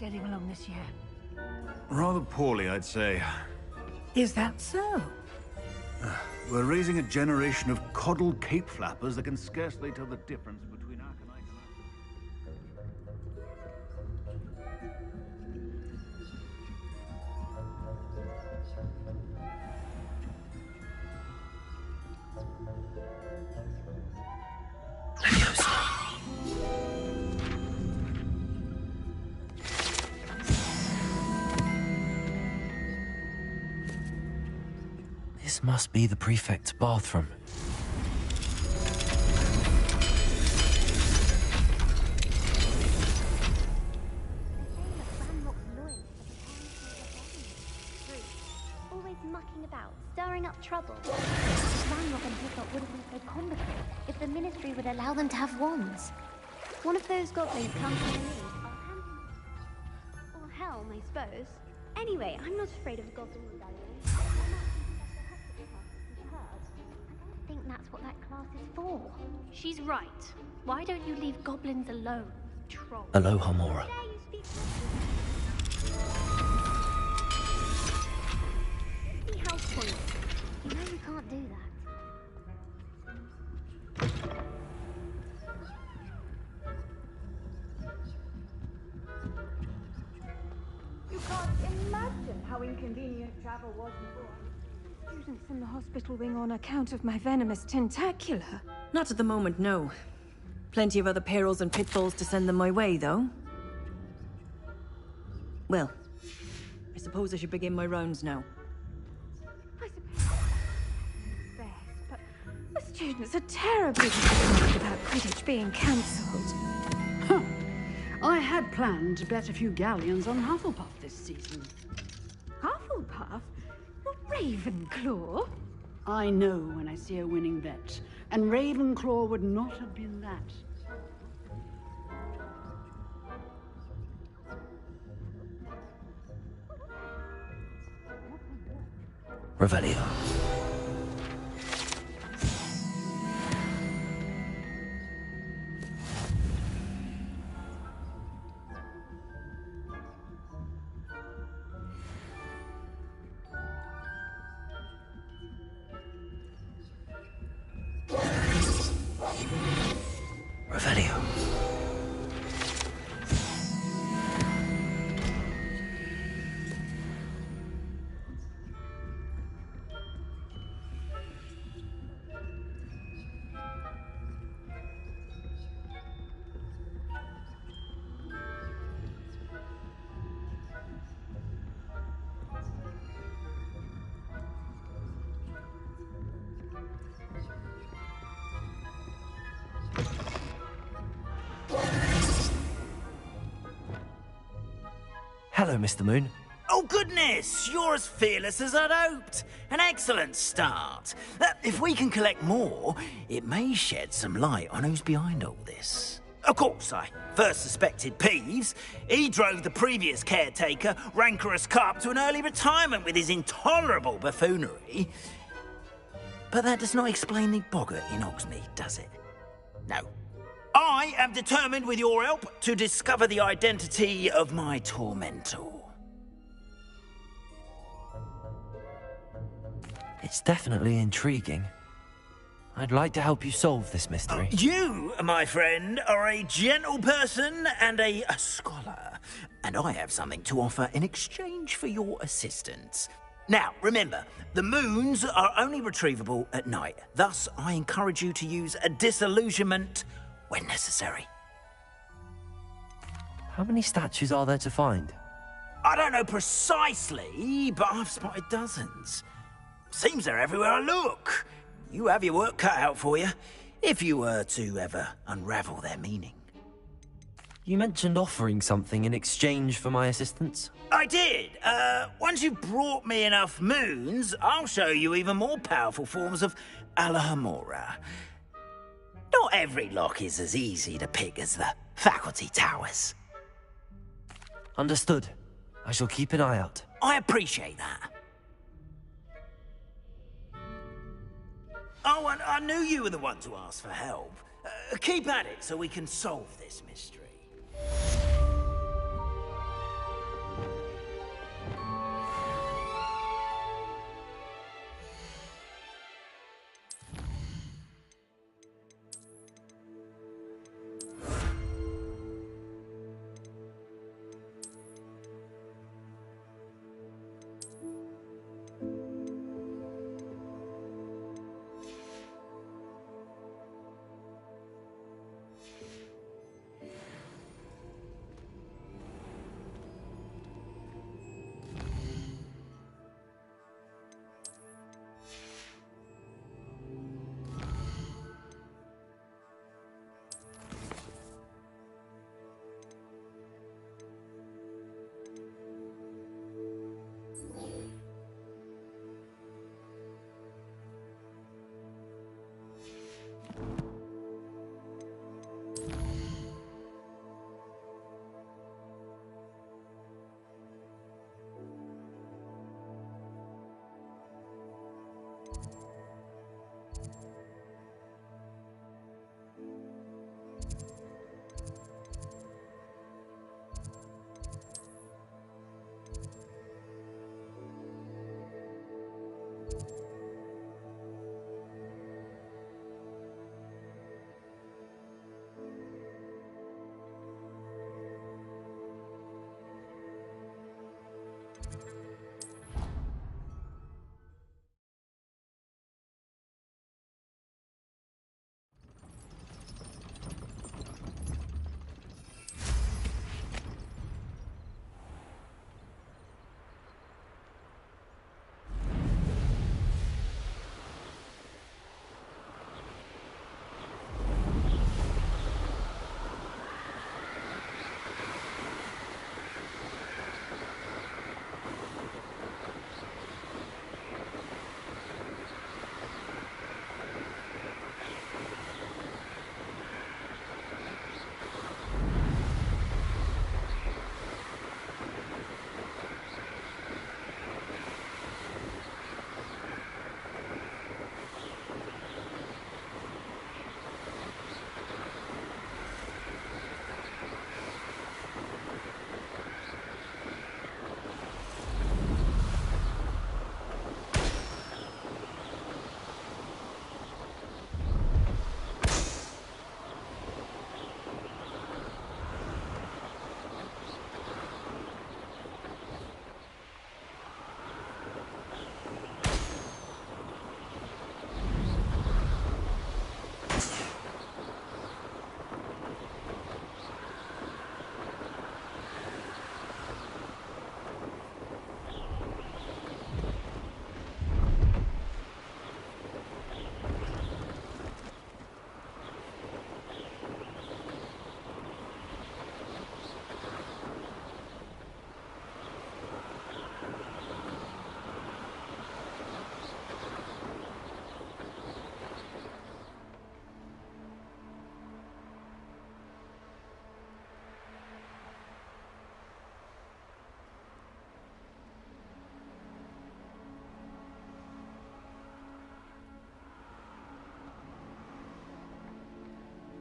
Speaker 10: Getting along this year?
Speaker 7: Rather poorly, I'd say.
Speaker 10: Is that so?
Speaker 7: We're raising a generation of coddled cape flappers that can scarcely tell the difference between Arkanite
Speaker 1: This must be the prefect's bathroom.
Speaker 9: Always mucking about, stirring up trouble. Ranrock and Hiccup wouldn't be so combative if the Ministry would allow them to have wands. One of those goblins comes to me. Or helm, I suppose. Anyway, I'm not afraid of a goblin rebellion. I think that's what that class is for.
Speaker 5: She's right. Why don't you leave goblins alone, troll?
Speaker 1: Aloha, Mora.
Speaker 9: See house points. You know you can't do that.
Speaker 17: You can't imagine how inconvenient travel was before.
Speaker 6: Students in the hospital wing on account of my venomous tentacular.
Speaker 14: Not at the moment, no. Plenty of other perils and pitfalls to send them my way, though. Well, I suppose I should begin my rounds now.
Speaker 6: The students are terribly disappointed about Quidditch being cancelled.
Speaker 22: Huh. I had planned to bet a few galleons on Hufflepuff this season.
Speaker 6: Hufflepuff? Not Ravenclaw?
Speaker 22: I know when I see a winning bet, and Ravenclaw would not have been that.
Speaker 1: Revelio. Revelio. Hello, Mr. Moon.
Speaker 11: Oh, goodness! You're as fearless as I'd hoped. An excellent start. If we can collect more, it may shed some light on who's behind all this. Of course, I first suspected Peeves. He drove the previous caretaker, Rancorous Carp, to an early retirement with his intolerable buffoonery. But that does not explain the boggart in Hogsmeade, does it? No. I am determined, with your help, to discover the identity of my tormentor.
Speaker 1: It's definitely intriguing. I'd like to help you solve this mystery.
Speaker 11: You, my friend, are a gentle person and a scholar, and I have something to offer in exchange for your assistance. Now, remember, the moons are only retrievable at night. Thus, I encourage you to use a disillusionment when necessary.
Speaker 1: How many statues are there to find?
Speaker 11: I don't know precisely, but I've spotted dozens. Seems they're everywhere I look. You have your work cut out for you, if you were to ever unravel their meaning.
Speaker 1: You mentioned offering something in exchange for my assistance?
Speaker 11: I did. Once you've brought me enough moons, I'll show you even more powerful forms of Alohomora. Not every lock is as easy to pick as the faculty towers.
Speaker 1: Understood. I shall keep an eye out.
Speaker 11: I appreciate that. Oh, and I knew you were the one to ask for help. Keep at it so we can solve this mystery.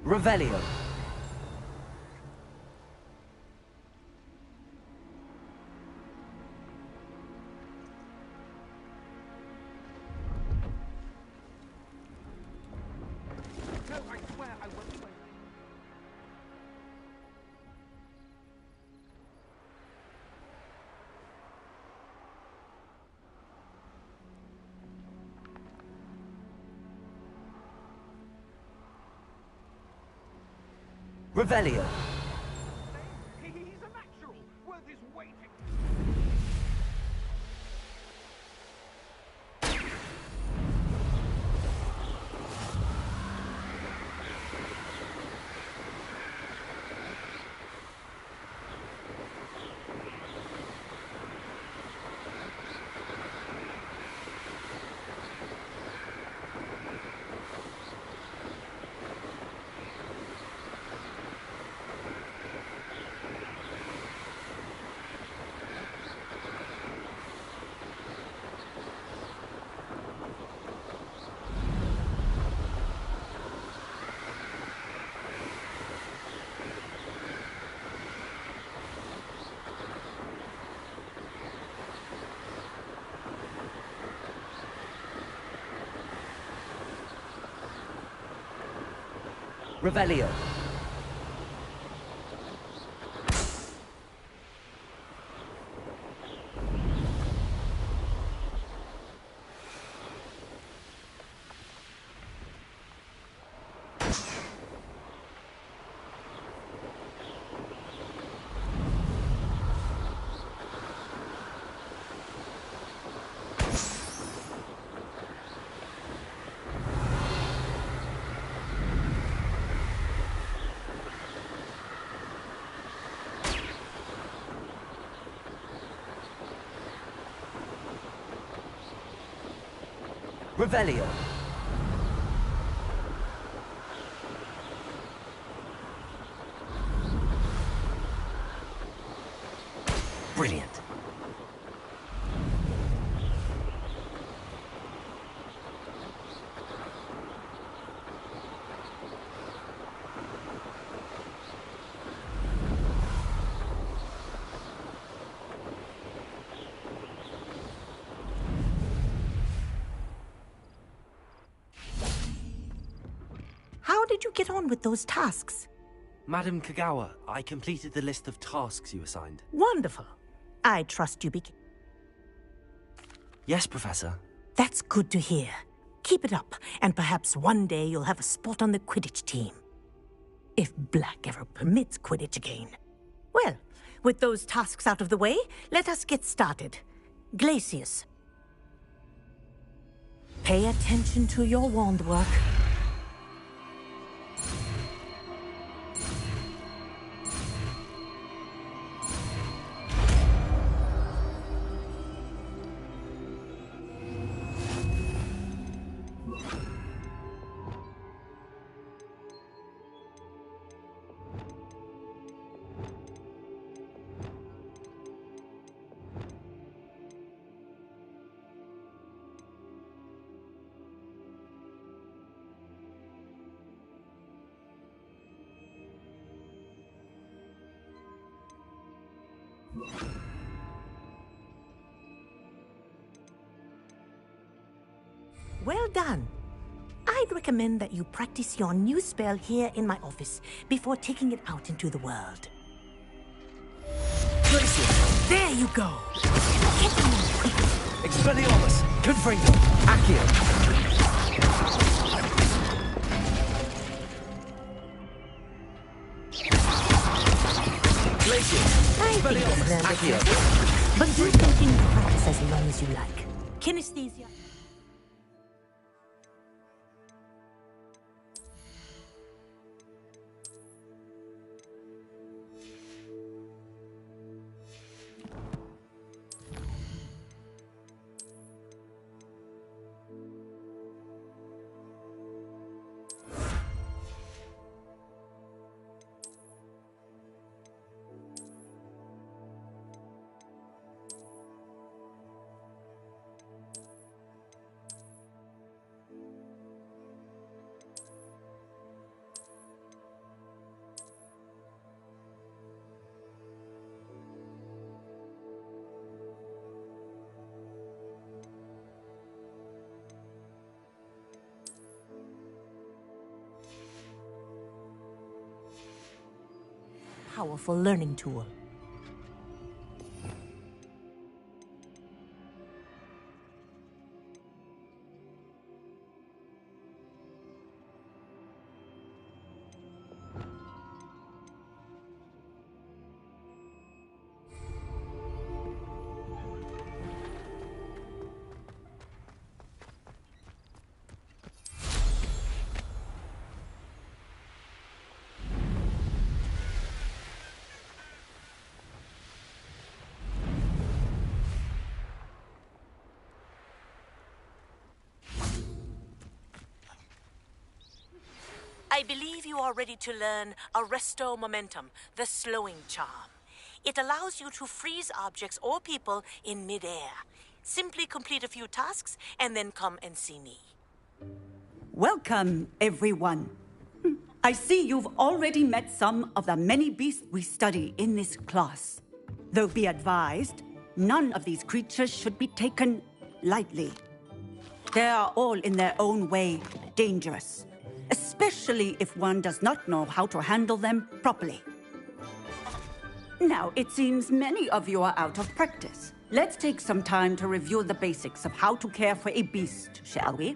Speaker 1: Revelio. Revelio.
Speaker 16: He's a natural, worth his weight.
Speaker 1: Revelio. Revelio. Brilliant.
Speaker 18: How did you get on with those tasks?
Speaker 1: Madam Kagawa, I completed the list of tasks you assigned.
Speaker 18: Wonderful. I trust you
Speaker 1: Yes, Professor.
Speaker 18: That's good to hear. Keep it up, and perhaps one day you'll have a spot on the Quidditch team. If Black ever permits Quidditch again. Well, with those tasks out of the way, let us get started. Glacius. Pay attention to your wand work. Well done. I'd recommend that you practice your new spell here in my office before taking it out into the world. There you go.
Speaker 1: Expelliarmus, Confringo, Accio. Expelliarmus, Accio.
Speaker 18: But do continue to practice as long as you like. Kinesthesia. powerful learning tool. I believe you are ready to learn Arresto Momentum, the slowing charm. It allows you to freeze objects or people in midair. Simply complete a few tasks and then come and see me.
Speaker 19: Welcome, everyone. I see you've already met some of the many beasts we study in this class. Though be advised, none of these creatures should be taken lightly. They are all in their own way dangerous, especially if one does not know how to handle them properly. Now, it seems many of you are out of practice. Let's take some time to review the basics of how to care for a beast, shall we?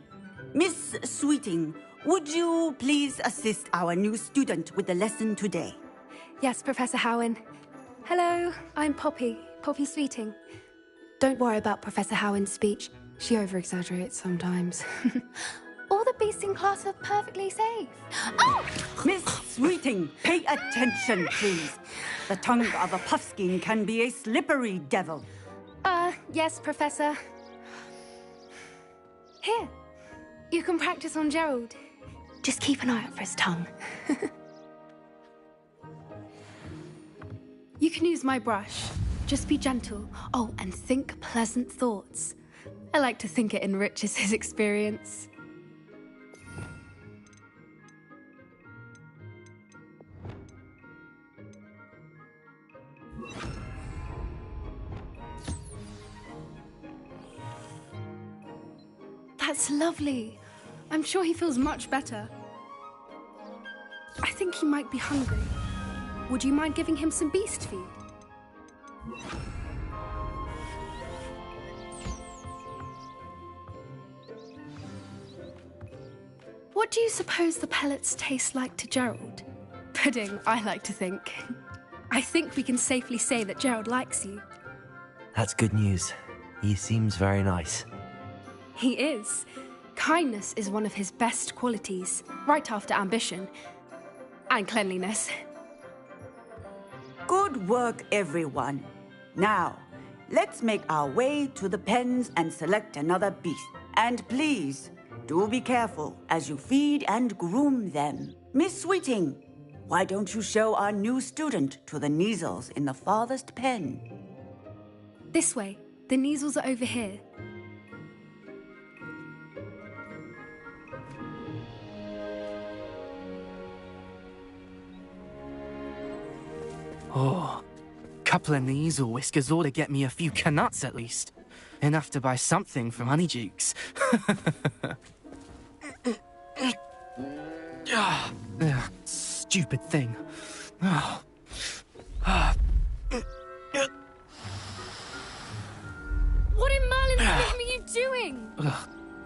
Speaker 19: Miss Sweeting, would you please assist our new student with the lesson today?
Speaker 21: Yes, Professor Howen. Hello, I'm Poppy Sweeting. Don't worry about Professor Howen's speech. She over-exaggerates sometimes. All the beasts in class are perfectly safe. Oh!
Speaker 19: Miss Sweeting, pay attention, please. The tongue of a puffskein can be a slippery devil.
Speaker 21: Yes, Professor. Here, you can practice on Gerald. Just keep an eye out for his tongue. You can use my brush. Just be gentle. Oh, and think pleasant thoughts. I like to think it enriches his experience. That's lovely. I'm sure he feels much better. I think he might be hungry. Would you mind giving him some beast feed? What do you suppose the pellets taste like to Gerald? Pudding, I like to think. I think we can safely say that Gerald likes you.
Speaker 1: That's good news. He seems very nice.
Speaker 21: He is. Kindness is one of his best qualities, right after ambition. And cleanliness.
Speaker 19: Good work, everyone. Now, let's make our way to the pens and select another beast. And please, do be careful as you feed and groom them. Miss Sweeting, why don't you show our new student to the Neasels in the farthest pen?
Speaker 21: This way. The Neasels are over here.
Speaker 8: Oh, couple of Neasel whiskers ought to get me a few canuts at least. Enough to buy something from Honeydukes. Stupid thing.
Speaker 21: What in Merlin's name are you doing?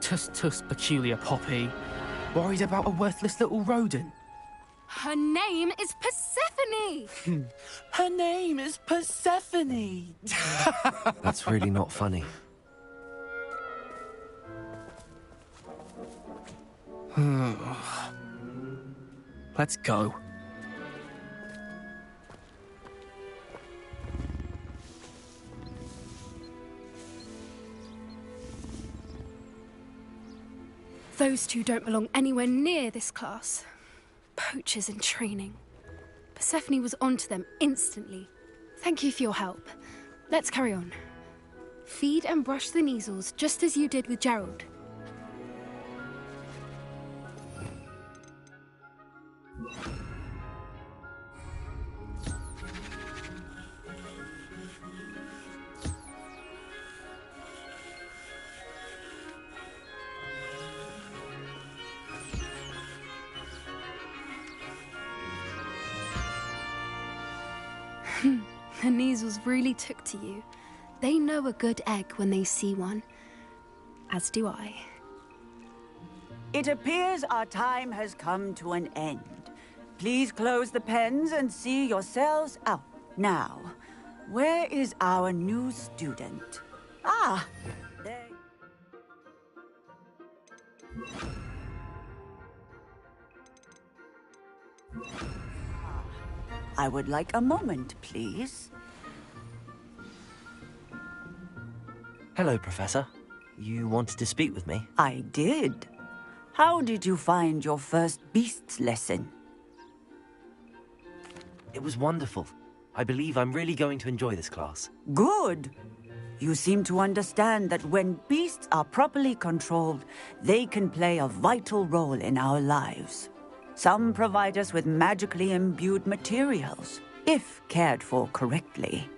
Speaker 8: Tuss, peculiar Poppy. Worried about a worthless little rodent.
Speaker 21: Her name is Persephone!
Speaker 8: Her name is Persephone!
Speaker 1: That's really not funny.
Speaker 8: Let's go.
Speaker 21: Those two don't belong anywhere near this class. Poachers in training. Persephone was onto them instantly. Thank you for your help. Let's carry on. Feed and brush the Neasels just as you did with Gerald. Kneasels really took to you. They know a good egg when they see one. As do I.
Speaker 19: It appears our time has come to an end. Please close the pens and see yourselves out. Now, where is our new student? Ah, there. I would like a moment, please.
Speaker 1: Hello, Professor. You wanted to speak with me?
Speaker 19: I did. How did you find your first beasts lesson?
Speaker 1: It was wonderful. I believe I'm really going to enjoy this class.
Speaker 19: Good. You seem to understand that when beasts are properly controlled, they can play a vital role in our lives. Some provide us with magically imbued materials, if cared for correctly,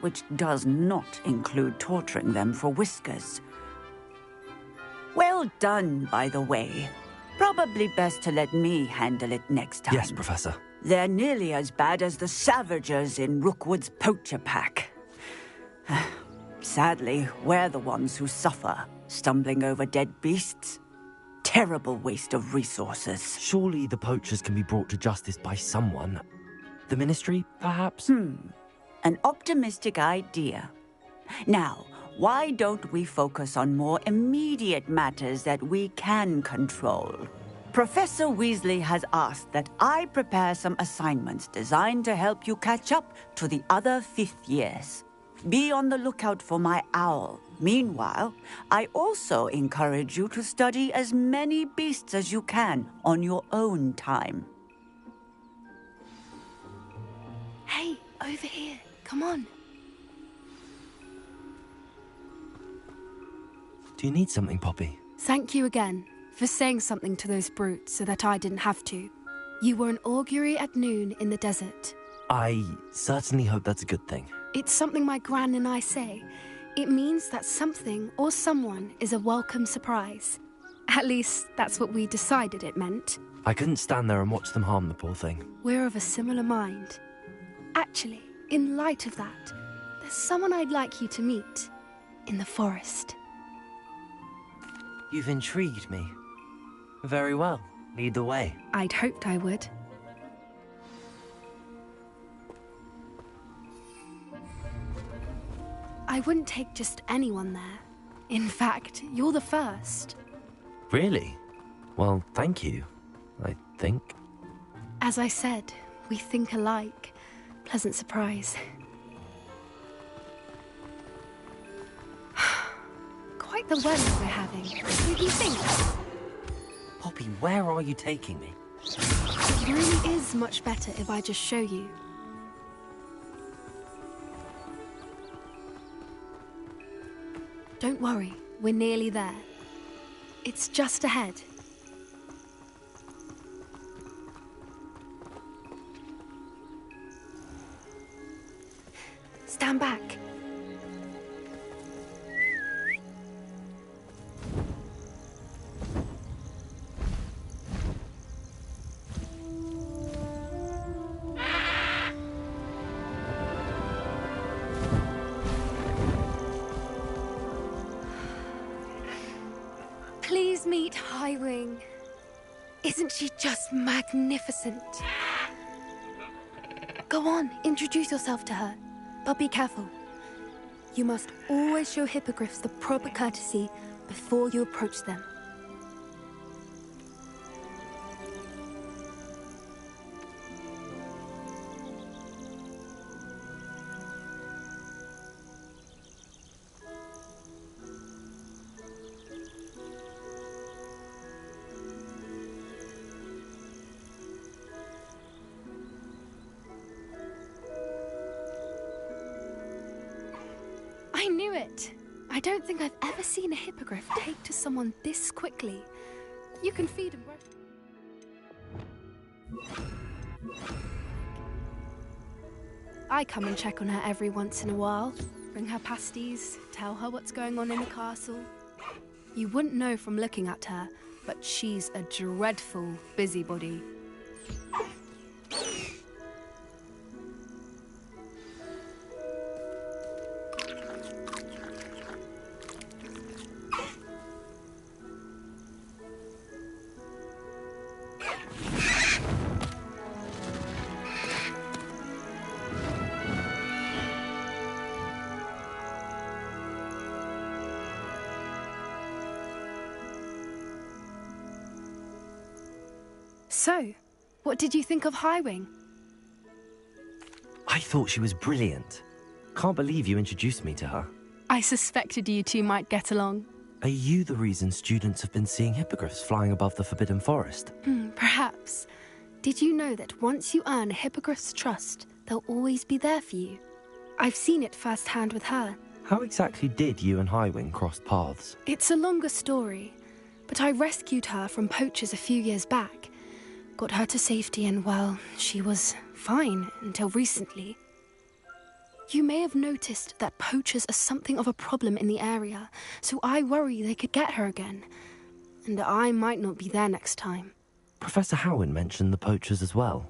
Speaker 19: which does not include torturing them for whiskers. Well done, by the way. Probably best to let me handle it next time.
Speaker 1: Yes, Professor.
Speaker 19: They're nearly as bad as the Savagers in Rookwood's poacher pack. Sadly, we're the ones who suffer, stumbling over dead beasts. Terrible waste of resources.
Speaker 1: Surely the poachers can be brought to justice by someone. The Ministry, perhaps?
Speaker 19: An optimistic idea. Now, why don't we focus on more immediate matters that we can control? Professor Weasley has asked that I prepare some assignments designed to help you catch up to the other fifth years. Be on the lookout for my owl. Meanwhile, I also encourage you to study as many beasts as you can on your own time.
Speaker 21: Hey, over here. Come on.
Speaker 1: Do you need something, Poppy?
Speaker 21: Thank you again for saying something to those brutes so that I didn't have to. You were an augury at noon in the desert.
Speaker 1: I certainly hope that's a good thing.
Speaker 21: It's something my gran and I say. It means that something or someone is a welcome surprise. At least, that's what we decided it meant.
Speaker 1: I couldn't stand there and watch them harm the poor thing.
Speaker 21: We're of a similar mind. Actually, in light of that, there's someone I'd like you to meet. In the forest.
Speaker 1: You've intrigued me. Very well. Lead the way.
Speaker 21: I'd hoped I would. I wouldn't take just anyone there. In fact, you're the first.
Speaker 1: Really? Well, thank you, I think.
Speaker 21: As I said, we think alike. Pleasant surprise. Quite the weather we're having. What do you think?
Speaker 1: Poppy, where are you taking me?
Speaker 21: It really is much better if I just show you. Don't worry, we're nearly there. It's just ahead. Stand back. Please meet Highwing. Isn't she just magnificent? Go on, introduce yourself to her. But be careful. You must always show hippogriffs the proper courtesy before you approach them. I knew it! I don't think I've ever seen a hippogriff take to someone this quickly. You can feed him. I come and check on her every once in a while. Bring her pasties, tell her what's going on in the castle. You wouldn't know from looking at her, but she's a dreadful busybody. So, what did you think of Highwing?
Speaker 1: I thought she was brilliant. Can't believe you introduced me to her.
Speaker 21: I suspected you two might get along.
Speaker 1: Are you the reason students have been seeing hippogriffs flying above the Forbidden Forest?
Speaker 21: Perhaps. Did you know that once you earn a hippogriff's trust, they'll always be there for you? I've seen it firsthand with her.
Speaker 1: How exactly did you and Highwing cross paths?
Speaker 21: It's a longer story, but I rescued her from poachers a few years back. Got her to safety and, well, she was fine until recently. You may have noticed that poachers are something of a problem in the area, so I worry they could get her again. And I might not be there next time.
Speaker 1: Professor Howin mentioned the poachers as well.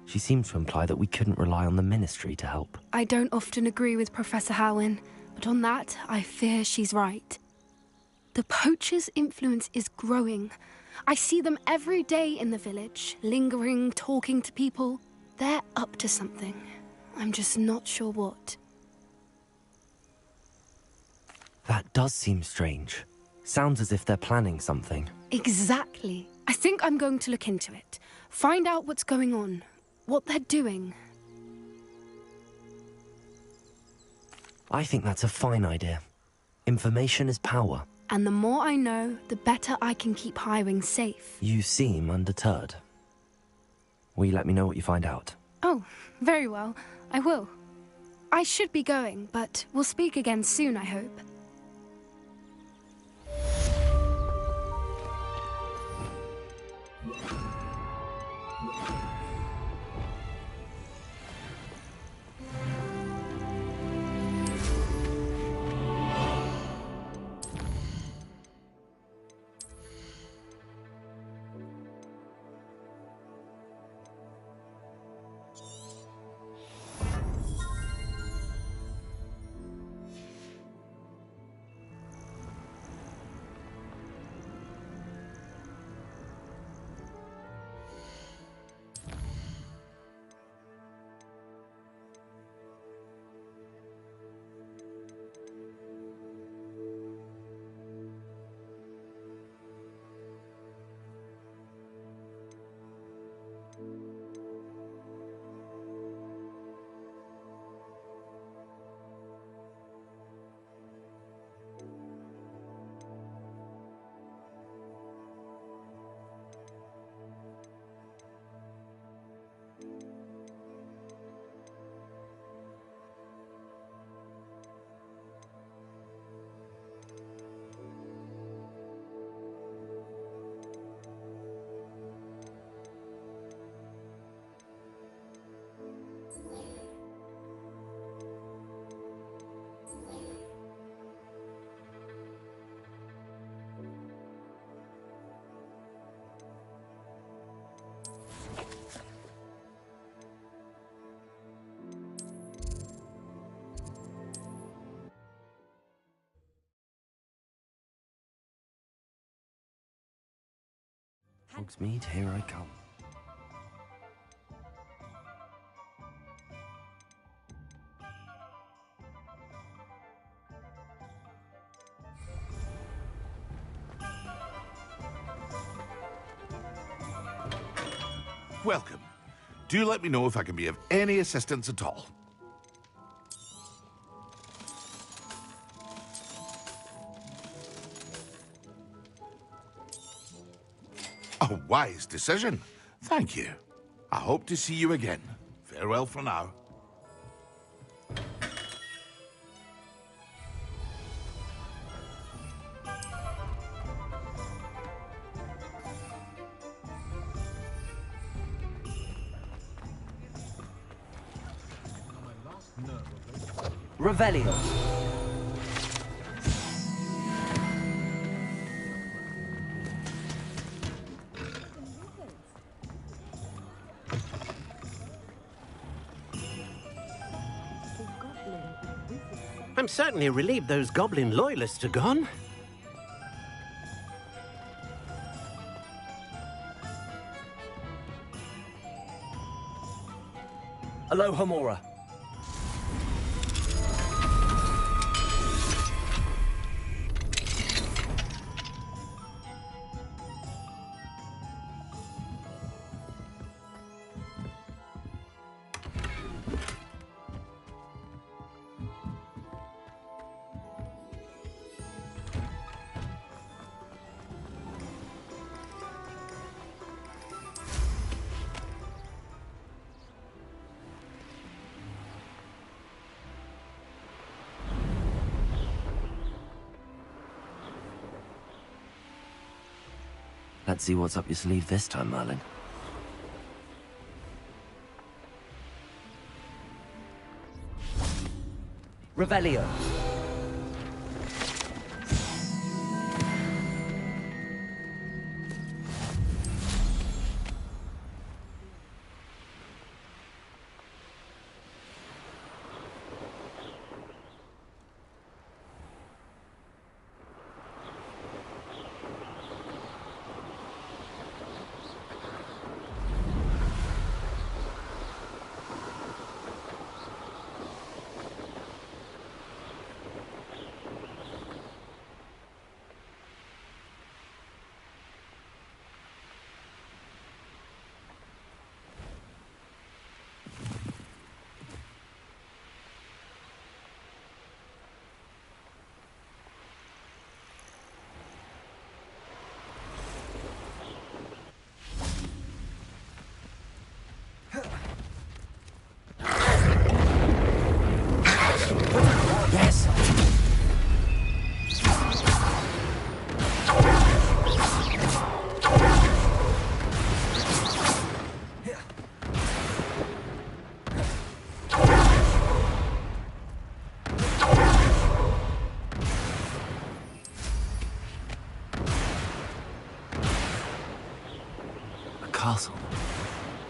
Speaker 1: She seemed to imply that we couldn't rely on the Ministry to help.
Speaker 21: I don't often agree with Professor Howin, but on that, I fear she's right. The poachers' influence is growing. I see them every day in the village, lingering, talking to people. They're up to something. I'm just not sure what.
Speaker 1: That does seem strange. Sounds as if they're planning something.
Speaker 21: Exactly. I think I'm going to look into it. Find out what's going on. What they're doing.
Speaker 1: I think that's a fine idea. Information is power.
Speaker 21: And the more I know, the better I can keep Highwing safe.
Speaker 1: You seem undeterred. Will you let me know what you find out?
Speaker 21: Oh, very well. I will. I should be going, but we'll speak again soon, I hope.
Speaker 1: Hogsmeade, here I come.
Speaker 4: Welcome. Do let me know if I can be of any assistance at all. A wise decision. Thank you. I hope to see you again. Farewell for now.
Speaker 1: Revelio.
Speaker 13: I'm certainly relieved those goblin loyalists are gone.
Speaker 1: Aloha Mora. Let's see what's up your sleeve this time, Merlin. Revelio. Yes. A castle.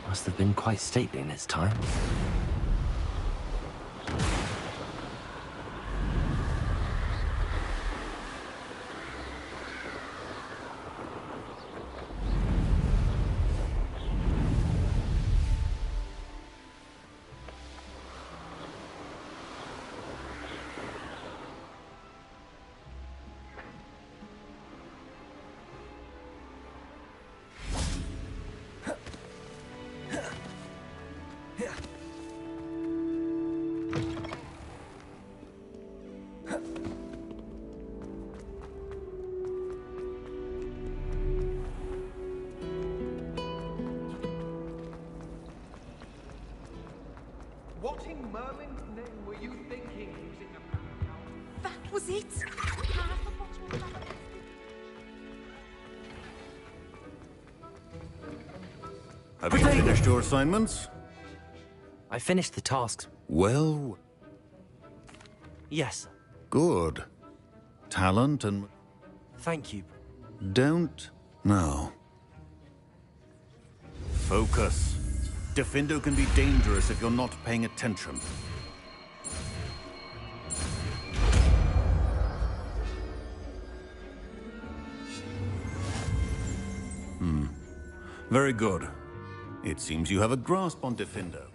Speaker 1: Must have been quite stately in its time.
Speaker 16: What in Merlin's name were you thinking using a
Speaker 15: That was it.
Speaker 7: Have you finished your assignments?
Speaker 1: I finished the tasks.
Speaker 7: Well,
Speaker 1: Yes.
Speaker 7: good. Talent and...
Speaker 1: Thank you.
Speaker 7: Don't... No. Focus. Defendo can be dangerous if you're not paying attention. Very good. It seems you have a grasp on Defendo.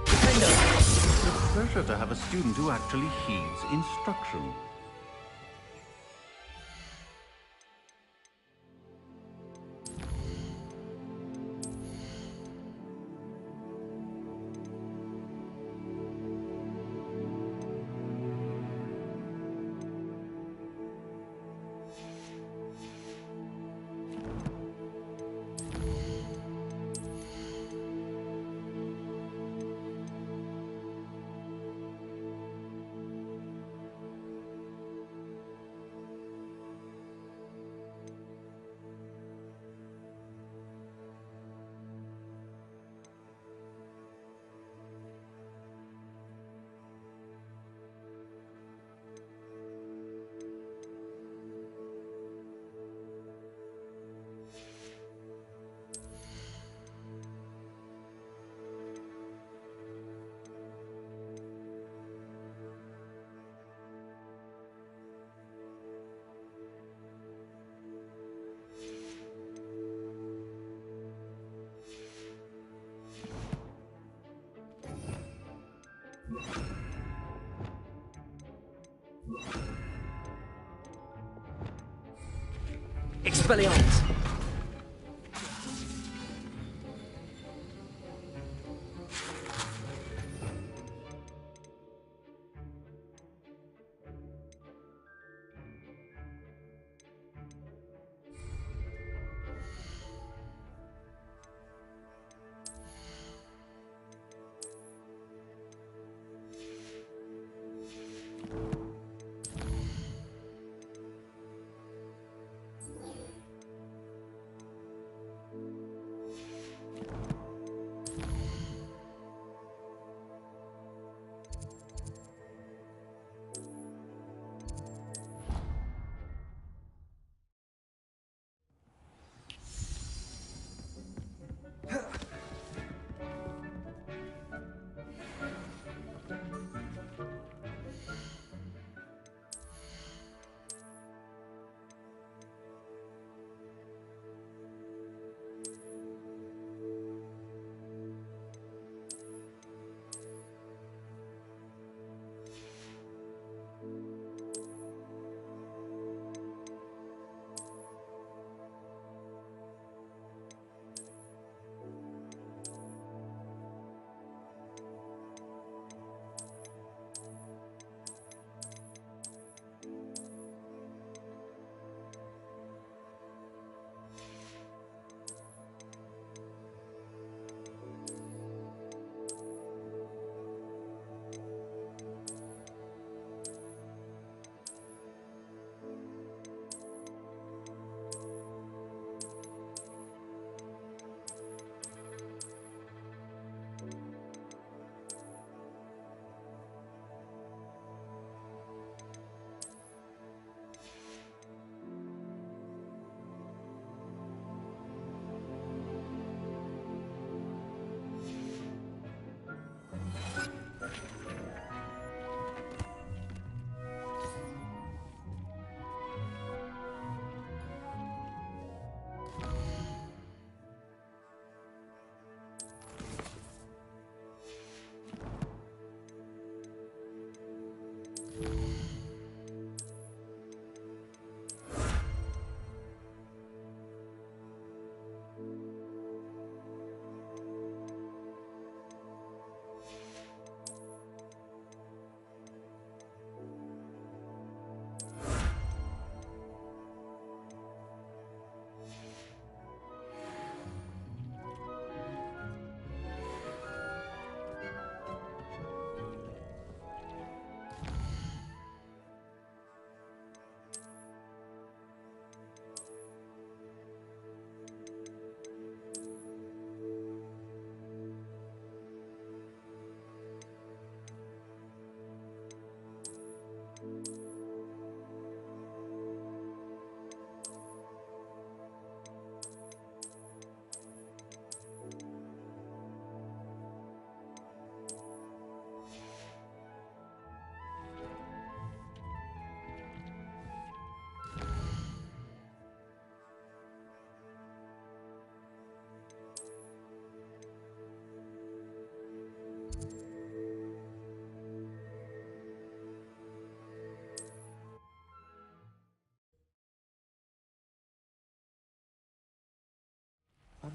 Speaker 7: It's a pleasure to have a student who actually heeds instruction.
Speaker 1: Expelliarmus!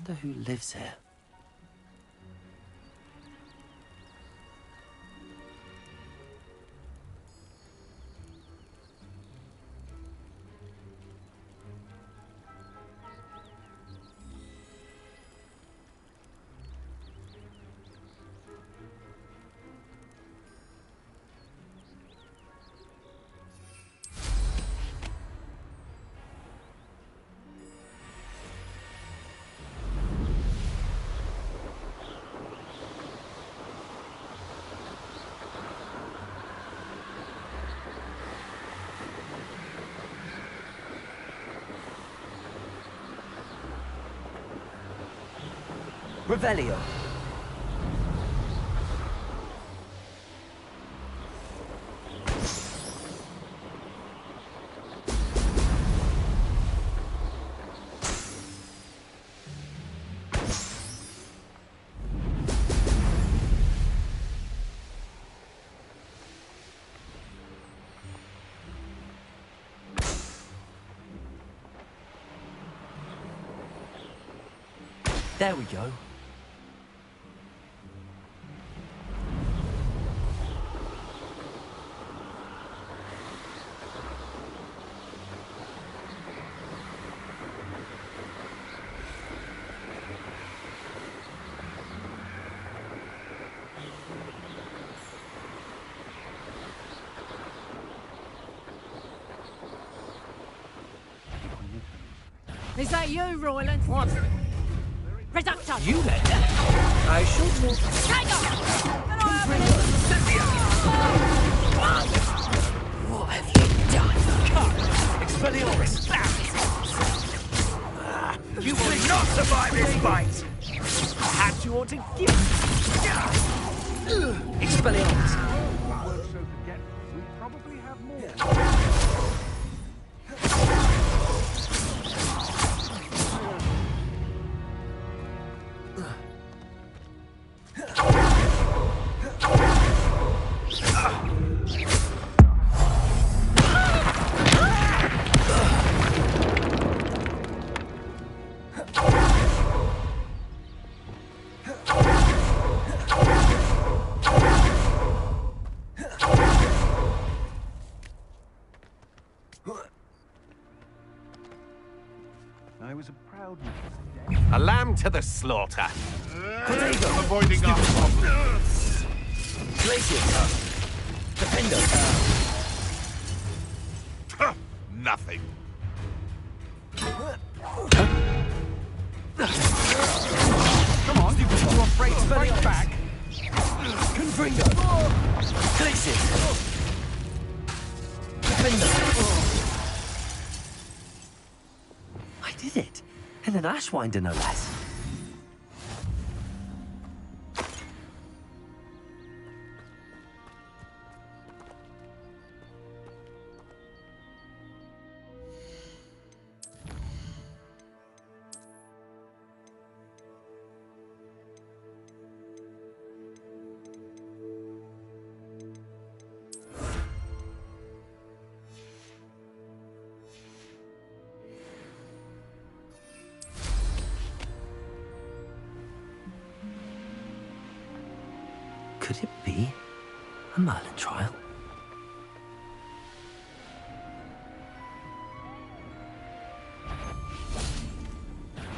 Speaker 1: wonder who lives here. Revelio. There we go.
Speaker 6: Is that you, Royland? What? Reductor!
Speaker 1: You let that? I should not.
Speaker 6: Hang on!
Speaker 1: What have you done? Expelliarmus!
Speaker 11: You will not survive this fight! Perhaps you ought to give...
Speaker 1: Expelliarmus!
Speaker 16: We probably have more.
Speaker 7: I was a proud man.
Speaker 13: A lamb to the slaughter.
Speaker 4: Avoiding us.
Speaker 1: Glacier. Defender.
Speaker 4: Nothing.
Speaker 11: Come on, you're afraid to fight back.
Speaker 1: Confringo. Glacier. Defender. I did it. And an Ashwinder, no less. Could it be a Merlin trial?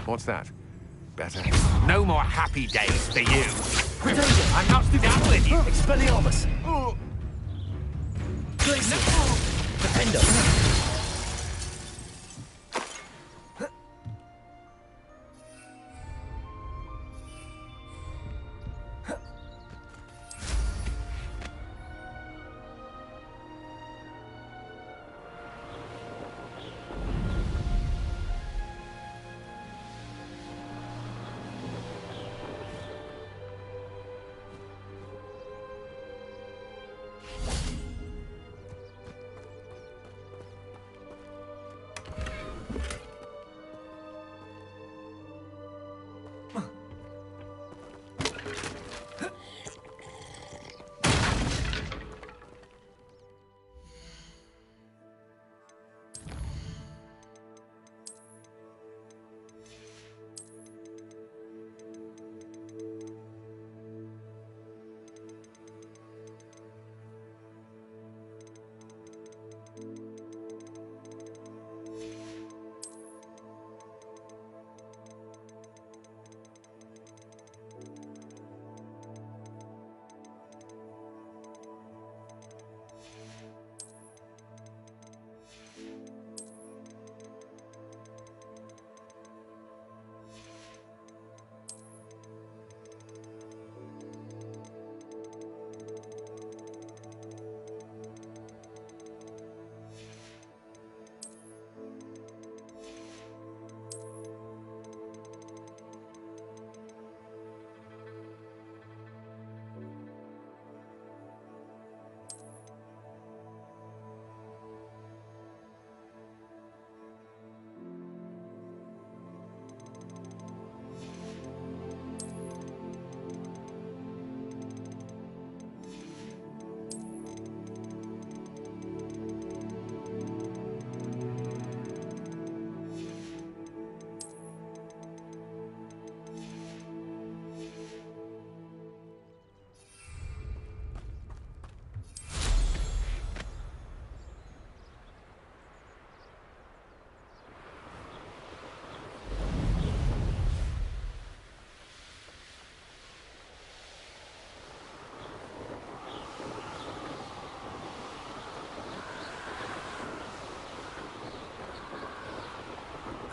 Speaker 13: What's that? Better. No more happy days for you.
Speaker 1: Predator!
Speaker 13: I'm not done with you.
Speaker 1: Expelliarmus! Glacier! Defender!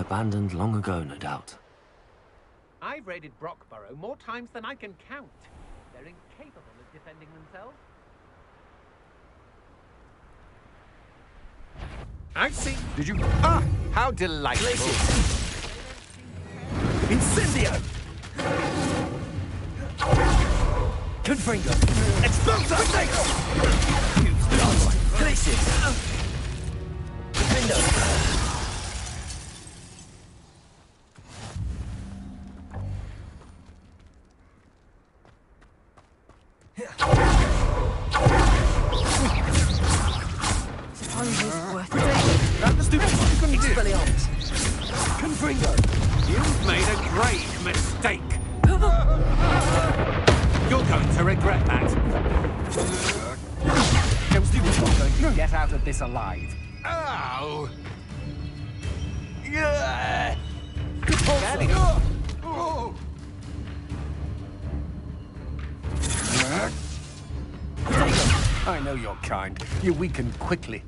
Speaker 1: abandoned long ago, no doubt.
Speaker 13: I've raided Brockborough more times than I can count. They're incapable of defending themselves. I see. Did you? Ah, how delightful! Incendio!
Speaker 1: Confringo!
Speaker 13: Expulsor!
Speaker 1: Glacius! Window!
Speaker 2: You've made a grave mistake. You're going to regret that.
Speaker 13: Get out of this alive.
Speaker 2: Ow!
Speaker 13: Yeah! I know your kind. You weaken quickly.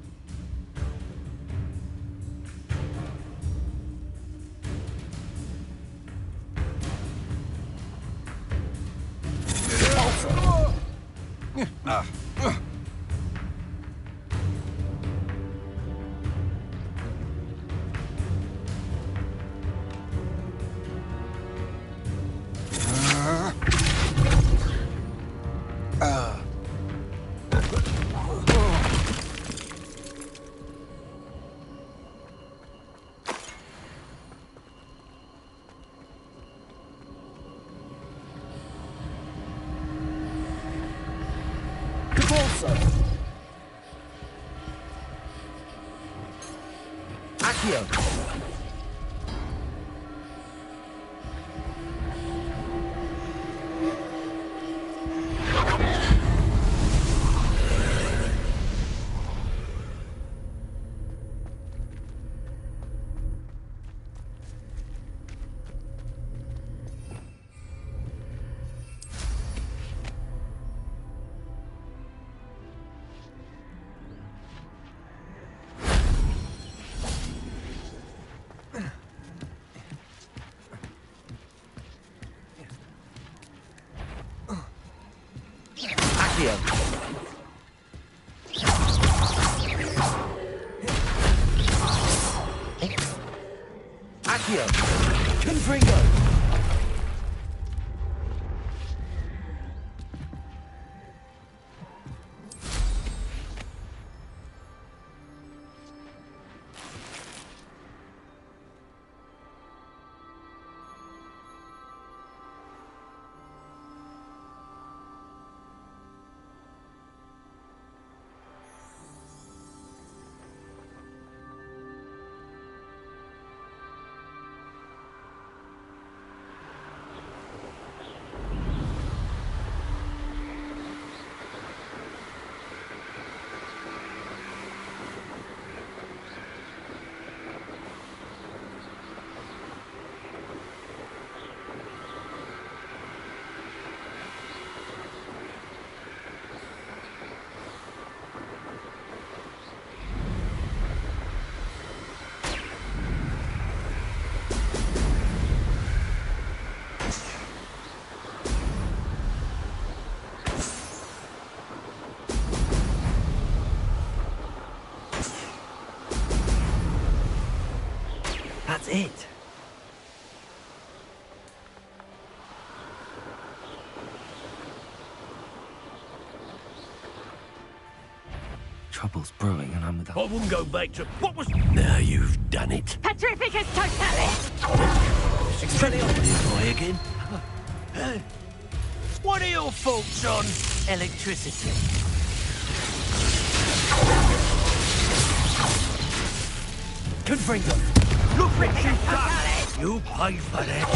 Speaker 1: That's it. Trouble's brewing and I'm without...
Speaker 12: I wouldn't go back to... What was... Now you've done it.
Speaker 6: Petrificus totalis!
Speaker 12: Boy again. What are your thoughts on electricity?
Speaker 1: Confringo!
Speaker 12: Look what you've done! You pay for that.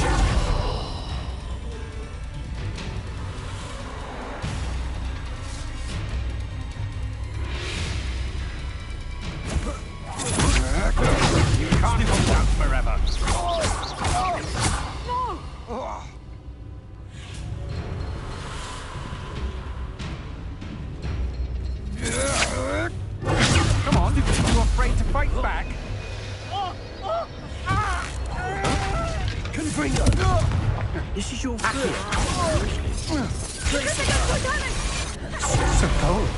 Speaker 2: You can't hold out forever. Come on, you afraid to fight back?
Speaker 12: This is your first.
Speaker 2: So cold.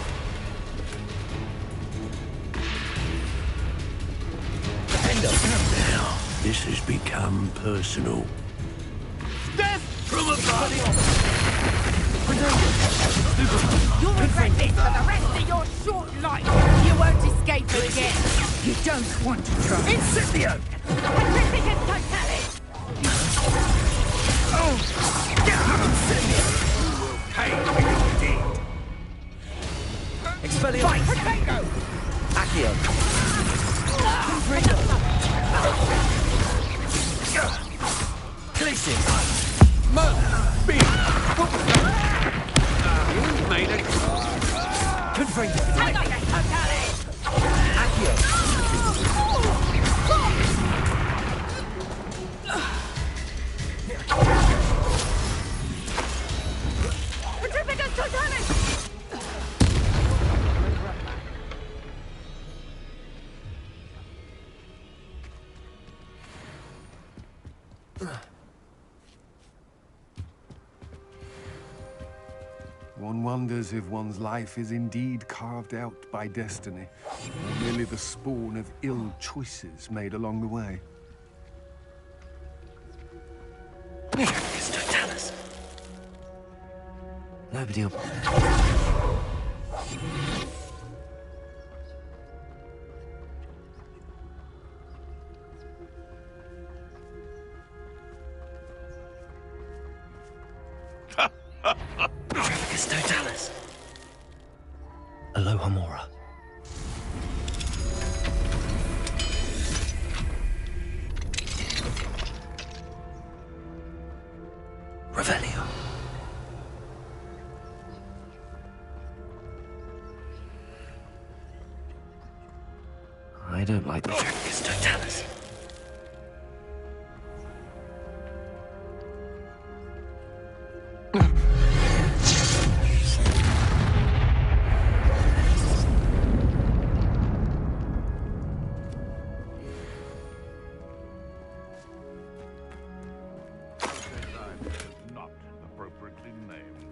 Speaker 12: Now, this has become personal.
Speaker 16: Death
Speaker 12: from above!
Speaker 6: You'll regret this for the rest of your short life. You won't escape her again.
Speaker 12: You don't want to try. Incipio!
Speaker 6: Pacificus totalis!
Speaker 12: Oh! Incipio! You will pay for your deed.
Speaker 1: Expelliarmus!
Speaker 6: Potato!
Speaker 1: Accio! Glacius!
Speaker 2: Murder! Beam! What was that? You made it.
Speaker 1: Confringo!
Speaker 6: Pacificus totalis!
Speaker 1: Accio!
Speaker 6: Pacificus totalis!
Speaker 2: One wonders if one's life is indeed carved out by destiny, or merely the spawn of ill choices made along the way.
Speaker 1: Totalis! Nobody will... Totalis. Aloha Mora. Revelio. I don't like the Totalis.
Speaker 4: Not appropriately named.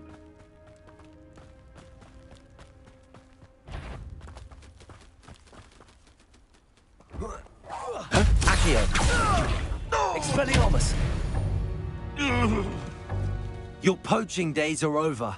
Speaker 1: Accio! Expelliarmus! Your poaching days are over.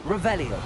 Speaker 1: Revelio.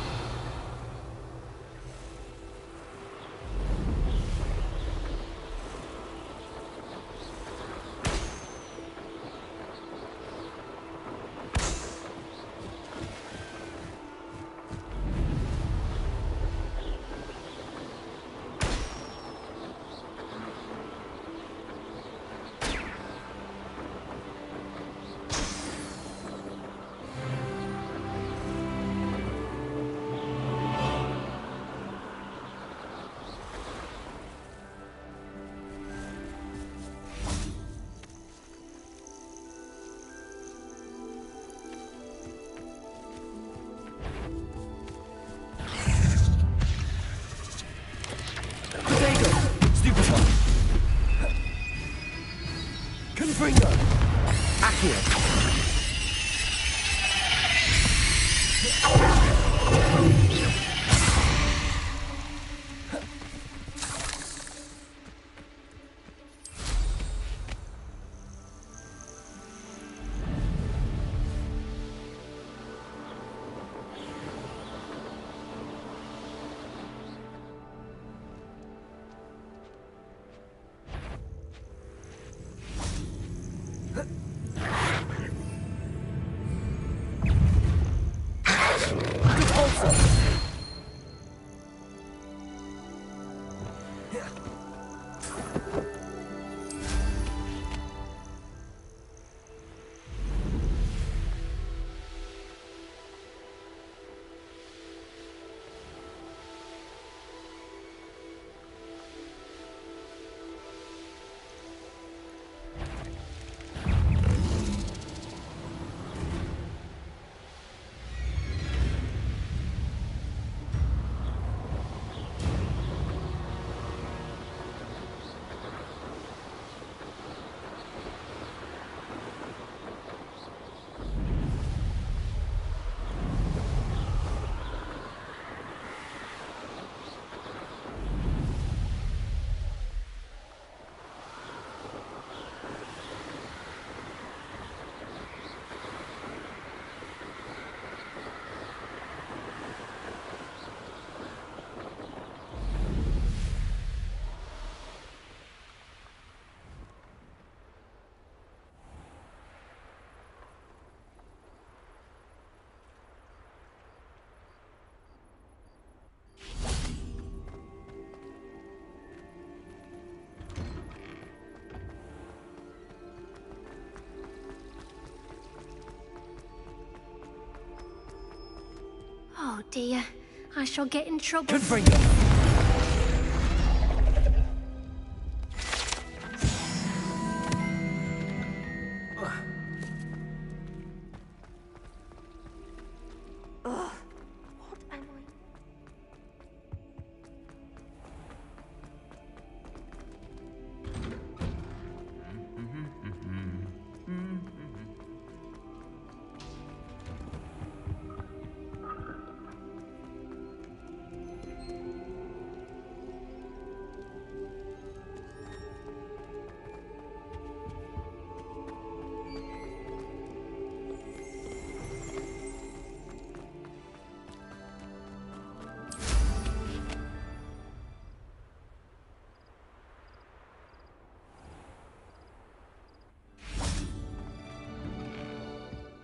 Speaker 5: dear. I shall get in trouble.
Speaker 8: Good for you.
Speaker 5: Ugh. What am I?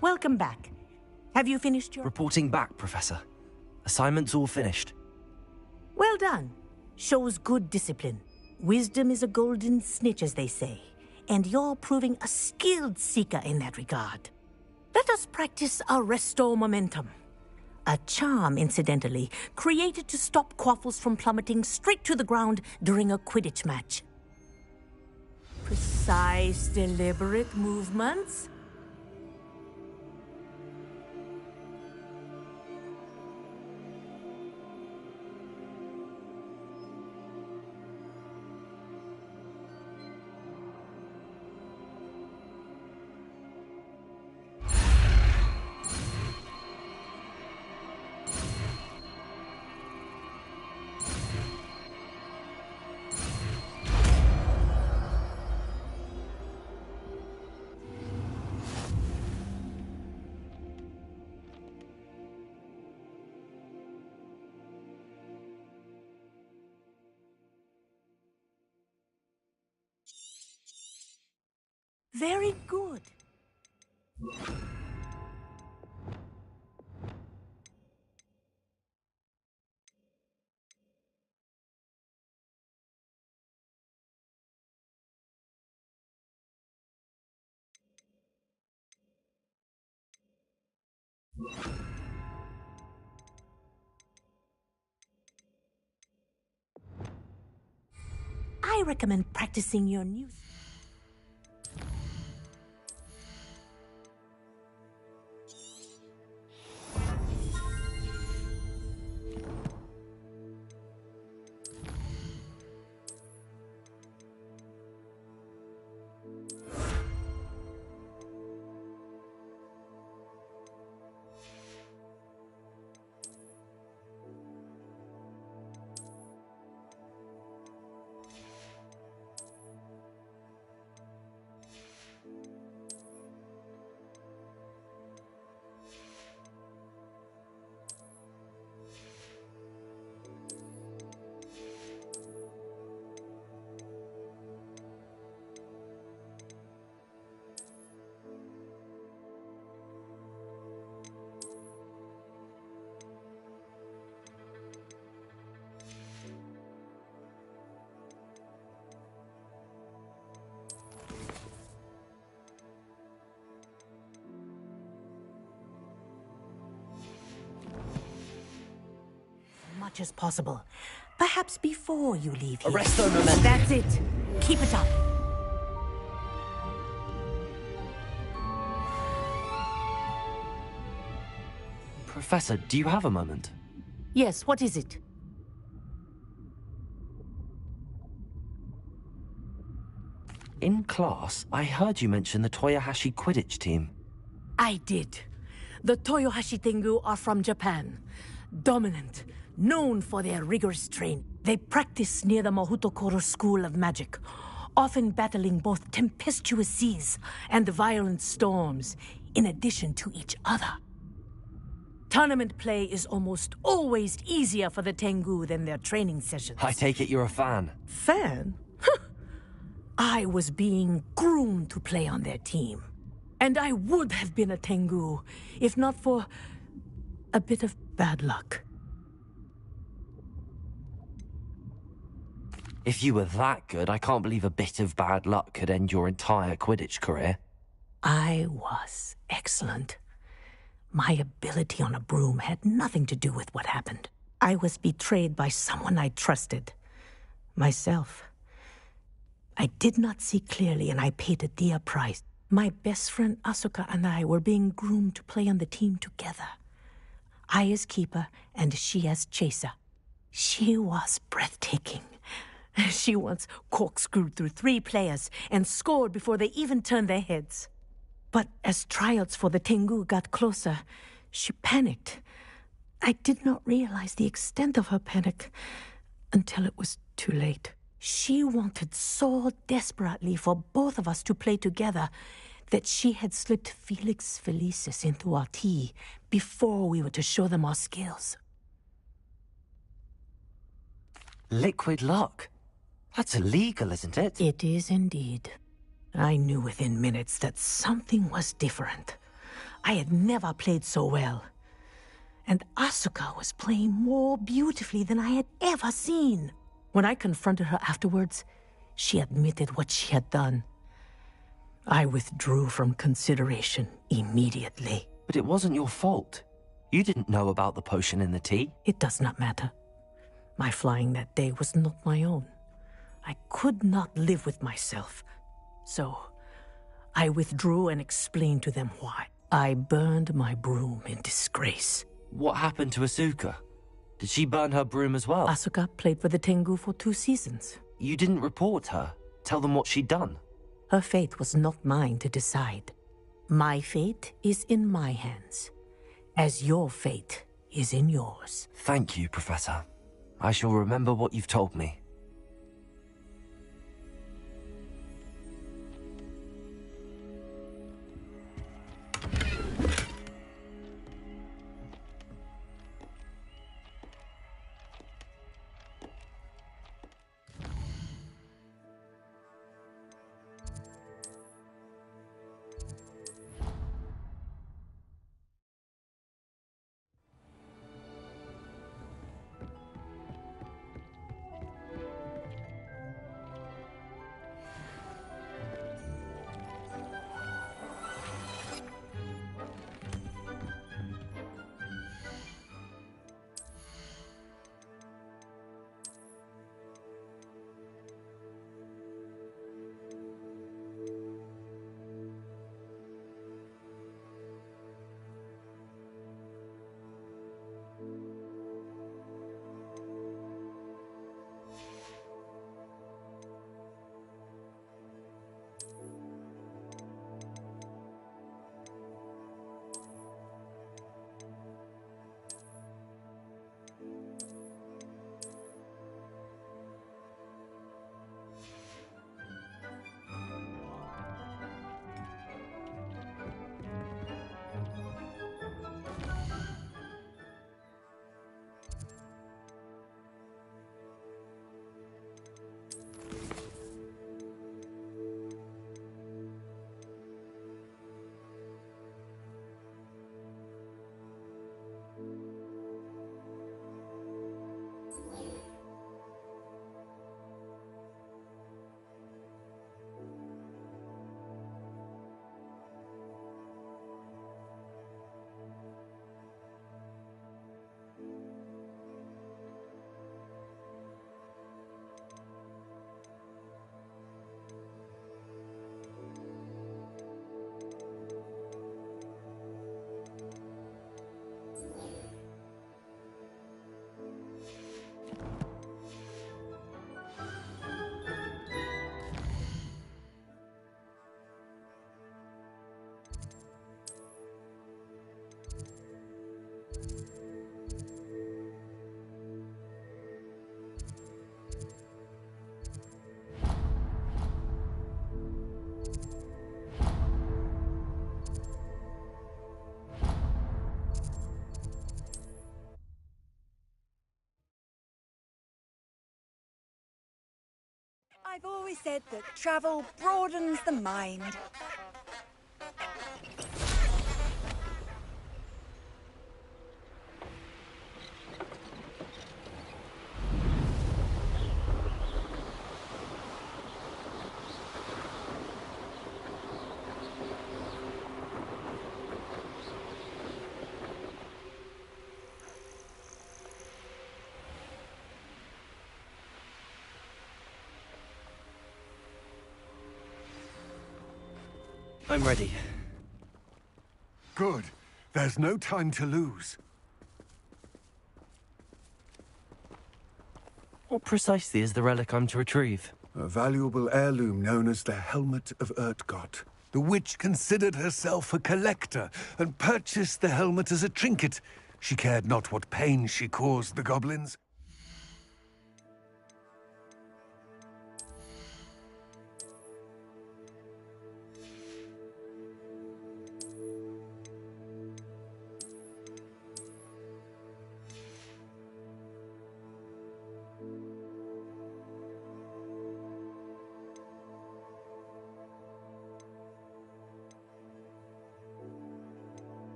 Speaker 18: Welcome back. Have you finished your...
Speaker 1: Reporting back, Professor. Assignment's all finished.
Speaker 18: Well done. Shows good discipline. Wisdom is a golden snitch, as they say. And you're proving a skilled seeker in that regard. Let us practice our restore momentum. A charm, incidentally, created to stop quaffles from plummeting straight to the ground during a Quidditch match. Precise, deliberate movements. Very good. I recommend practicing your new... Much as possible. Perhaps before you leave here.
Speaker 1: Arresto momentum.
Speaker 18: That's it. Keep it up.
Speaker 1: Professor, do you have a moment?
Speaker 18: Yes, what is it?
Speaker 1: In class, I heard you mention the Toyohashi Quidditch team.
Speaker 18: I did. The Toyohashi Tengu are from Japan. Dominant, known for their rigorous training. They practice near the Mahutokoro School of Magic, often battling both tempestuous seas and violent storms, in addition to each other. Tournament play is almost always easier for the Tengu than their training sessions.
Speaker 1: I take it you're a fan.
Speaker 18: Fan? I was being groomed to play on their team. And I would have been a Tengu, if not for a bit of bad luck.
Speaker 1: If you were that good, I can't believe a bit of bad luck could end your entire Quidditch career.
Speaker 18: I was excellent. My ability on a broom had nothing to do with what happened. I was betrayed by someone I trusted. Myself. I did not see clearly, and I paid a dear price. My best friend Asuka and I were being groomed to play on the team together. I as keeper, and she as chaser. She was breathtaking. She once corkscrewed through 3 players and scored before they even turned their heads. But as tryouts for the Tengu got closer, she panicked. I did not realize the extent of her panic until it was too late. She wanted so desperately for both of us to play together that she had slipped Felix Felicis into our tea before we were to show them our skills.
Speaker 1: Liquid luck? That's illegal, isn't it?
Speaker 18: It is indeed. I knew within minutes that something was different. I had never played so well. And Asuka was playing more beautifully than I had ever seen. When I confronted her afterwards, she admitted what she had done. I withdrew from consideration immediately.
Speaker 1: But it wasn't your fault. You didn't know about the potion in the tea.
Speaker 18: It does not matter. My flying that day was not my own. I could not live with myself. So, I withdrew and explained to them why. I burned my broom in disgrace.
Speaker 1: What happened to Asuka? Did she burn her broom as well?
Speaker 18: Asuka played for the Tengu for 2 seasons.
Speaker 1: You didn't report her? Tell them what she'd done?
Speaker 18: Her fate was not mine to decide. My fate is in my hands, as your fate is in yours.
Speaker 1: Thank you, Professor. I shall remember what you've told me.
Speaker 17: I've always said that travel broadens the mind.
Speaker 1: I'm ready.
Speaker 7: Good. There's no time to lose.
Speaker 1: What precisely is the relic I'm to retrieve?
Speaker 7: A valuable heirloom known as the Helmet of Urtkot. The witch considered herself a collector and purchased the helmet as a trinket. She cared not what pain she caused the goblins.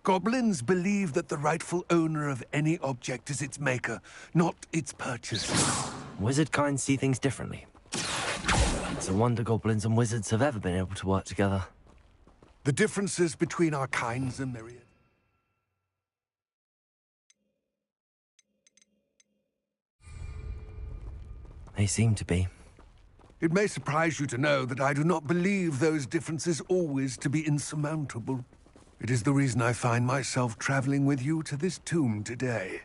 Speaker 7: Goblins believe that the rightful owner of any object is its maker, not its purchaser.
Speaker 1: Wizard kinds see things differently. It's a wonder goblins and wizards have ever been able to work together.
Speaker 7: The differences between our kinds are myriad.
Speaker 1: They seem to be.
Speaker 7: It may surprise you to know that I do not believe those differences always to be insurmountable. It is the reason I find myself traveling with you to this tomb today.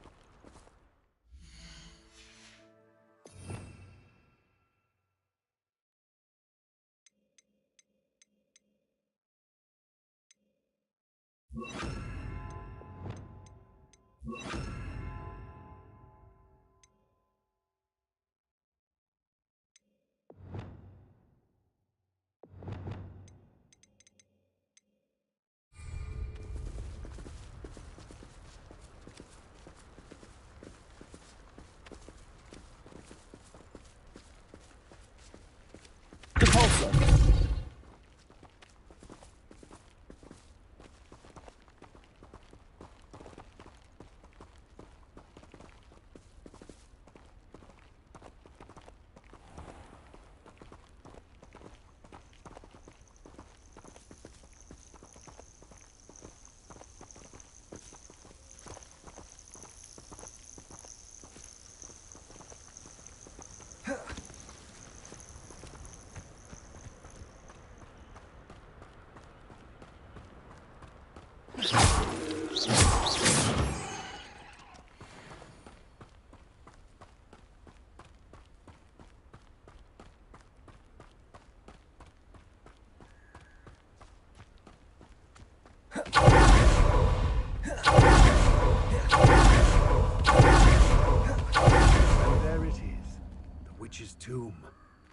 Speaker 7: Tomb.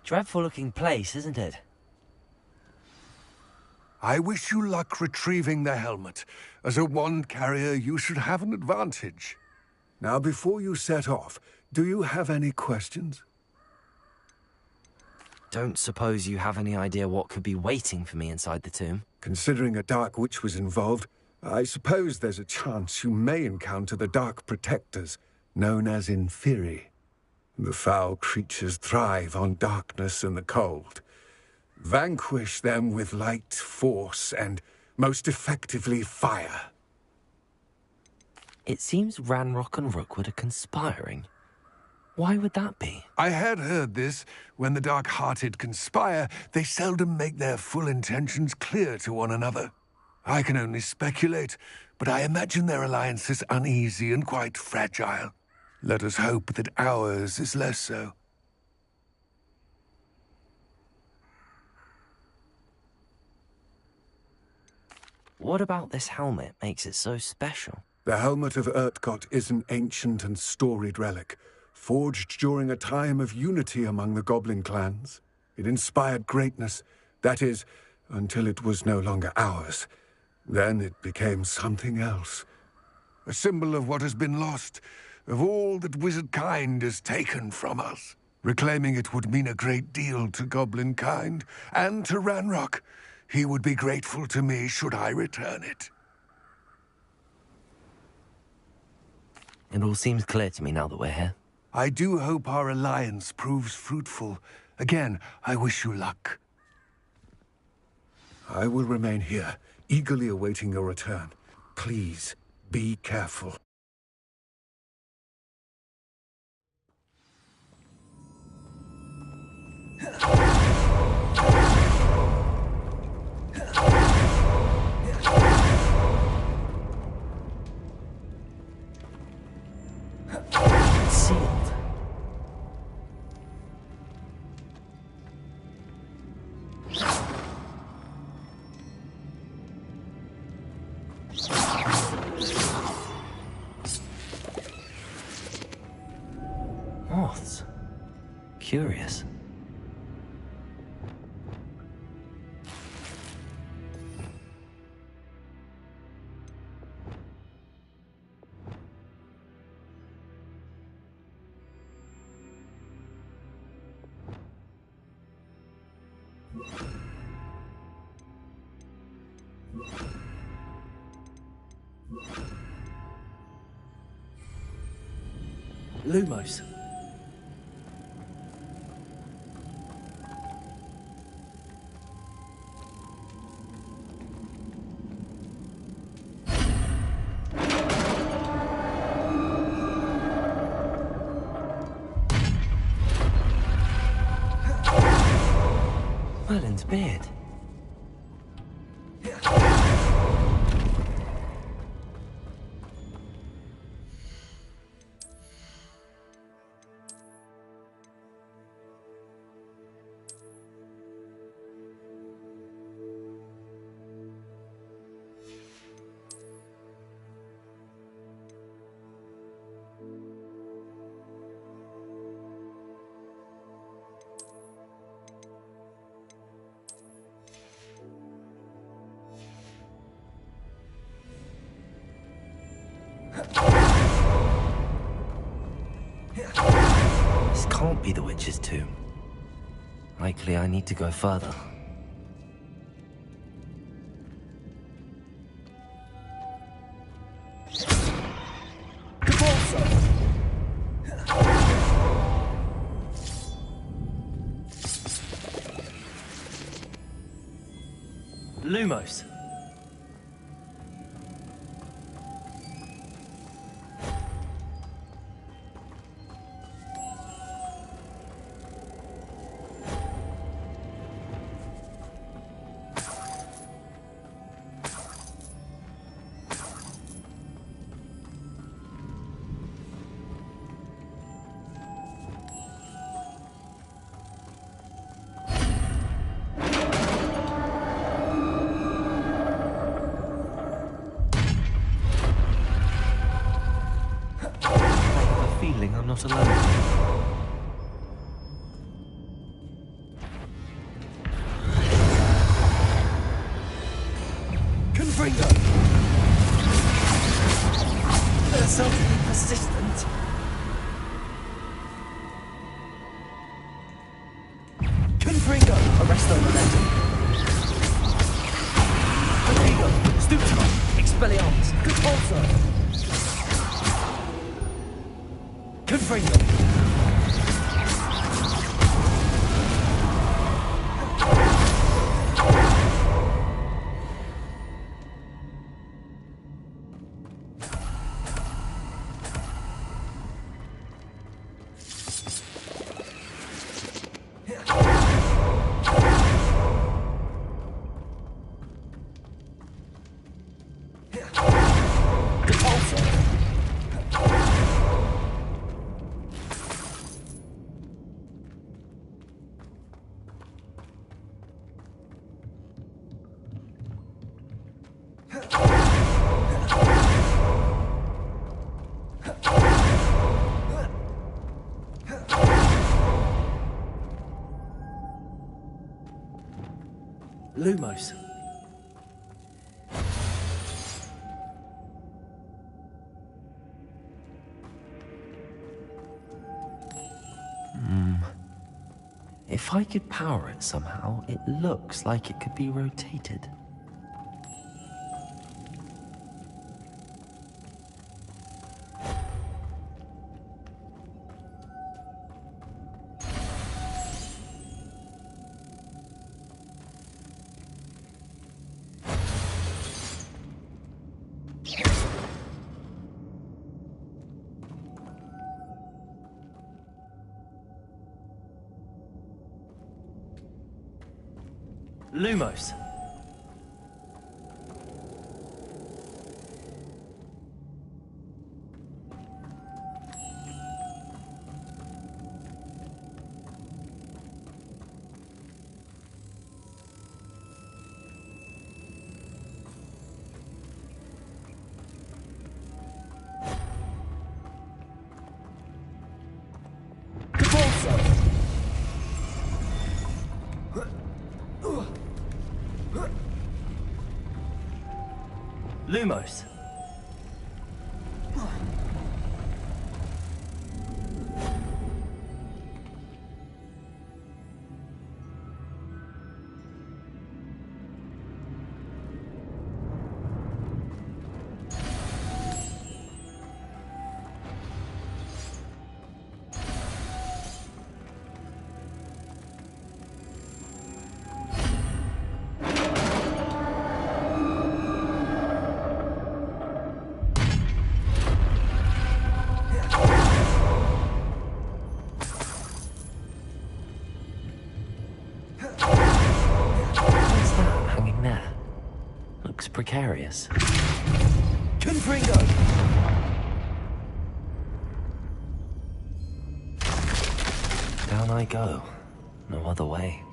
Speaker 1: Dreadful-looking place, isn't it?
Speaker 7: I wish you luck retrieving the helmet. As a wand carrier, you should have an advantage. Now, before you set off, do you have any questions?
Speaker 1: Don't suppose you have any idea what could be waiting for me inside the tomb?
Speaker 7: Considering a Dark Witch was involved, I suppose there's a chance you may encounter the Dark Protectors, known as Inferi. The foul creatures thrive on darkness and the cold. Vanquish them with light, force, and most effectively fire.
Speaker 1: It seems Ranrock and Rookwood are conspiring. Why would that be?
Speaker 7: I had heard this. When the dark-hearted conspire, they seldom make their full intentions clear to one another. I can only speculate, but I imagine their alliance is uneasy and quite fragile. Let us hope that ours is less so.
Speaker 1: What about this helmet makes it so special?
Speaker 7: The Helmet of Urtkot is an ancient and storied relic, forged during a time of unity among the goblin clans. It inspired greatness, that is, until it was no longer ours. Then it became something else. A symbol of what has been lost, of all that wizard kind has taken from us. Reclaiming it would mean a great deal to goblin kind, and to Ranrock. He would be grateful to me should I return it.
Speaker 1: It all seems clear to me now that we're here.
Speaker 7: I do hope our alliance proves fruitful. Again, I wish you luck. I will remain here, eagerly awaiting your return. Please, be careful.
Speaker 1: Sealed. Moths. Curious. Lumos. Merlin's beard. This can't be the witch's tomb. Likely I need to go further. Lumos. I'm not alone. Confringo! They're certainly persistent. Confringo! Arresto momentum. Confringo! Stuptima! Expelliarmus! Compulso! Confringo! Lumos. If I could power it somehow, it looks like it could be rotated. Lumos. Lumos. Precarious. Confringo! Down I go. No other way.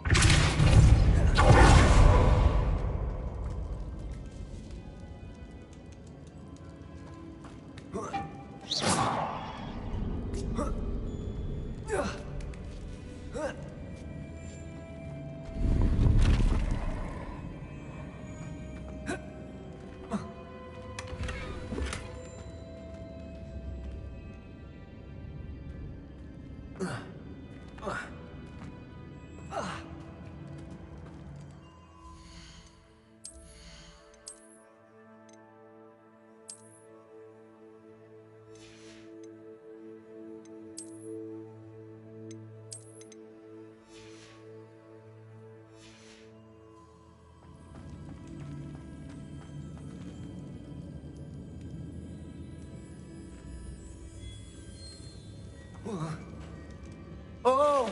Speaker 1: Oh!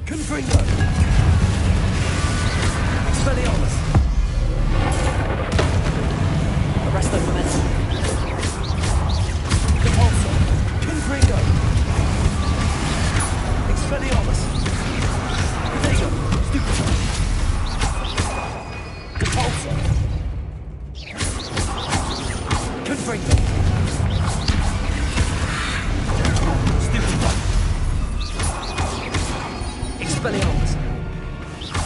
Speaker 1: Confringo! Expelliarmus! Arresto momentum! Repulsor! Confringo! Expelliarmus! Protego! Stupefy! Repulsor! Confringo! Stupefy! Expelliarmus!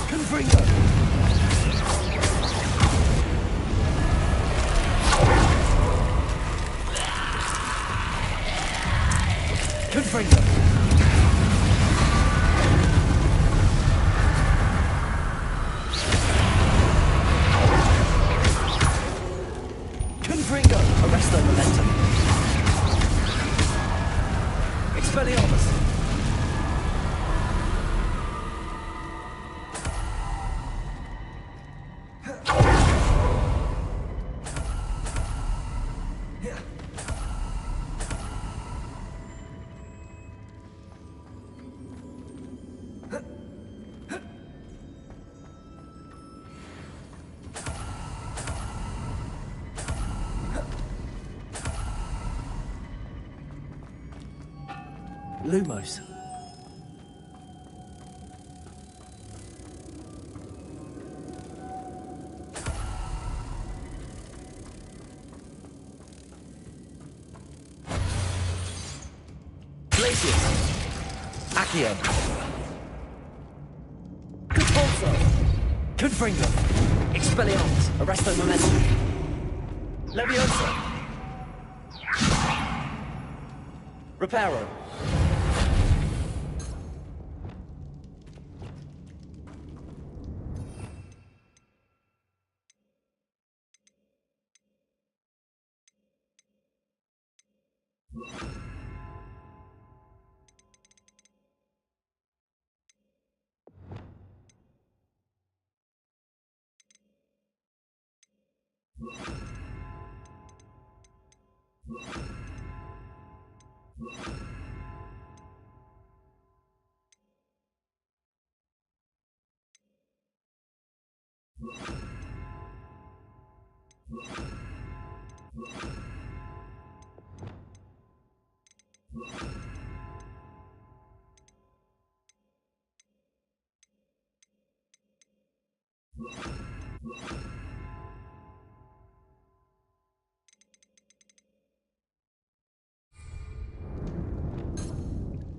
Speaker 1: Confringo! Confringo! Confringo! Arresto momentum! Expelliarmus! Lumos. Glacius. Accio. Repulsor. Confringo. Expelliarmus. Arresto momentum. Leviosa. Reparo.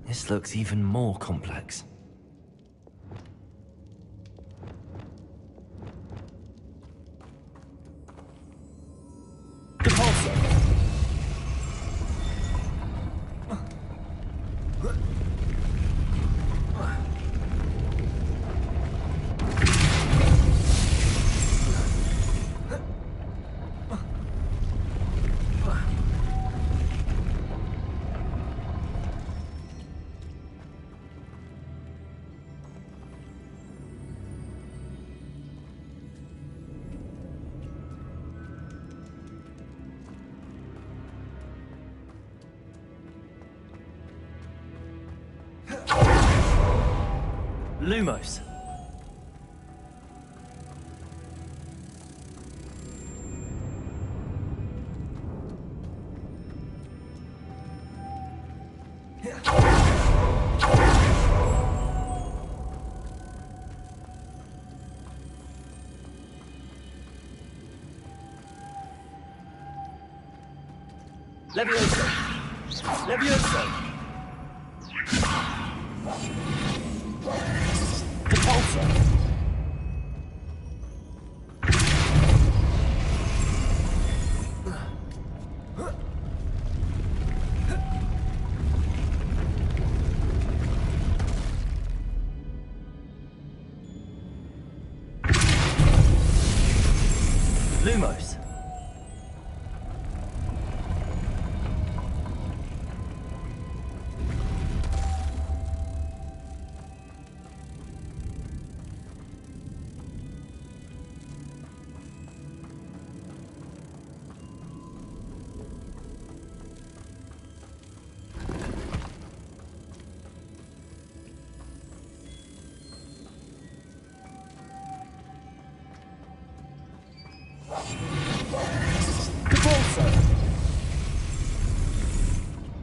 Speaker 1: This looks even more complex. Lumos. Levioso. Levioso. Repulsor. Lumos.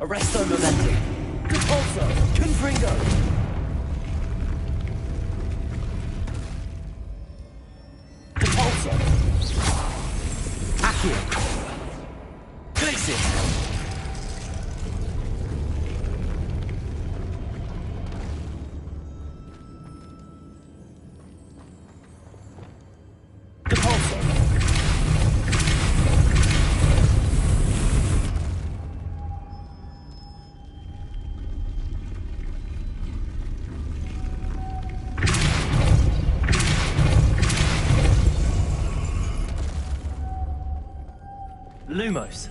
Speaker 1: Arresto momentum. Repulsor. Confringo. Repulsor. Accio. Glacius. Repulsor. Lumos.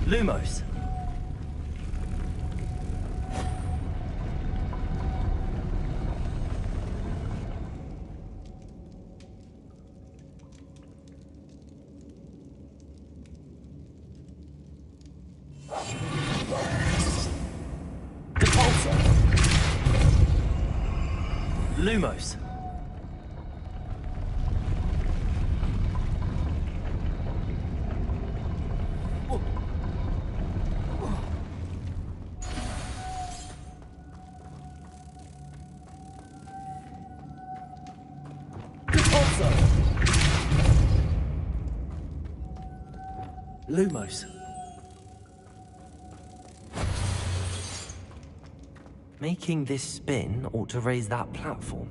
Speaker 1: Lumos. Repulsor. Lumos. Lumos. Making this spin ought to raise that platform.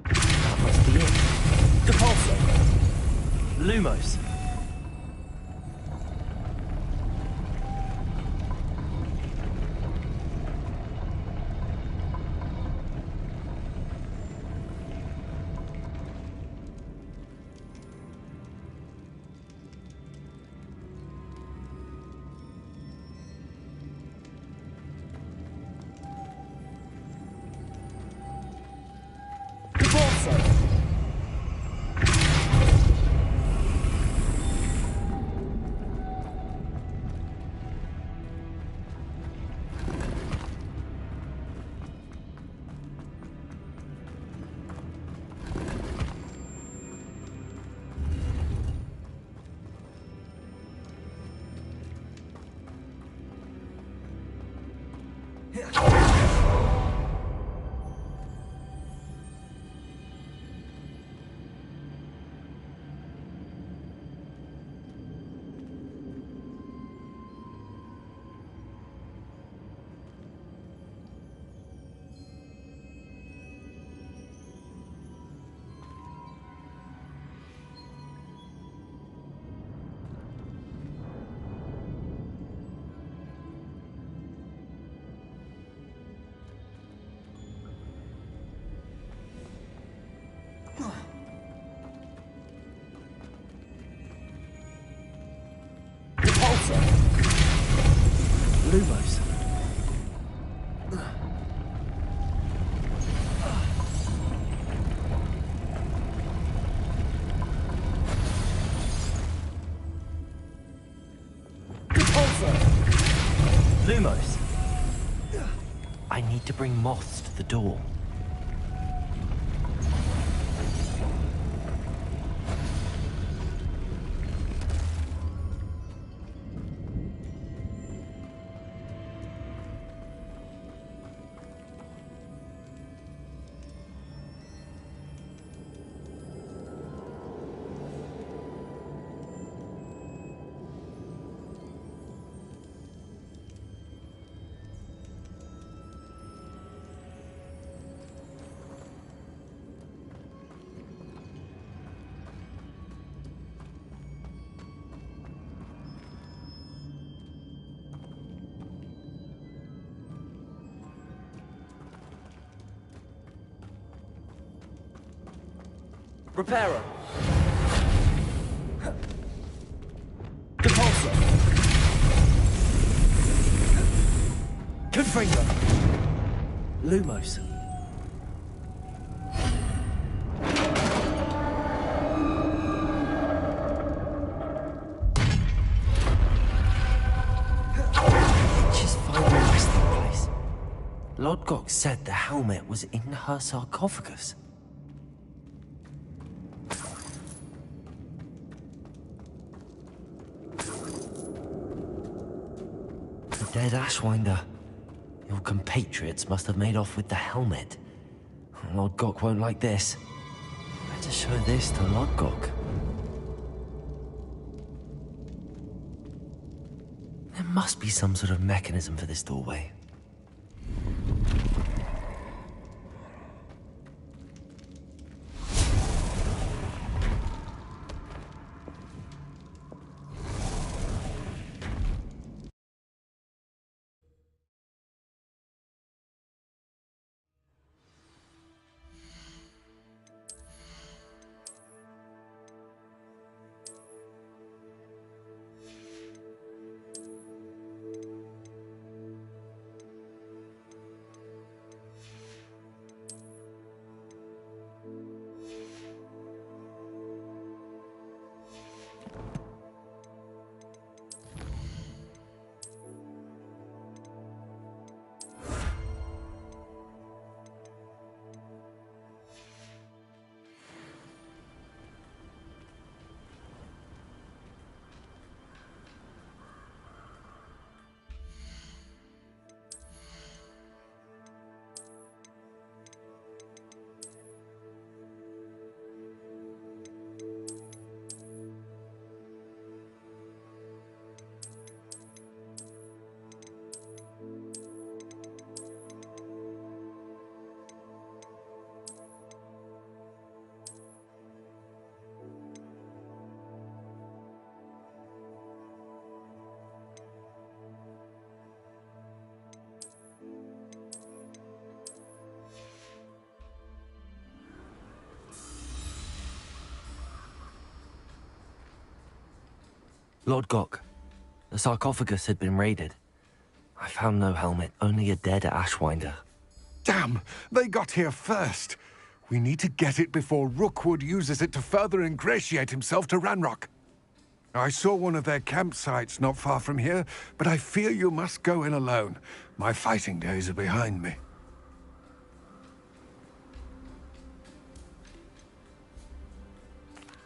Speaker 1: That must be it. Repulsor. Lumos. to bring moths to the door.
Speaker 3: Repairer. Repulsor. Confringo. Lumos.
Speaker 1: Just find the resting place. Lodgok said the helmet was in her sarcophagus. Dead Ashwinder. Your compatriots must have made off with the helmet. Lodgok won't like this. Better show this to Lodgok. There must be some sort of mechanism for this doorway. Lodgok, the sarcophagus had been raided. I found no helmet, only a dead Ashwinder.
Speaker 7: Damn! They got here first. We need to get it before Rookwood uses it to further ingratiate himself to Ranrock. I saw one of their campsites not far from here, but I fear you must go in alone. My fighting days are behind me.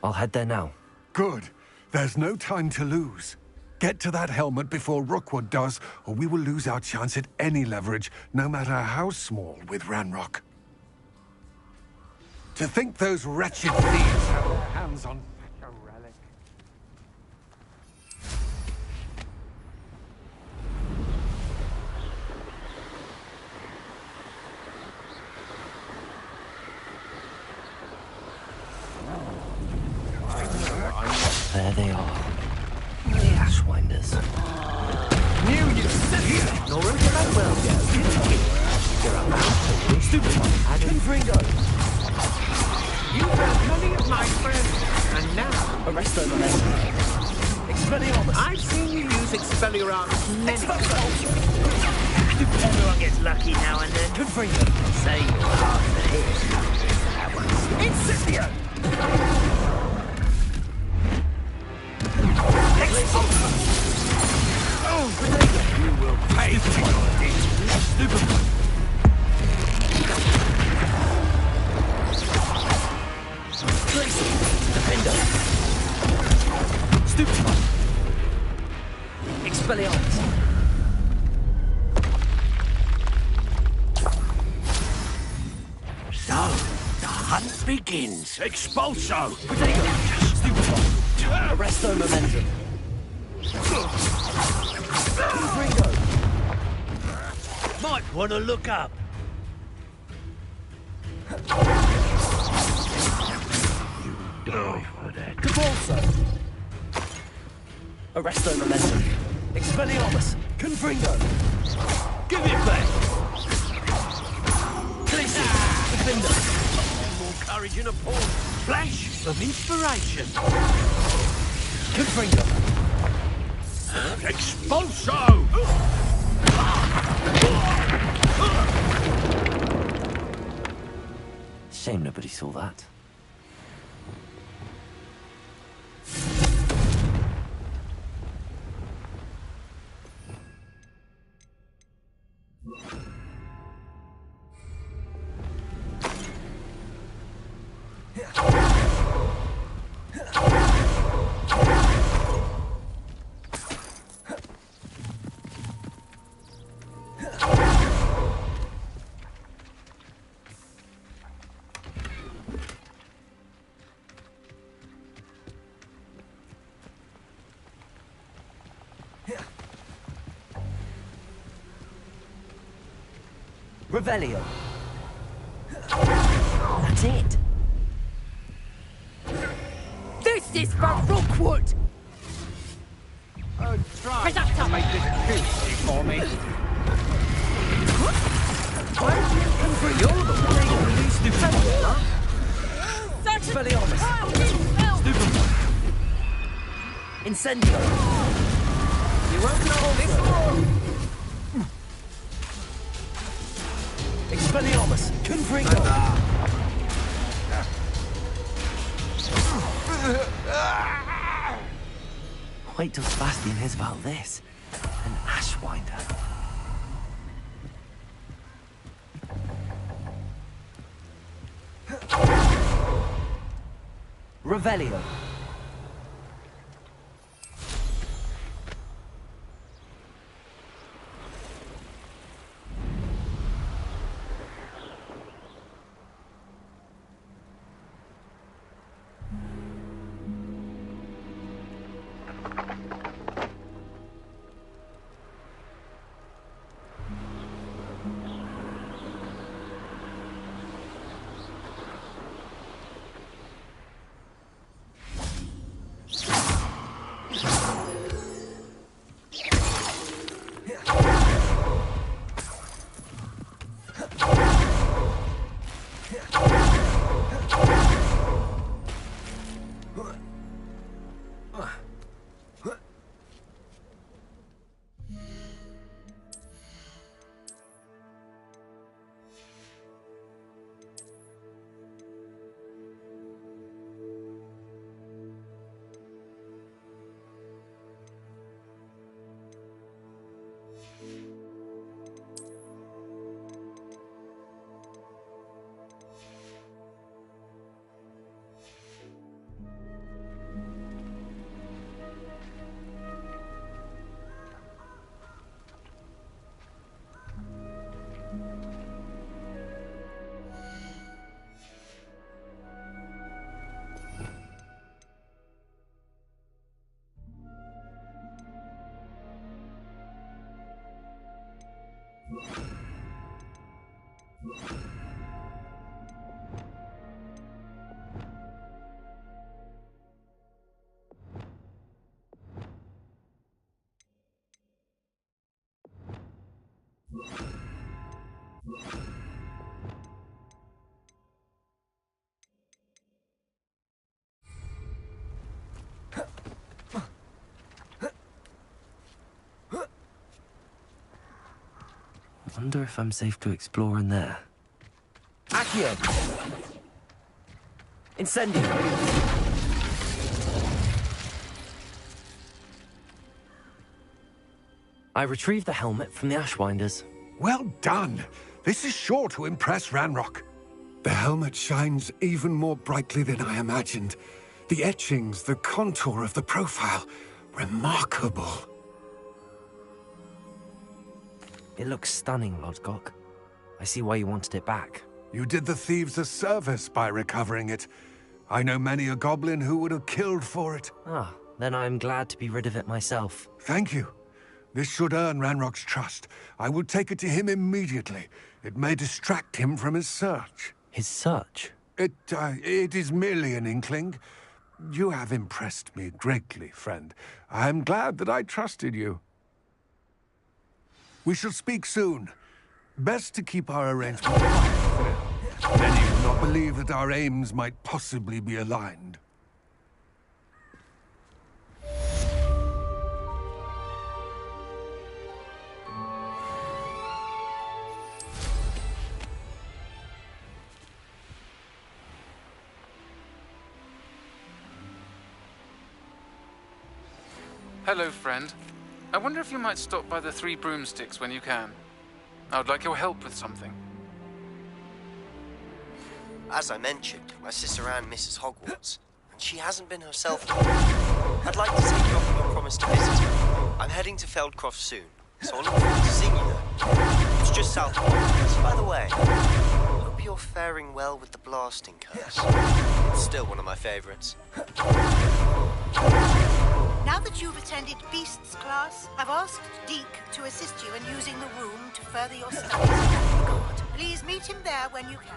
Speaker 1: I'll head there now.
Speaker 7: Good. There's no time to lose. Get to that helmet before Rookwood does, or we will lose our chance at any leverage, no matter how small, with Ranrock. To think those wretched thieves have their hands on such a relic.
Speaker 1: There they are. The Ashwinders.
Speaker 3: Knew you'd sit here. Nor did that well go, didn't you? You're a mouthful, stupid one. Confringo. You have many of my friends, and now arrest them. Expelliarmus. I've seen you use Expelliarmus many times. Everyone gets lucky now and then. Confringo. Say you're hard to hit. That one's Incipio. Oh, you will pay for your deeds. Stupid one.
Speaker 12: So, the hunt begins. Expulso!
Speaker 1: Arresto momentum. Confringo.
Speaker 12: Might want to look up. You die for that.
Speaker 1: Capulso. Arresto momentum. Expelliarmus. Confringo.
Speaker 12: Give it back.
Speaker 1: Defender.
Speaker 12: More courage in a pawn. Flash of inspiration.
Speaker 1: Confringo.
Speaker 12: Expulso!
Speaker 1: Shame nobody saw that. Revelio. That's it.
Speaker 6: This is for Rookwood!
Speaker 13: Try to make this acoustic for me.
Speaker 1: You're the one who released the Expelliarmus. Incendio. You won't know this one. Expelliarmus. Confringo. Wait till Sebastian hears about this. An Ashwinder. Revelio. I wonder if I'm safe to explore in there. Accio! Incendio! I retrieved the helmet from the Ashwinders.
Speaker 7: Well done! This is sure to impress Ranrock. The helmet shines even more brightly than I imagined. The etchings, the contour of the profile, remarkable.
Speaker 1: It looks stunning, Lodgok. I see why you wanted it back.
Speaker 7: You did the thieves a service by recovering it. I know many a goblin who would have killed for it.
Speaker 1: Ah, then I'm glad to be rid of it myself.
Speaker 7: Thank you. This should earn Ranrock's trust. I will take it to him immediately. It may distract him from his search.
Speaker 1: His search?
Speaker 7: It is merely an inkling. You have impressed me greatly, friend. I am glad that I trusted you. We shall speak soon. Best to keep our arrangements quiet. Many will not believe that our aims might possibly be aligned.
Speaker 10: Hello, friend. I wonder if you might stop by the Three Broomsticks when you can. I would like your help with something.
Speaker 20: As I mentioned, my sister Anne misses Hogwarts, and she hasn't been herself. I'd like to take you up on your promise to visit her. I'm heading to Feldcroft soon, so I'll look forward to seeing you there. It's just south of Hogwarts. By the way, hope you're faring well with the blasting curse. It's still one of my favorites.
Speaker 23: Now that you've attended Beasts class, I've asked Deke to assist you in using the room to further your studies in that regard. Please meet him there when you can.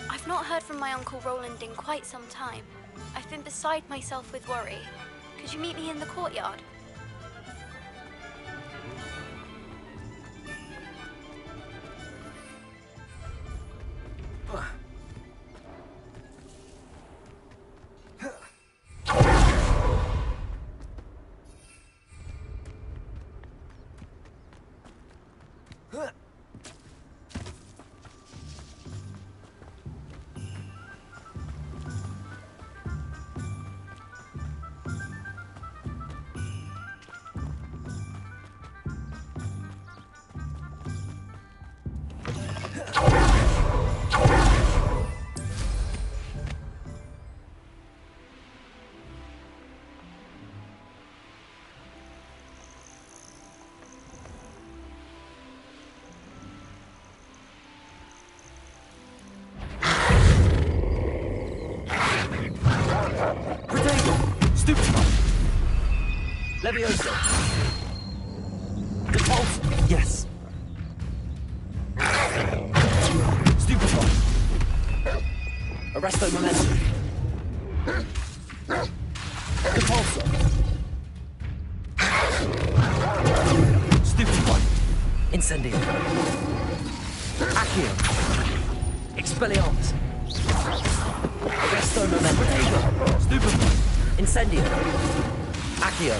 Speaker 5: I've not heard from my Uncle Roland in quite some time. I've been beside myself with worry. Could you meet me in the courtyard?
Speaker 1: Levioso. Repulse. Yes. Stupefy. Arresto momentum. Repulsor. Stupefy. Incendio. Accio. Expelliarmus. Resto Moment. Protego. Stupefy. Incendio. Accio.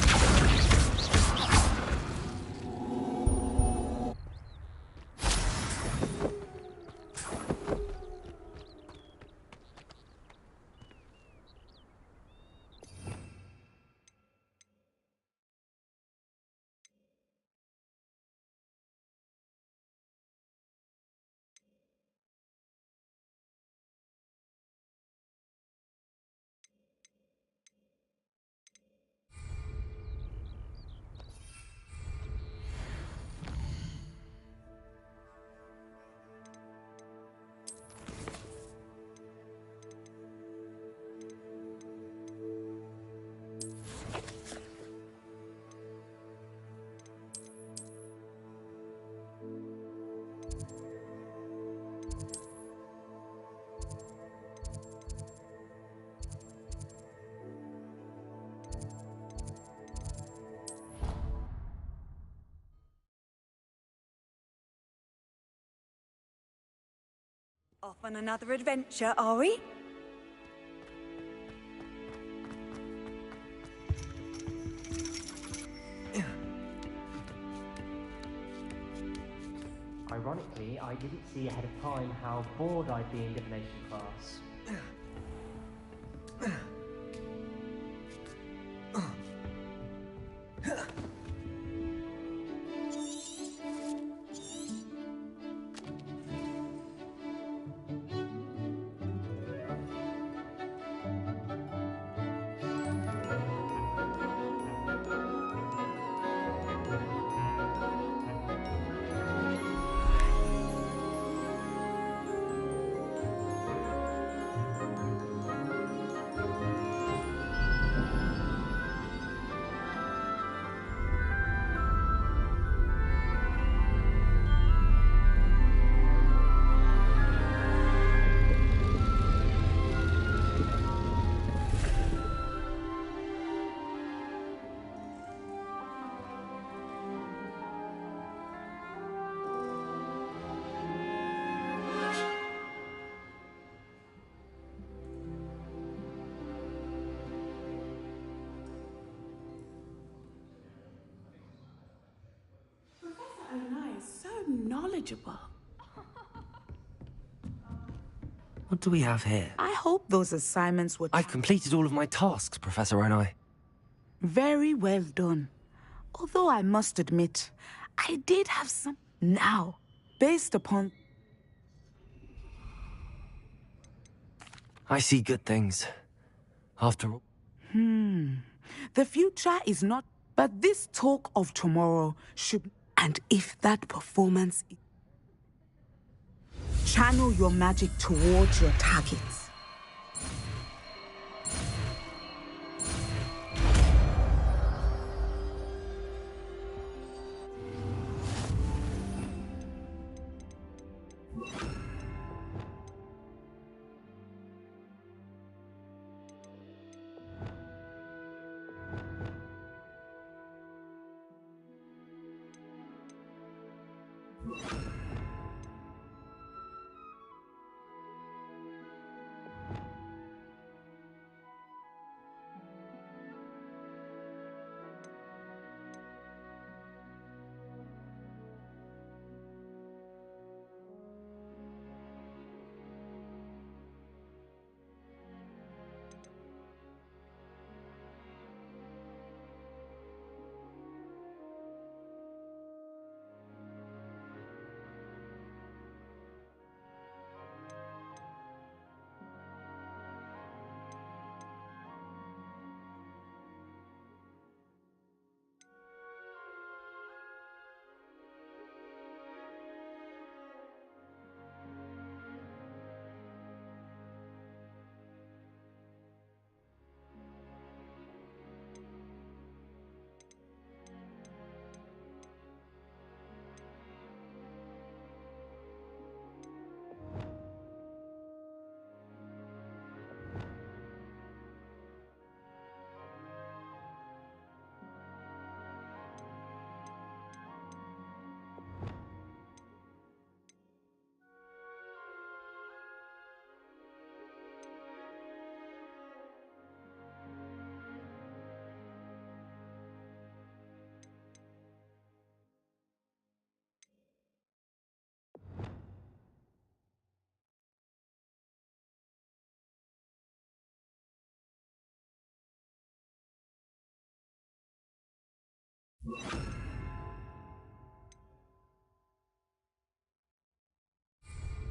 Speaker 17: Off on another adventure, are we?
Speaker 8: Ironically, I didn't see ahead of time how bored I'd be in divination class.
Speaker 15: Knowledgeable.
Speaker 1: What do we have here?
Speaker 15: I hope those assignments were...
Speaker 1: I've completed all of my tasks, Professor Onai.
Speaker 15: Very well done. Although I must admit, I did have some... Now, based upon...
Speaker 1: I see good things. After all...
Speaker 15: The future is not... But this talk of tomorrow should... And if that performance... Channel your magic towards your targets.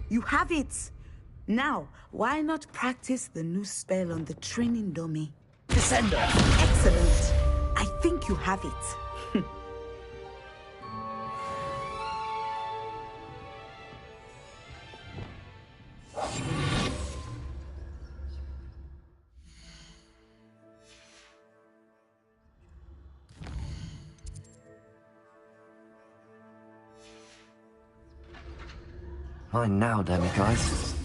Speaker 15: You have it! Now, why not practice the new spell on the training dummy?
Speaker 11: Descender!
Speaker 15: Excellent! I think you have it.
Speaker 1: Fine now, damn it, guys.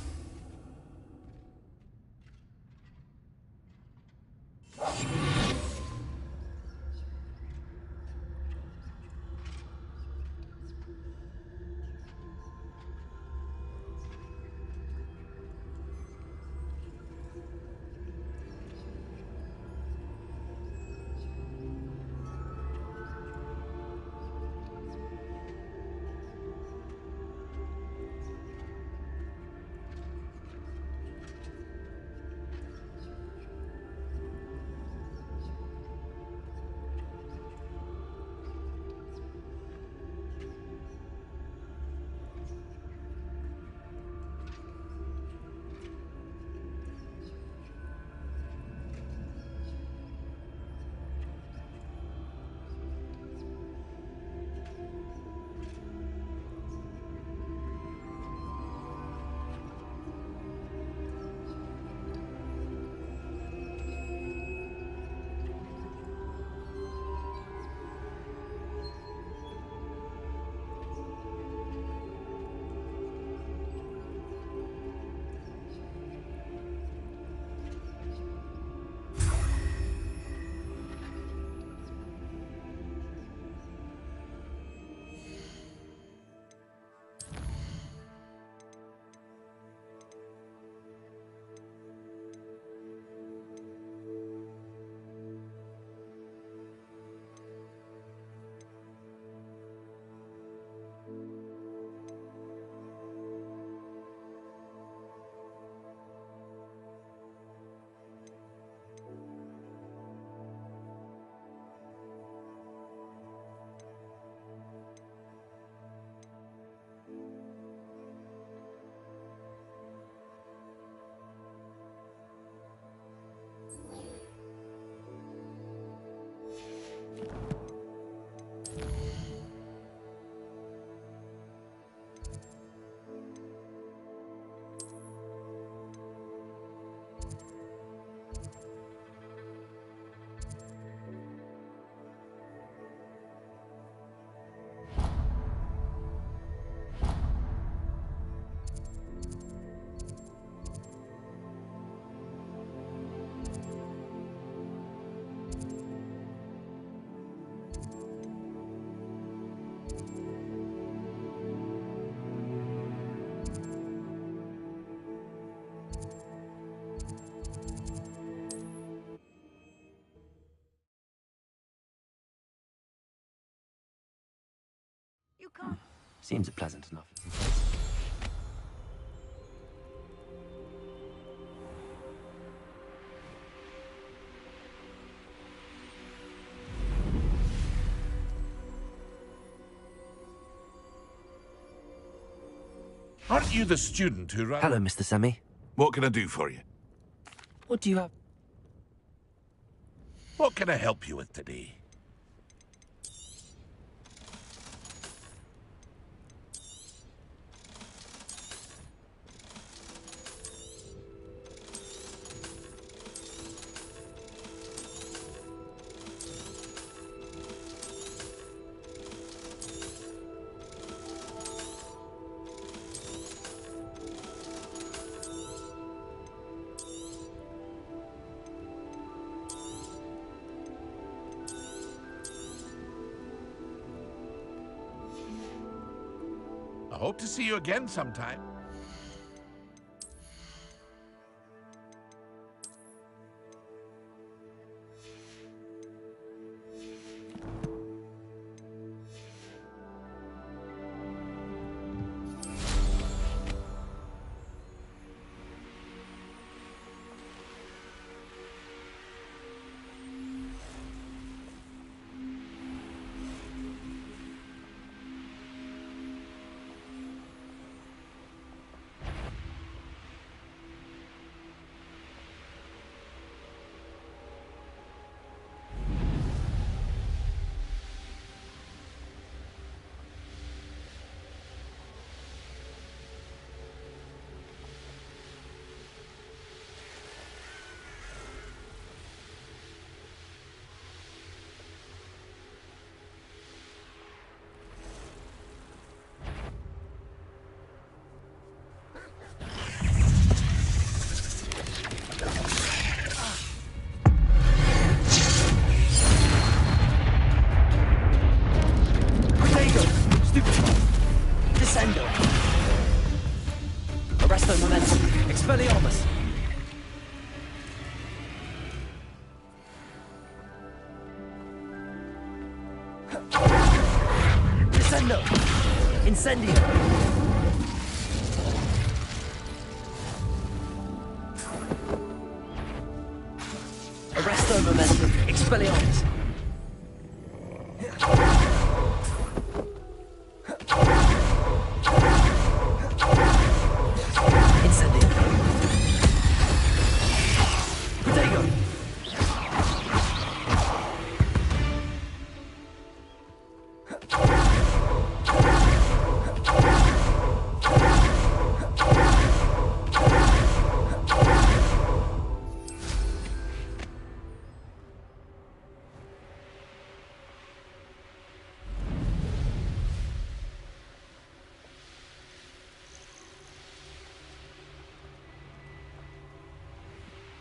Speaker 1: Seems a pleasant enough.
Speaker 4: Aren't you the student who ran...
Speaker 1: Hello, Mr. Semi.
Speaker 4: What can I do for you?
Speaker 1: What do you have?
Speaker 4: What can I help you with today? I hope to see you again sometime.
Speaker 1: Arresto momentum. Expelliarmus. Descendo. Incendio. Arresto momentum. Expelliarmus. Incendio. Protego.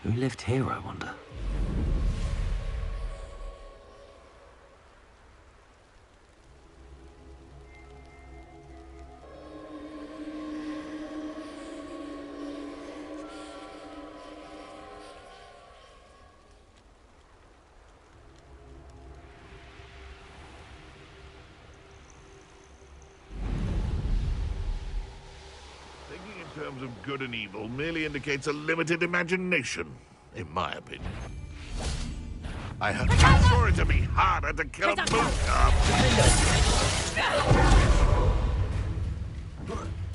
Speaker 1: Who lived here, I wonder?
Speaker 4: Thinking in terms of good and evil merely indicates a limited imagination, in my opinion. I'm sure it to be harder to kill a moon calf.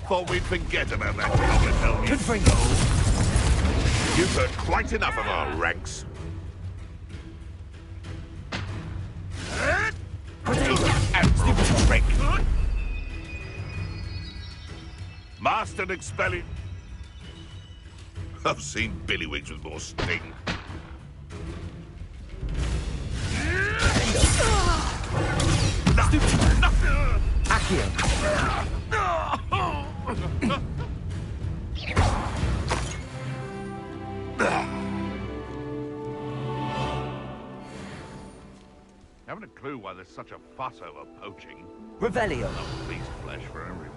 Speaker 4: Thought we'd forget about that goblin helmet. You've heard quite enough of our ranks. Admirable trick. Mastered expelling. I've seen billywings with more sting. Haven't a clue why there's such a fuss over poaching.
Speaker 1: Revelio.
Speaker 4: Enough beast flesh for everyone.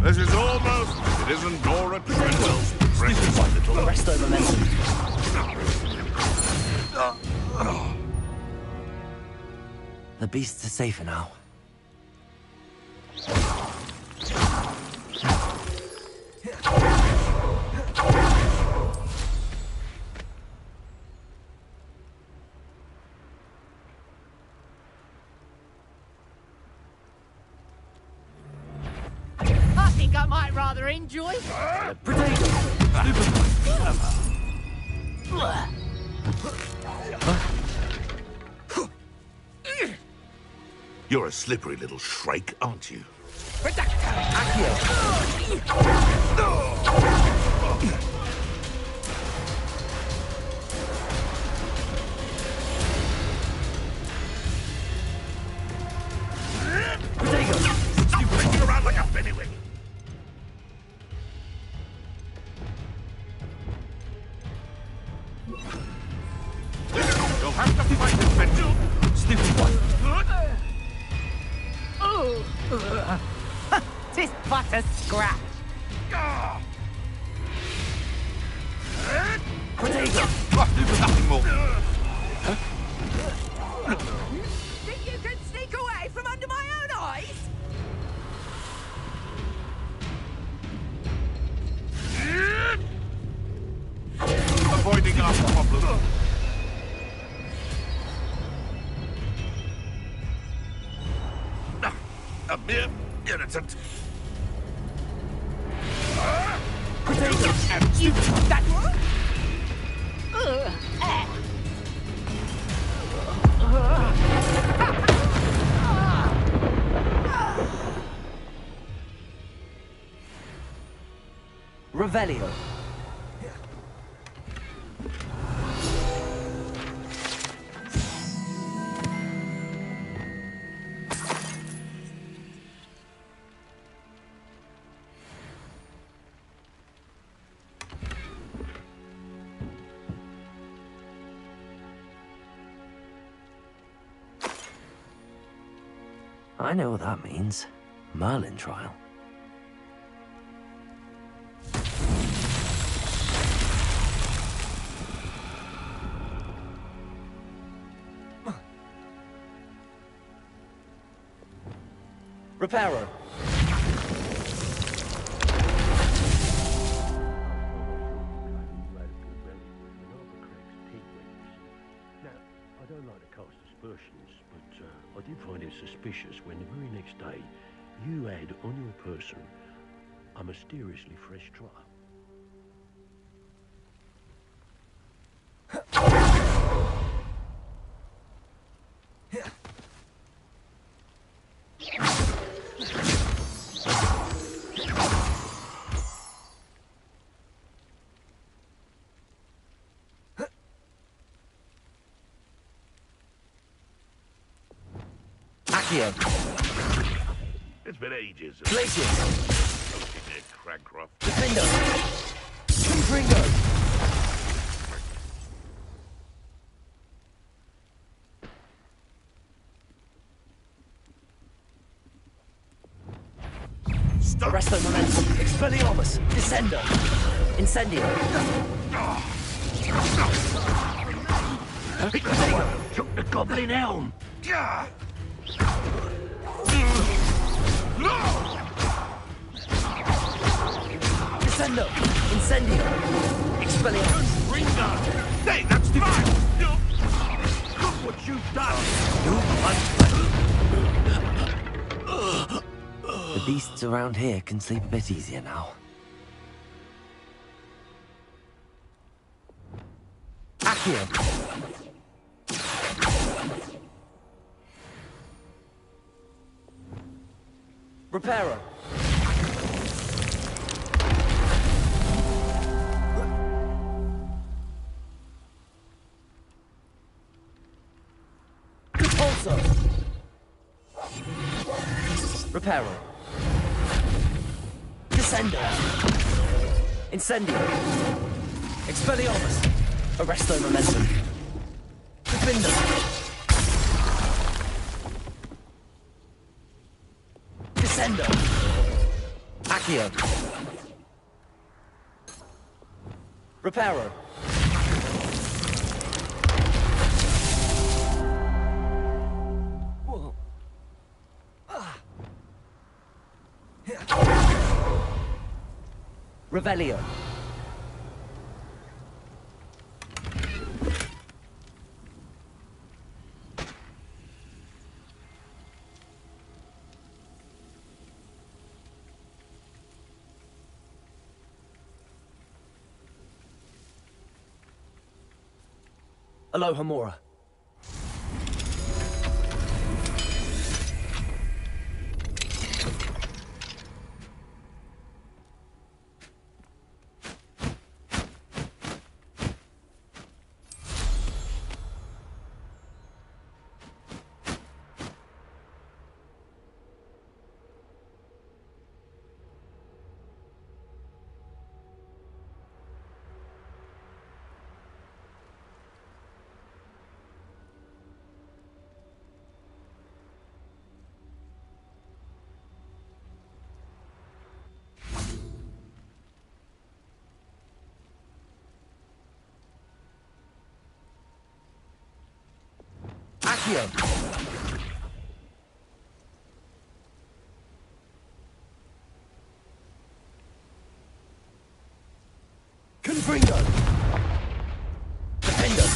Speaker 4: This is almost. It isn't Dora Treadwell's precious little.
Speaker 1: Arresto momentum. The beasts are safer now.
Speaker 6: I think I might rather enjoy.
Speaker 4: You're a slippery little shrike, aren't you? Stop flicking around like a bennywig! You'll have to fight this pencil. Stupid one.
Speaker 6: Tis but a scratch.
Speaker 4: Nothing more.
Speaker 6: Think you can sneak away from under my own eyes?
Speaker 4: Avoiding our problem. A mere irritant.
Speaker 6: You that one?
Speaker 1: Revelio. I know what that means. Merlin trial.
Speaker 3: Reparo.
Speaker 9: I don't like to cast aspersions, but I did find it suspicious when the very next day you had on your person a mysteriously fresh try. It's been ages.
Speaker 3: Glacier.
Speaker 9: Cragcroft.
Speaker 3: Defender. Confringo. Arresto Momentum. Expelliarmus. Descender. Incendio.
Speaker 9: Took the Goblin Helm.
Speaker 3: Descendo. Incendio. Expelliarmus.
Speaker 9: Ringo. Hey, that's divine. Look what you've done.
Speaker 1: The beasts around here can sleep a bit easier now.
Speaker 3: Accio. Reparo. Repulsor. Reparo. Descender. Incendio. Expelliarmus. Arresto Momentum. Defender. Descender. Accio. Reparo. Revelio. Aloha Mora. Accio. Confringo. Defender.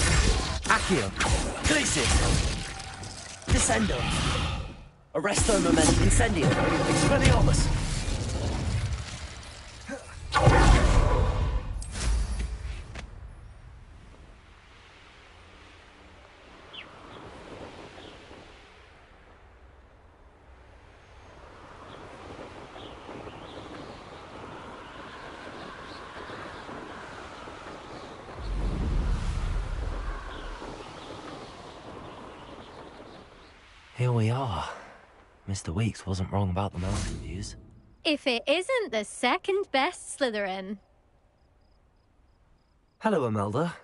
Speaker 3: Accio. Glacier. Descendo. Arresto Momentum. Incendio. Expelliarmus.
Speaker 1: Here we are. Mr. Weeks wasn't wrong about the mountain views.
Speaker 14: If it isn't the second best Slytherin.
Speaker 1: Hello, Imelda.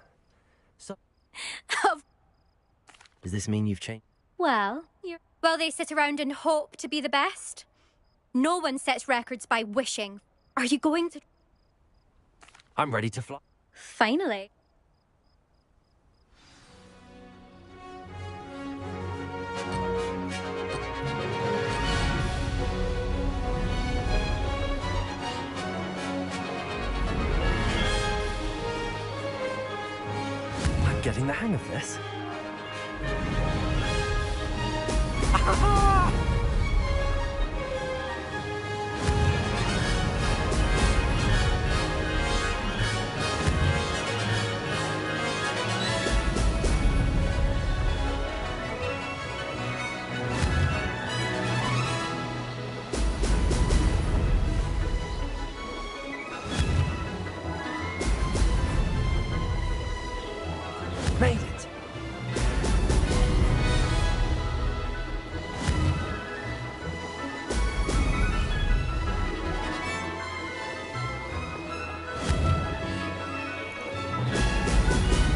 Speaker 1: So... Does this mean you've changed?
Speaker 14: Well, you're... While they sit around and hope to be the best. No one sets records by wishing. Are you going to...
Speaker 1: I'm ready to fly.
Speaker 14: Finally.
Speaker 1: I'm getting the hang of this. Made it!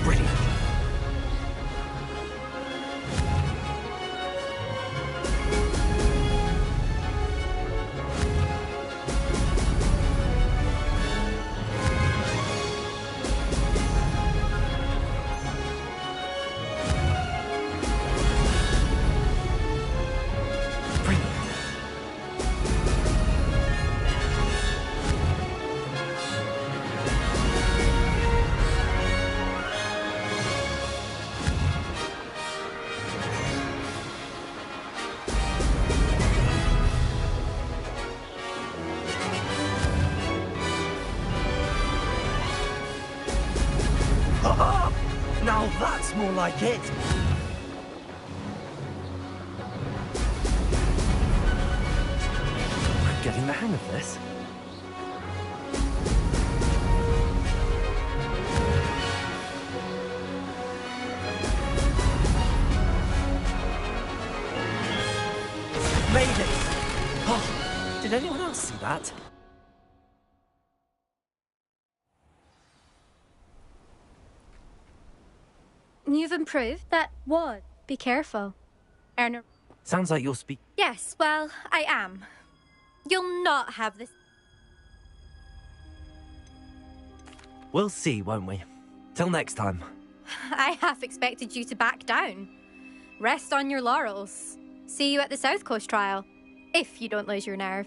Speaker 1: Brilliant! Now that's more like it! I'm getting the hang of this. Made it! Oh, did anyone else see that?
Speaker 14: You've improved. That was. Be careful. Erna.
Speaker 1: Sounds like you're
Speaker 14: Yes, well, I am. You'll not have this.
Speaker 1: We'll see, won't we? Till next time.
Speaker 14: I half expected you to back down. Rest on your laurels. See you at the South Coast trial. If you don't lose your nerve.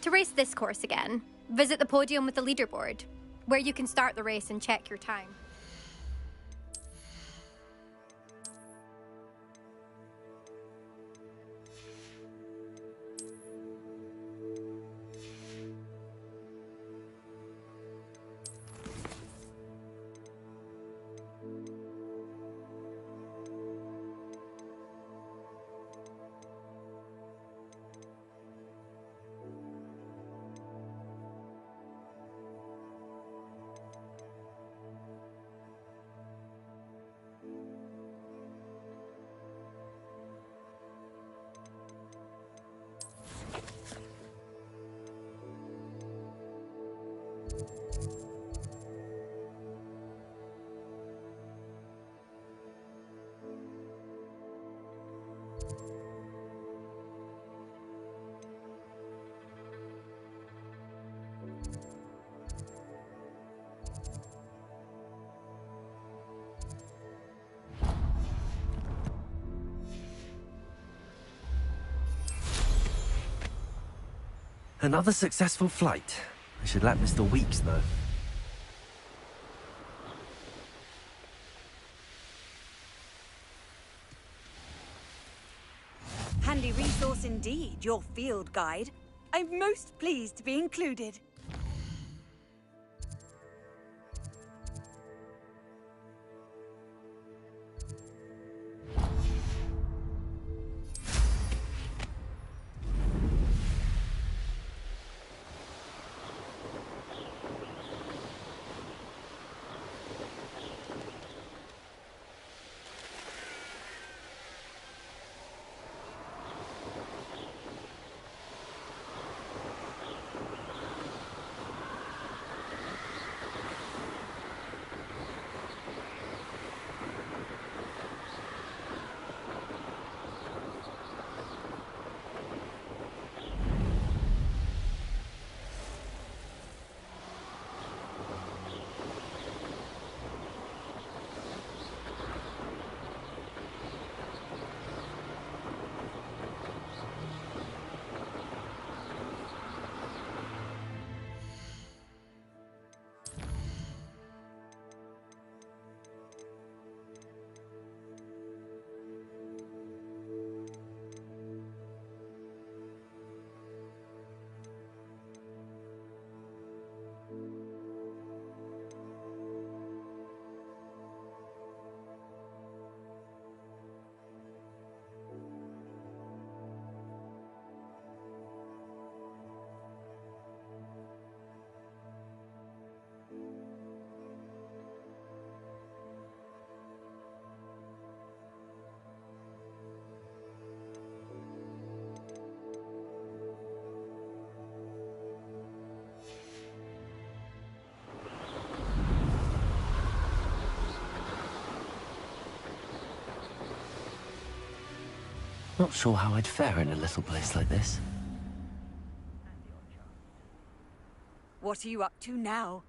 Speaker 14: To race this course again, visit the podium with the leaderboard, where you can start the race and check your time.
Speaker 1: Another successful flight. I should let Mr. Weeks know.
Speaker 17: Handy resource indeed, your field guide. I'm most pleased to be included.
Speaker 1: Not sure how I'd fare in a little place like this.
Speaker 17: What are you up to now?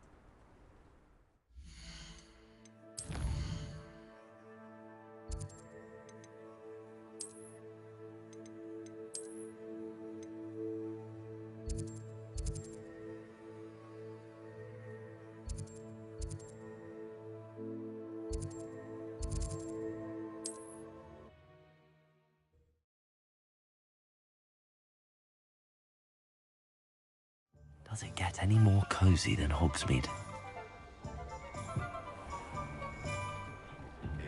Speaker 1: Does it get any more cozy than Hogsmeade?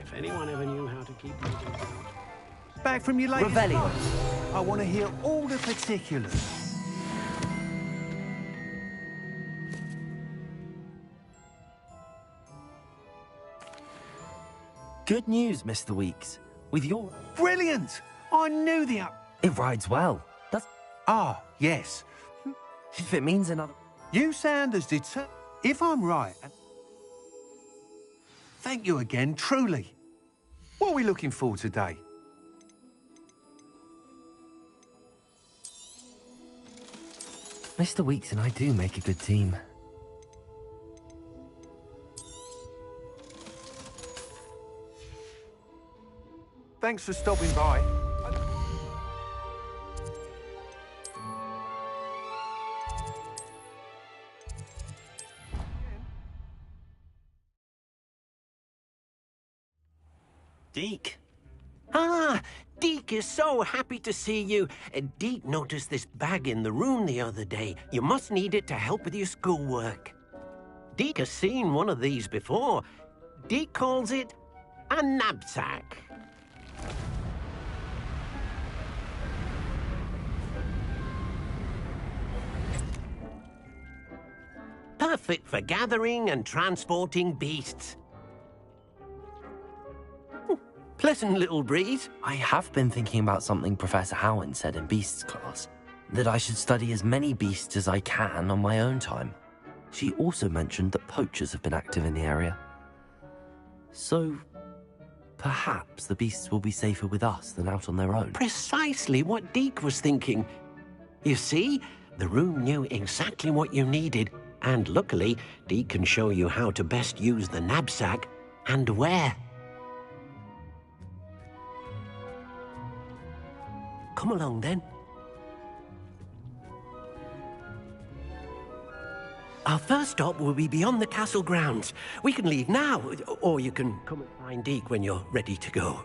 Speaker 9: If anyone ever knew how to keep moving about.
Speaker 2: Back from your latest...
Speaker 1: Revelio.
Speaker 2: I want to hear all the particulars.
Speaker 1: Good news, Mr. Weeks. With your...
Speaker 2: Brilliant! I knew the...
Speaker 1: It rides well. Does...
Speaker 2: Ah, yes.
Speaker 1: If it means another...
Speaker 2: You sound as if I'm right... Thank you again, truly. What are we looking for today?
Speaker 1: Mr. Weeks and I do make a good team.
Speaker 2: Thanks for stopping by.
Speaker 9: Deke. Ah, Deke is so happy to see you. Deke noticed this bag in the room the other day. You must need it to help with your schoolwork. Deke has seen one of these before. Deke calls it a knapsack. Perfect for gathering and transporting beasts. Pleasant little breeze.
Speaker 1: I have been thinking about something Professor Howard said in Beasts class. That I should study as many beasts as I can on my own time. She also mentioned that poachers have been active in the area. So, perhaps the beasts will be safer with us than out on their own.
Speaker 9: Precisely what Deke was thinking. You see, the room knew exactly what you needed, and luckily, Deke can show you how to best use the knapsack and where. Come along, then. Our first stop will be beyond the castle grounds. We can leave now, or you can come and find Deke when you're ready to go.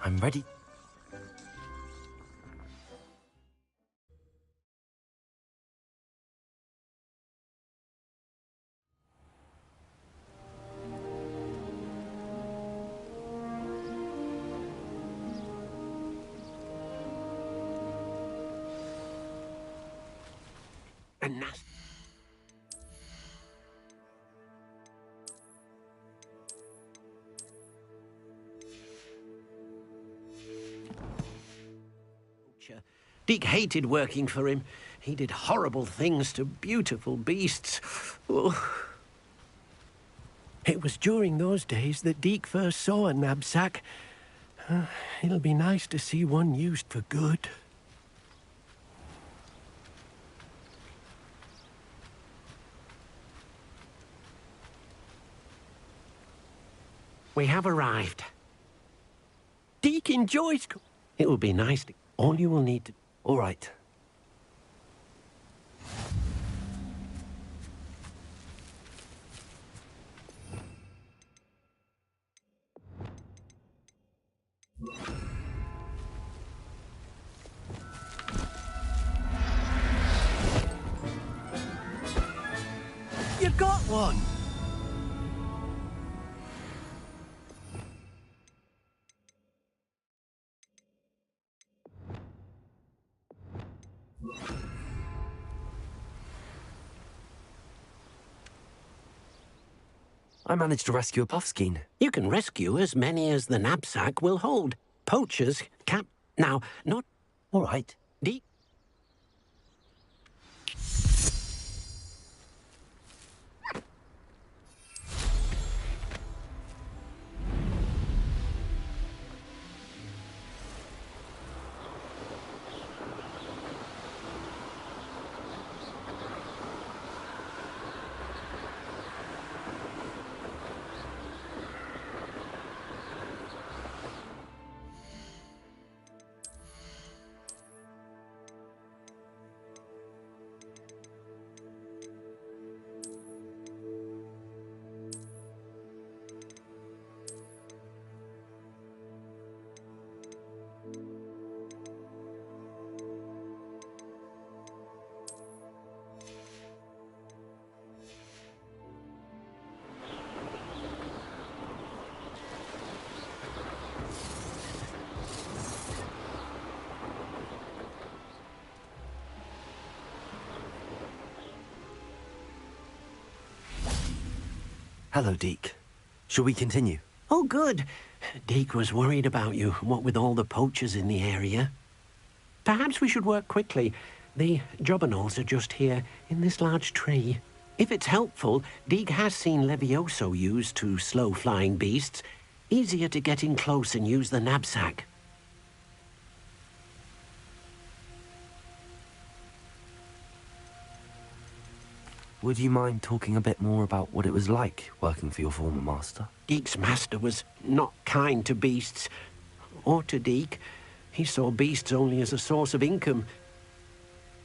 Speaker 1: I'm ready.
Speaker 9: And now... Deke hated working for him. He did horrible things to beautiful beasts. Oh. It was during those days that Deke first saw a knapsack. It'll be nice to see one used for good. We have arrived. Deke enjoys... It will be nice to... All you will need to...
Speaker 1: All right.
Speaker 9: You got one!
Speaker 1: I managed to rescue a puffskein.
Speaker 9: You can rescue as many as the knapsack will hold. Poachers can't... Now, not...
Speaker 1: All right.
Speaker 9: Deke...
Speaker 1: Hello, Deke. Shall we continue?
Speaker 9: Oh, good. Deke was worried about you, what with all the poachers in the area. Perhaps we should work quickly. The jobberknolls are just here, in this large tree. If it's helpful, Deke has seen Levioso used to slow flying beasts. Easier to get in close and use the knapsack.
Speaker 1: Would you mind talking a bit more about what it was like working for your former master?
Speaker 9: Deke's master was not kind to beasts. Or to Deke. He saw beasts only as a source of income.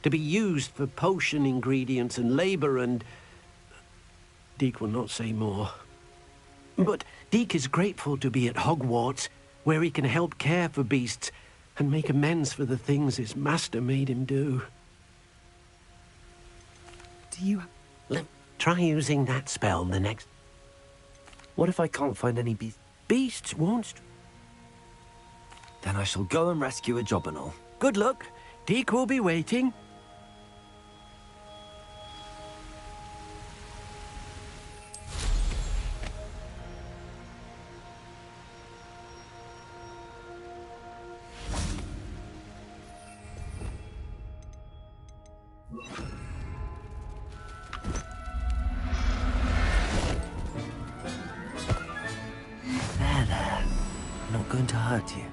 Speaker 9: To be used for potion ingredients and labor and... Deke will not say more. But Deke is grateful to be at Hogwarts, where he can help care for beasts and make amends for the things his master made him do.
Speaker 1: Do you...
Speaker 9: Try using that spell the next...
Speaker 1: What if I can't find any beasts?
Speaker 9: Beasts won't...
Speaker 1: Then I shall go and rescue a jobberknoll.
Speaker 9: Good luck. Deke will be waiting.
Speaker 1: There. I'm not going to hurt you.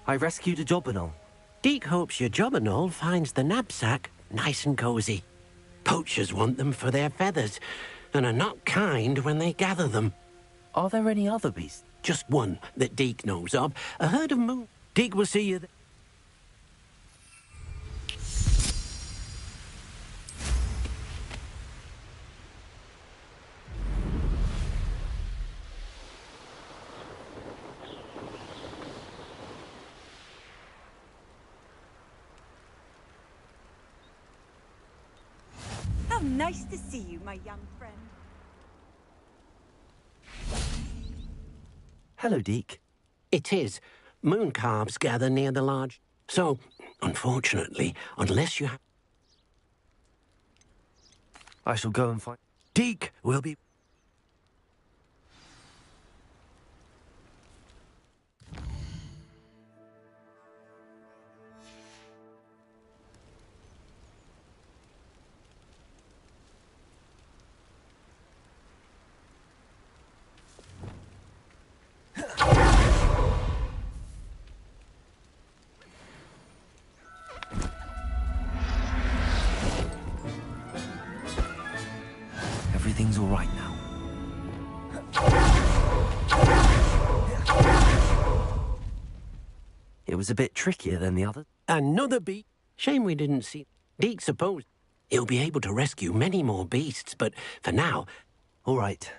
Speaker 1: I rescued a jobberknoll.
Speaker 9: Deke hopes your jobberknoll finds the knapsack nice and cozy. Poachers want them for their feathers, and are not kind when they gather them.
Speaker 1: Are there any other beasts?
Speaker 9: Just one that Deke knows of. A herd of moon. Deke will see you.
Speaker 17: How nice to see you, my young friend.
Speaker 1: Hello, Deke.
Speaker 9: It is. Moon calves gather near the large. So, unfortunately, unless you have...
Speaker 1: I shall go and find...
Speaker 9: Deke will be...
Speaker 1: Everything's all right now. It was a bit trickier than the other.
Speaker 9: Another beast. Shame we didn't see... Deke supposed he'll be able to rescue many more beasts, but for now...
Speaker 1: All right.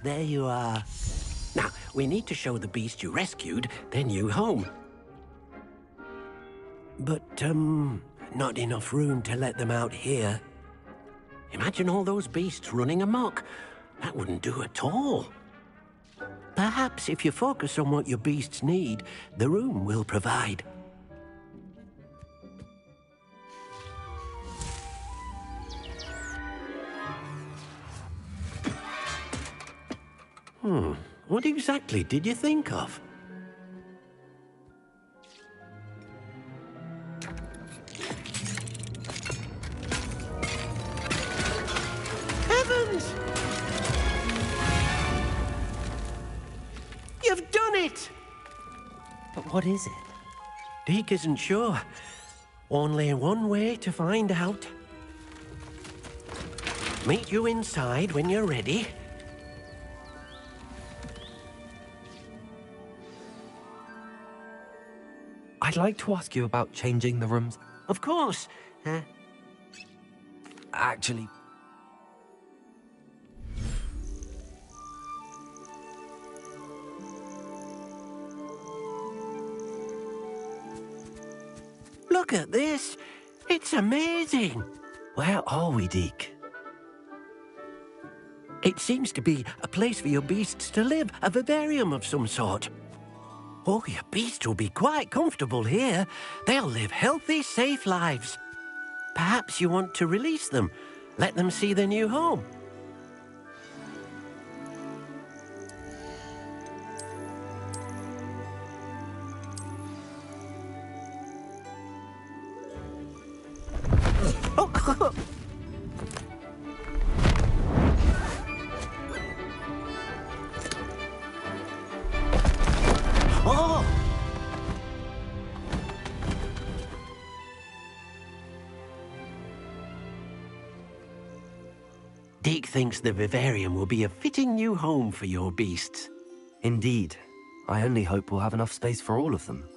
Speaker 9: There you are. Now, we need to show the beast you rescued their new home. But, not enough room to let them out here. Imagine all those beasts running amok. That wouldn't do at all. Perhaps if you focus on what your beasts need, the room will provide. What exactly did you think of? Heavens! You've done it!
Speaker 1: But what is it?
Speaker 9: Deke isn't sure. Only one way to find out. Meet you inside when you're ready.
Speaker 1: I'd like to ask you about changing the rooms.
Speaker 9: Of course.
Speaker 1: Actually...
Speaker 9: Look at this. It's amazing.
Speaker 1: Where are we, Deke?
Speaker 9: It seems to be a place for your beasts to live, a vivarium of some sort. Oh, your beasts will be quite comfortable here. They'll live healthy, safe lives. Perhaps you want to release them, let them see their new home. Oh! Deke thinks the vivarium will be a fitting new home for your beasts.
Speaker 1: Indeed. I only hope we'll have enough space for all of them.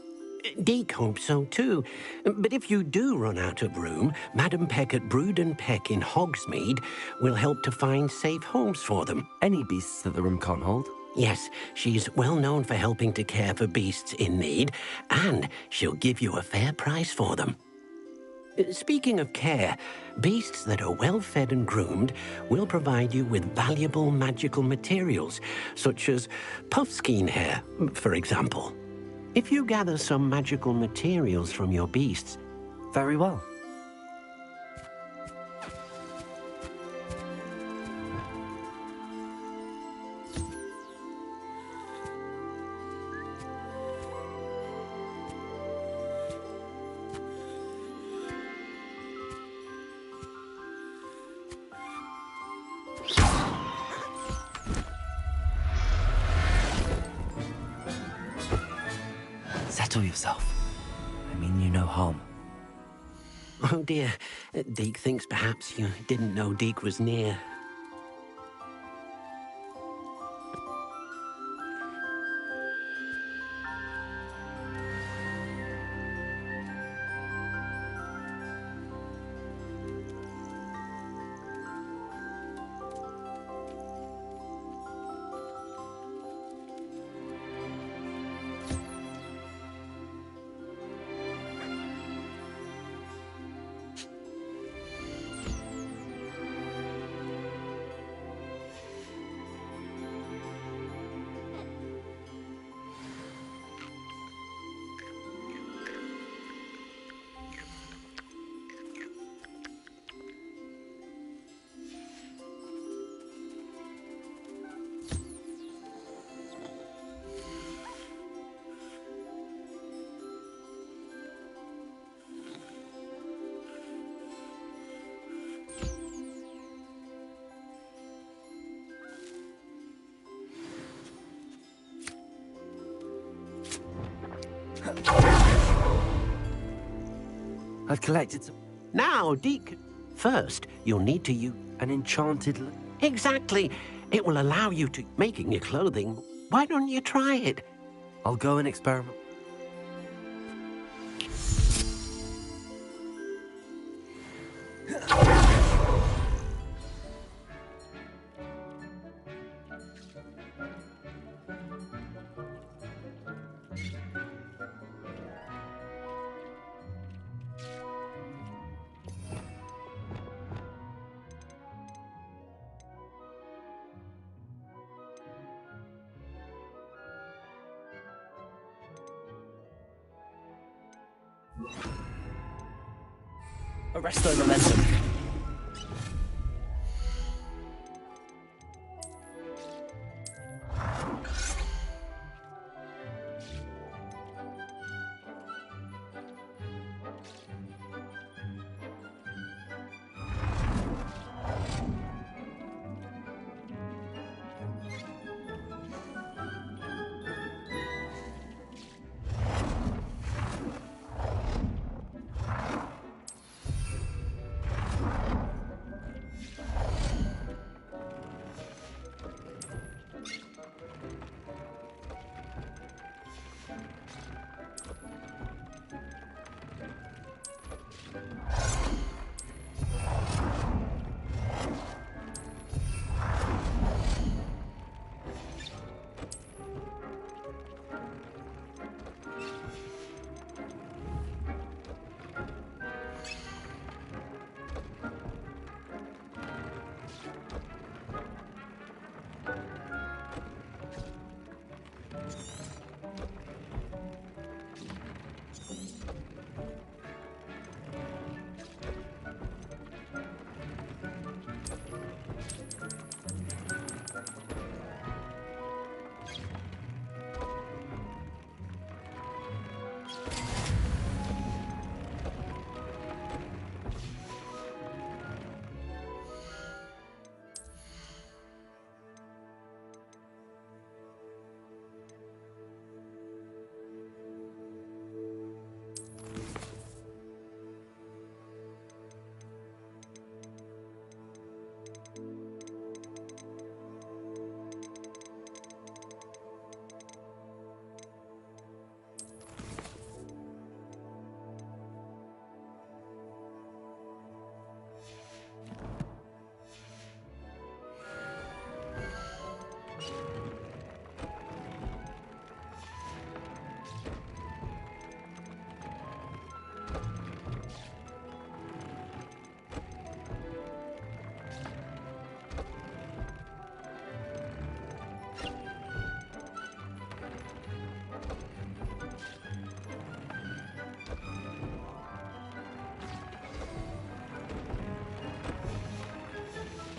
Speaker 9: Deke hopes so too. But if you do run out of room, Madam Peck at Brood and Peck in Hogsmeade will help to find safe homes for them.
Speaker 1: Any beasts that the room can't hold?
Speaker 9: Yes, she's well known for helping to care for beasts in need, and she'll give you a fair price for them. Speaking of care, beasts that are well fed and groomed will provide you with valuable magical materials, such as puffskein hair, for example. If you gather some magical materials from your beasts...
Speaker 1: Very well. Settle yourself. I mean you no harm.
Speaker 9: Oh dear, Deke thinks perhaps you didn't know Deke was near.
Speaker 1: I've collected some...
Speaker 9: Now, Deke, first, you'll need to use...
Speaker 1: An enchanted...
Speaker 9: Exactly. It will allow you to... Making your clothing. Why don't you try it?
Speaker 1: I'll go and experiment.
Speaker 3: Arresto momentum.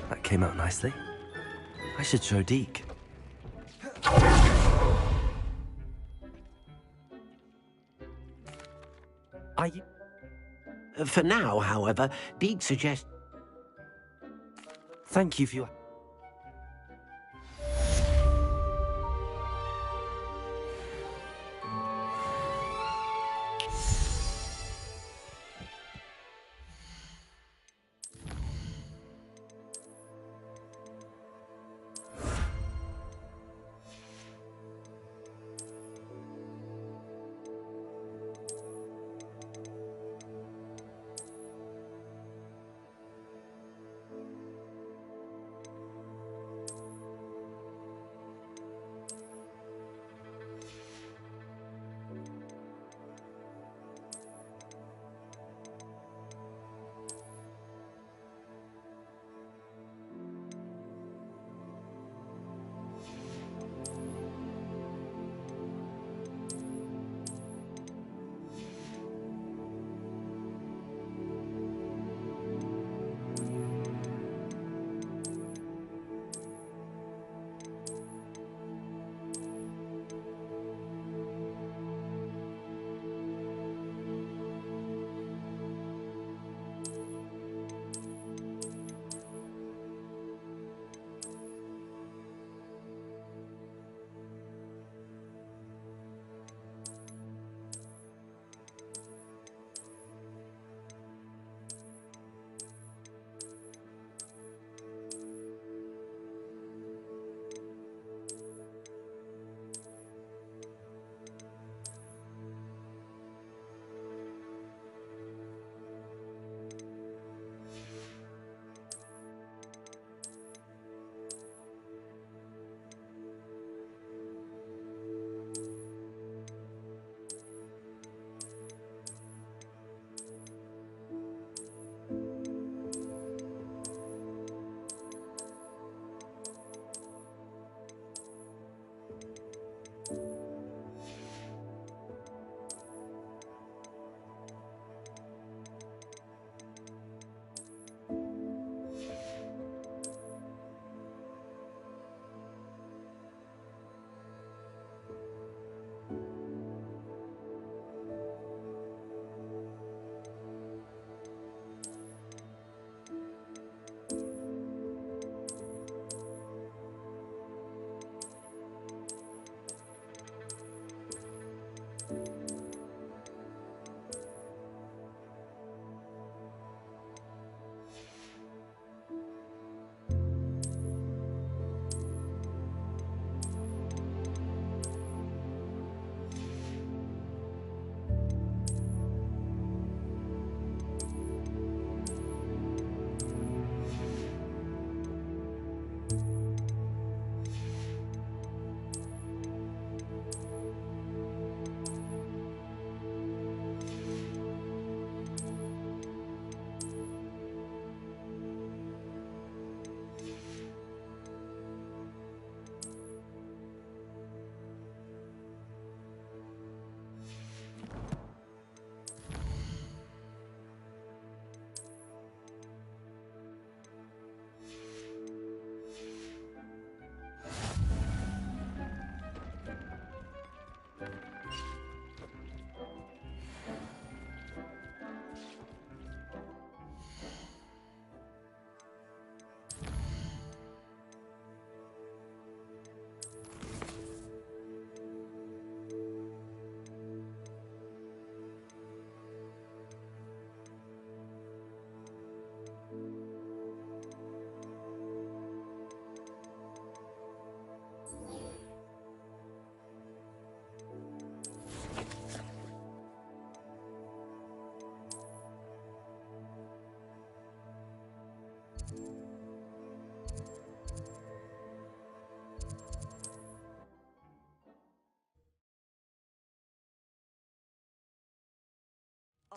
Speaker 1: That came out nicely. I should show Deke.
Speaker 9: For now, however, Deke suggests...
Speaker 1: Thank you for your...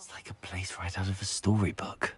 Speaker 1: It's like a place right out of a storybook.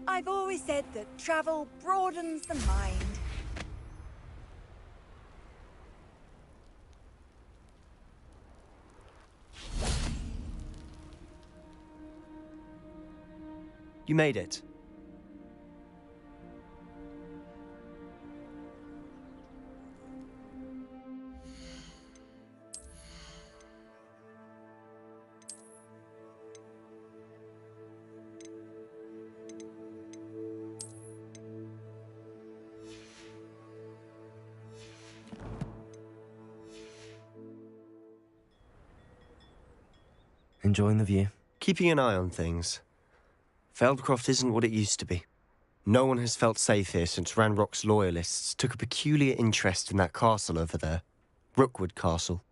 Speaker 17: I've always said that travel broadens the mind.
Speaker 20: You made it.
Speaker 1: Enjoying the view?
Speaker 20: Keeping an eye on things. Feldcroft isn't what it used to be. No one has felt safe here since Ranrock's loyalists took a peculiar interest in that castle over there. Rookwood Castle.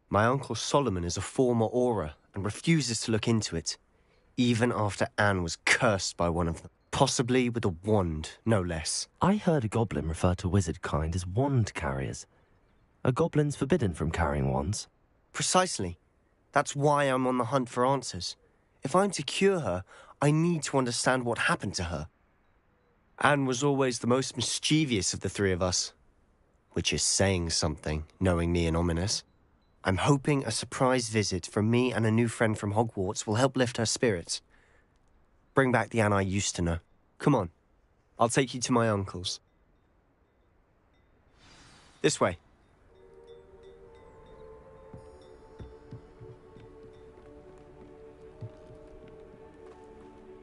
Speaker 20: My uncle Solomon is a former Auror and refuses to look into it, even after Anne was cursed by one of them. Possibly with a wand, no less.
Speaker 1: I heard a goblin refer to wizard kind as wand carriers. Are goblins forbidden from carrying wands?
Speaker 20: Precisely. That's why I'm on the hunt for answers. If I'm to cure her, I need to understand what happened to her. Anne was always the most mischievous of the three of us. Which is saying something, knowing me and ominous. I'm hoping a surprise visit from me and a new friend from Hogwarts will help lift her spirits. Bring back the Anne I used to know. Come on. I'll take you to my uncle's. This way.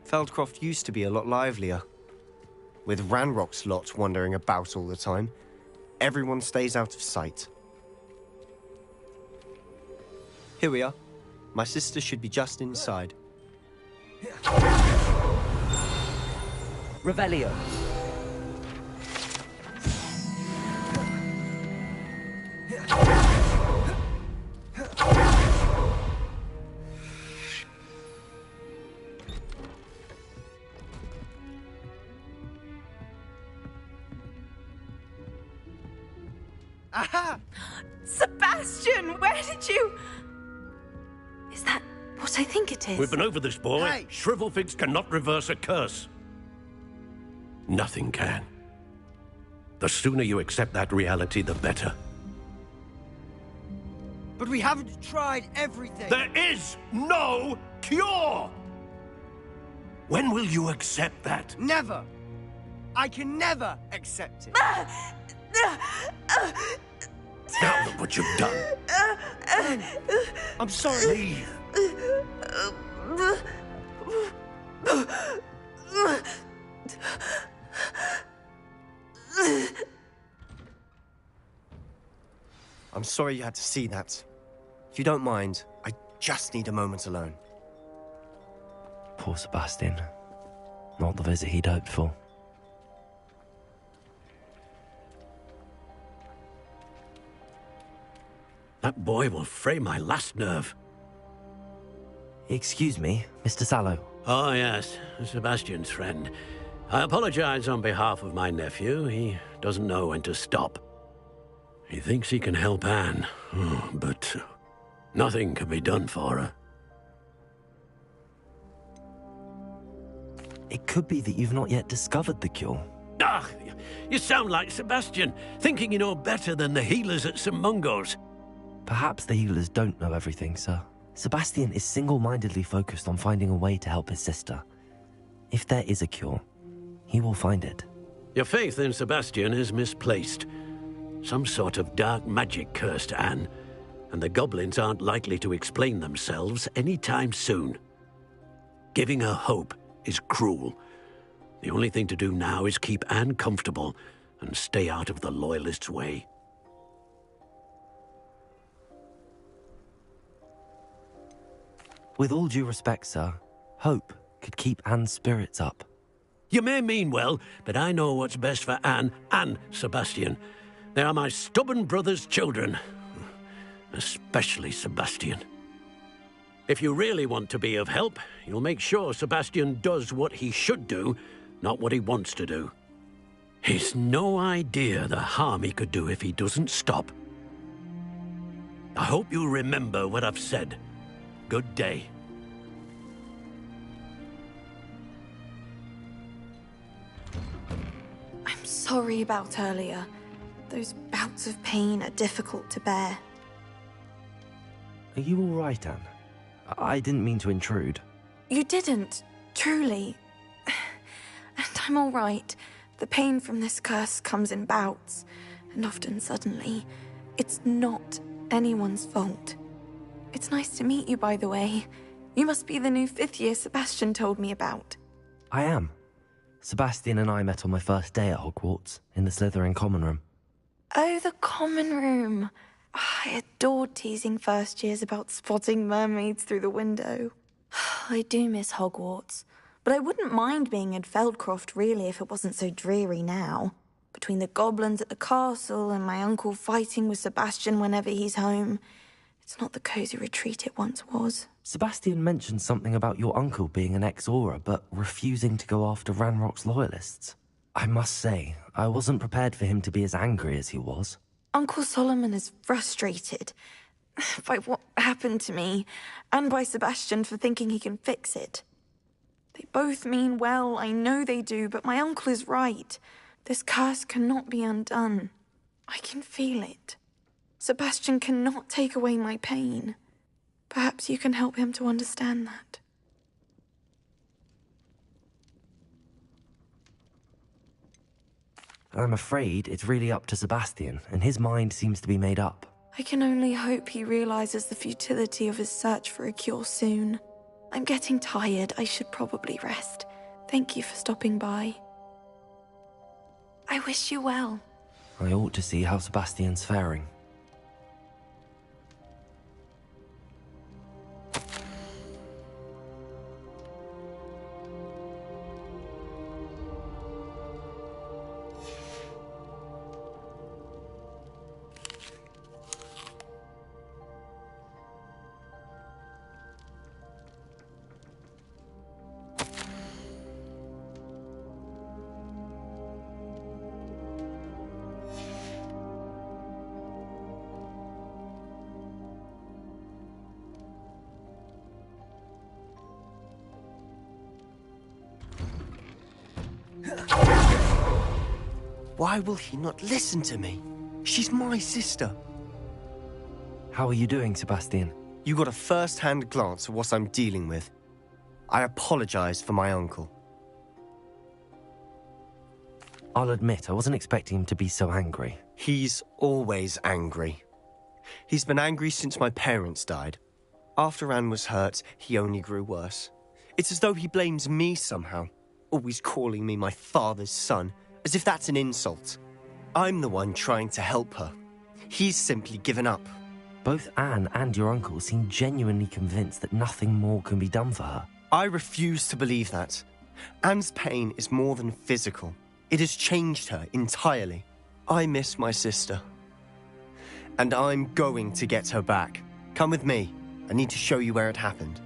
Speaker 20: Feldcroft used to be a lot livelier. With Ranrock's lot wandering about all the time, everyone stays out of sight. Here we are. My sister should be just inside.
Speaker 1: Revelio.
Speaker 17: Aha! Sebastian, where did you...
Speaker 19: Is that what I think it is?
Speaker 21: We've been over this, boy.
Speaker 17: Hey.
Speaker 21: Shrivelfigs cannot reverse a curse. Nothing can. The sooner you accept that reality, the better.
Speaker 22: But we haven't tried everything.
Speaker 21: There is no cure! When will you accept that?
Speaker 3: Never! I can never accept it.
Speaker 21: Now look what you've done.
Speaker 3: I'm sorry.
Speaker 21: Leave.
Speaker 16: I'm sorry you had to see that. If you don't mind, I just need a moment alone.
Speaker 1: Poor Sebastian. Not the visit he'd hoped for.
Speaker 21: That boy will fray my last nerve.
Speaker 1: Excuse me, Mr. Sallow.
Speaker 21: Oh, yes, Sebastian's friend. I apologize on behalf of my nephew. He doesn't know when to stop. He thinks he can help Anne, but nothing can be done for her.
Speaker 1: It could be that you've not yet discovered the cure.
Speaker 21: Ah, you sound like Sebastian, thinking you know better than the healers at St. Mungo's.
Speaker 1: Perhaps the healers don't know everything, sir. Sebastian is single-mindedly focused on finding a way to help his sister. If there is a cure, he will find it.
Speaker 21: Your faith in Sebastian is misplaced. Some sort of dark magic cursed Anne, and the goblins aren't likely to explain themselves anytime soon. Giving her hope is cruel. The only thing to do now is keep Anne comfortable and stay out of the Loyalists' way.
Speaker 1: With all due respect, sir, hope could keep Anne's spirits up.
Speaker 21: You may mean well, but I know what's best for Anne and Sebastian. They are my stubborn brother's children. Especially Sebastian. If you really want to be of help, you'll make sure Sebastian does what he should do, not what he wants to do. He's no idea the harm he could do if he doesn't stop. I hope you remember what I've said. Good day.
Speaker 19: I'm sorry about earlier. Those bouts of pain are difficult to bear.
Speaker 1: Are you all right, Anne? I didn't mean to intrude.
Speaker 19: You didn't, truly. And I'm all right. The pain from this curse comes in bouts, and often suddenly. It's not anyone's fault. It's nice to meet you, by the way. You must be the new 5th year Sebastian told me about.
Speaker 1: I am. Sebastian and I met on my first day at Hogwarts, in the Slytherin common room.
Speaker 19: Oh, the common room. I adored teasing first years about spotting mermaids through the window. I do miss Hogwarts, but I wouldn't mind being in Feldcroft really if it wasn't so dreary now. Between the goblins at the castle and my uncle fighting with Sebastian whenever he's home, it's not the cosy retreat it once was.
Speaker 1: Sebastian mentioned something about your uncle being an ex-Auror, but refusing to go after Ranrock's loyalists. I must say, I wasn't prepared for him to be as angry as he was.
Speaker 19: Uncle Solomon is frustrated by what happened to me, and by Sebastian for thinking he can fix it. They both mean well, I know they do, but my uncle is right. This curse cannot be undone. I can feel it. Sebastian cannot take away my pain. Perhaps you can help him to understand that.
Speaker 1: I'm afraid it's really up to Sebastian, and his mind seems to be made up.
Speaker 19: I can only hope he realizes the futility of his search for a cure soon. I'm getting tired. I should probably rest. Thank you for stopping by. I wish you well.
Speaker 1: I ought to see how Sebastian's faring.
Speaker 16: Why will he not listen to me? She's my sister.
Speaker 1: How are you doing, Sebastian?
Speaker 16: You got a first-hand glance at what I'm dealing with. I apologize for my uncle.
Speaker 1: I'll admit, I wasn't expecting him to be so angry.
Speaker 16: He's always angry. He's been angry since my parents died. After Anne was hurt, he only grew worse. It's as though he blames me somehow, always calling me my father's son, as if that's an insult. I'm the one trying to help her. He's simply given up.
Speaker 1: Both Anne and your uncle seem genuinely convinced that nothing more can be done for her.
Speaker 16: I refuse to believe that. Anne's pain is more than physical. It has changed her entirely. I miss my sister. And I'm going to get her back. Come with me. I need to show you where it happened.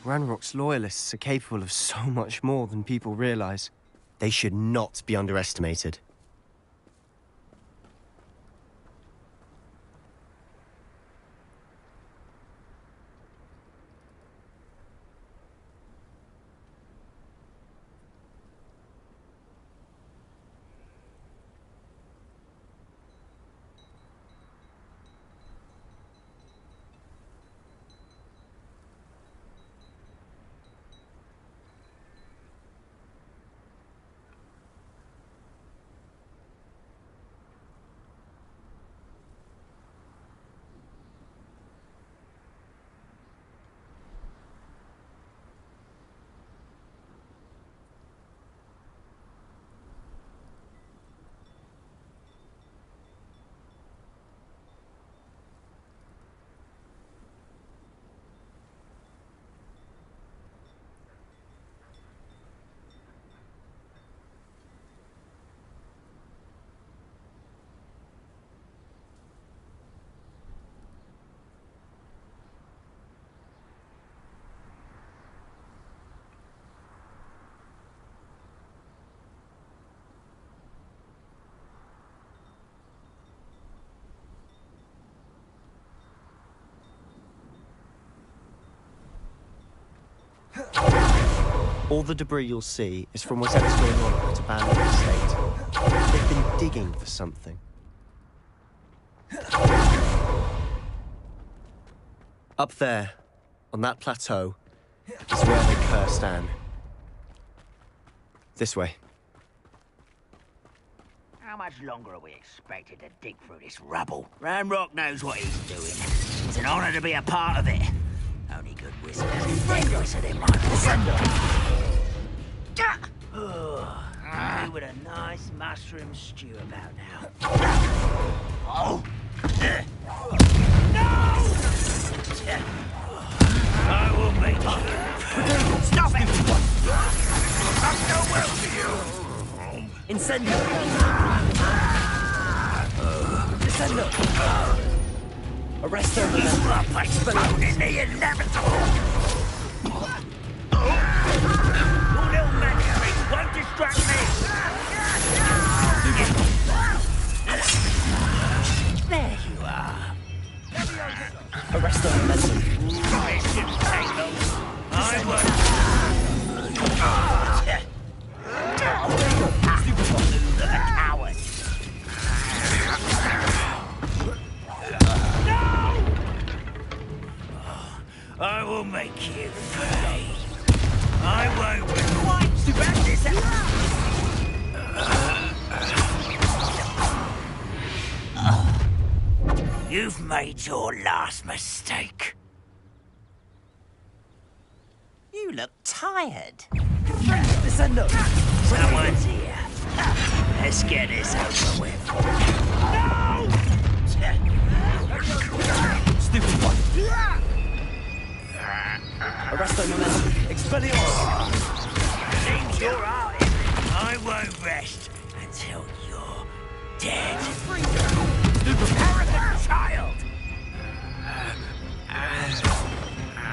Speaker 16: Ranrock's loyalists are capable of so much more than people realize. They should not be underestimated. All the debris you'll see is from whatever's going on at that abandoned estate. They've been digging for something. Up there, on that plateau, is where they cursed Anne. This way.
Speaker 11: How much longer are we expected to dig through this rubble? Ranrock knows what he's doing. It's an honor to be a part of it. Only good wizards wizard in my with a nice mushroom stew about now. Oh! No! I will make you. Stop it! That's no well for you.
Speaker 1: Incendio! Incendio! Arrest them!
Speaker 11: Stop exploding the inevitable! Your little maniac won't distract me! There you are.
Speaker 1: Arrest them, medicine.
Speaker 11: It shouldn't take long. I won't. Move of a coward. I will make you pay. I won't rewind to back this You've made your last mistake. You look tired.
Speaker 1: Descendo!
Speaker 11: Someone's here. Let's get this over with. No!
Speaker 1: Stupid one! Arresto momentum. Expelliarmus!
Speaker 11: Seems you're out, isn't it? I won't rest until you're dead. Stupid arrogant child!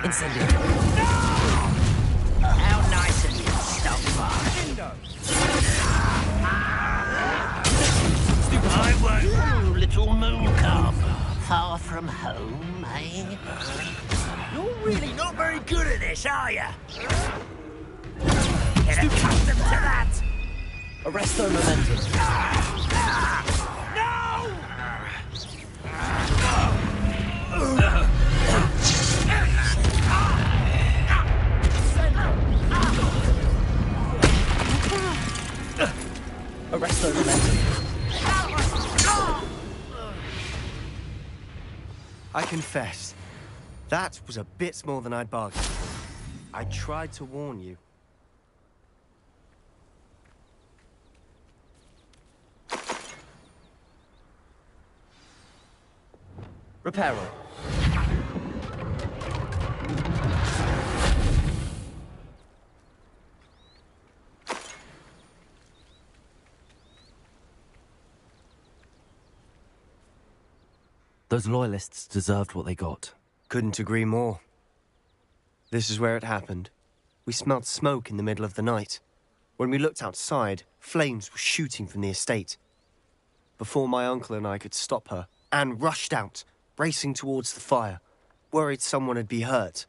Speaker 1: Incendio!
Speaker 11: No! How nice of you to stop by. I won't. Little moon calf. Far from home, eh? You're really not very good at this, are you? Get accustomed to that!
Speaker 1: Arresto momentum.
Speaker 11: No!
Speaker 16: I confess, that was a bit more than I'd bargained for. I tried to warn you. Reparo.
Speaker 1: Those loyalists deserved what they got.
Speaker 16: Couldn't agree more. This is where it happened. We smelled smoke in the middle of the night. When we looked outside, flames were shooting from the estate. Before my uncle and I could stop her, Anne rushed out, racing towards the fire, worried someone had been hurt.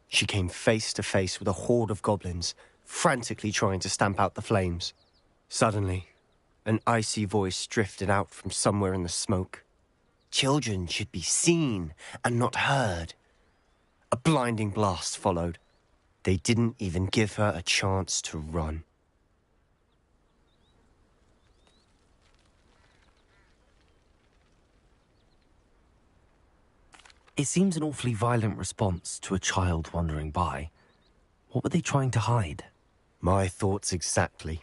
Speaker 16: She came face to face with a horde of goblins, frantically trying to stamp out the flames. Suddenly, an icy voice drifted out from somewhere in the smoke. Children should be seen and not heard. A blinding blast followed. They didn't even give her a chance to run.
Speaker 1: It seems an awfully violent response to a child wandering by. What were they trying to hide?
Speaker 16: My thoughts exactly.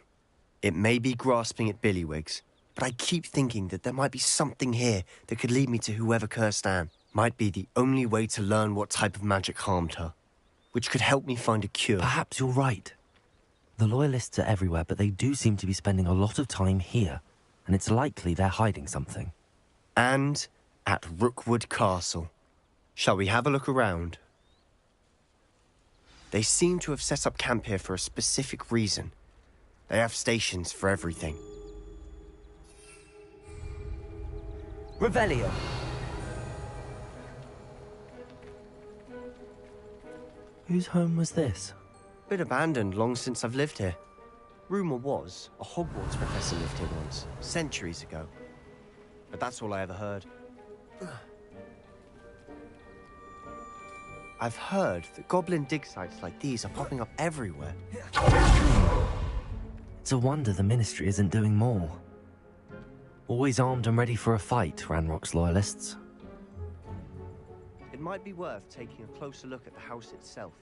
Speaker 16: It may be grasping at billywhigs, but I keep thinking that there might be something here that could lead me to whoever cursed Anne. Might be the only way to learn what type of magic harmed her, which could help me find a cure.
Speaker 1: Perhaps you're right. The loyalists are everywhere, but they do seem to be spending a lot of time here, and it's likely they're hiding something.
Speaker 16: And at Rookwood Castle. Shall we have a look around? They seem to have set up camp here for a specific reason. They have stations for everything.
Speaker 1: Revelio. Whose home was this?
Speaker 16: Been abandoned long since I've lived here. Rumour was a Hogwarts professor lived here once, centuries ago. But that's all I ever heard. I've heard that goblin dig sites like these are popping up everywhere.
Speaker 1: It's a wonder the Ministry isn't doing more. Always armed and ready for a fight, Ranrock's loyalists.
Speaker 16: It might be worth taking a closer look at the house itself.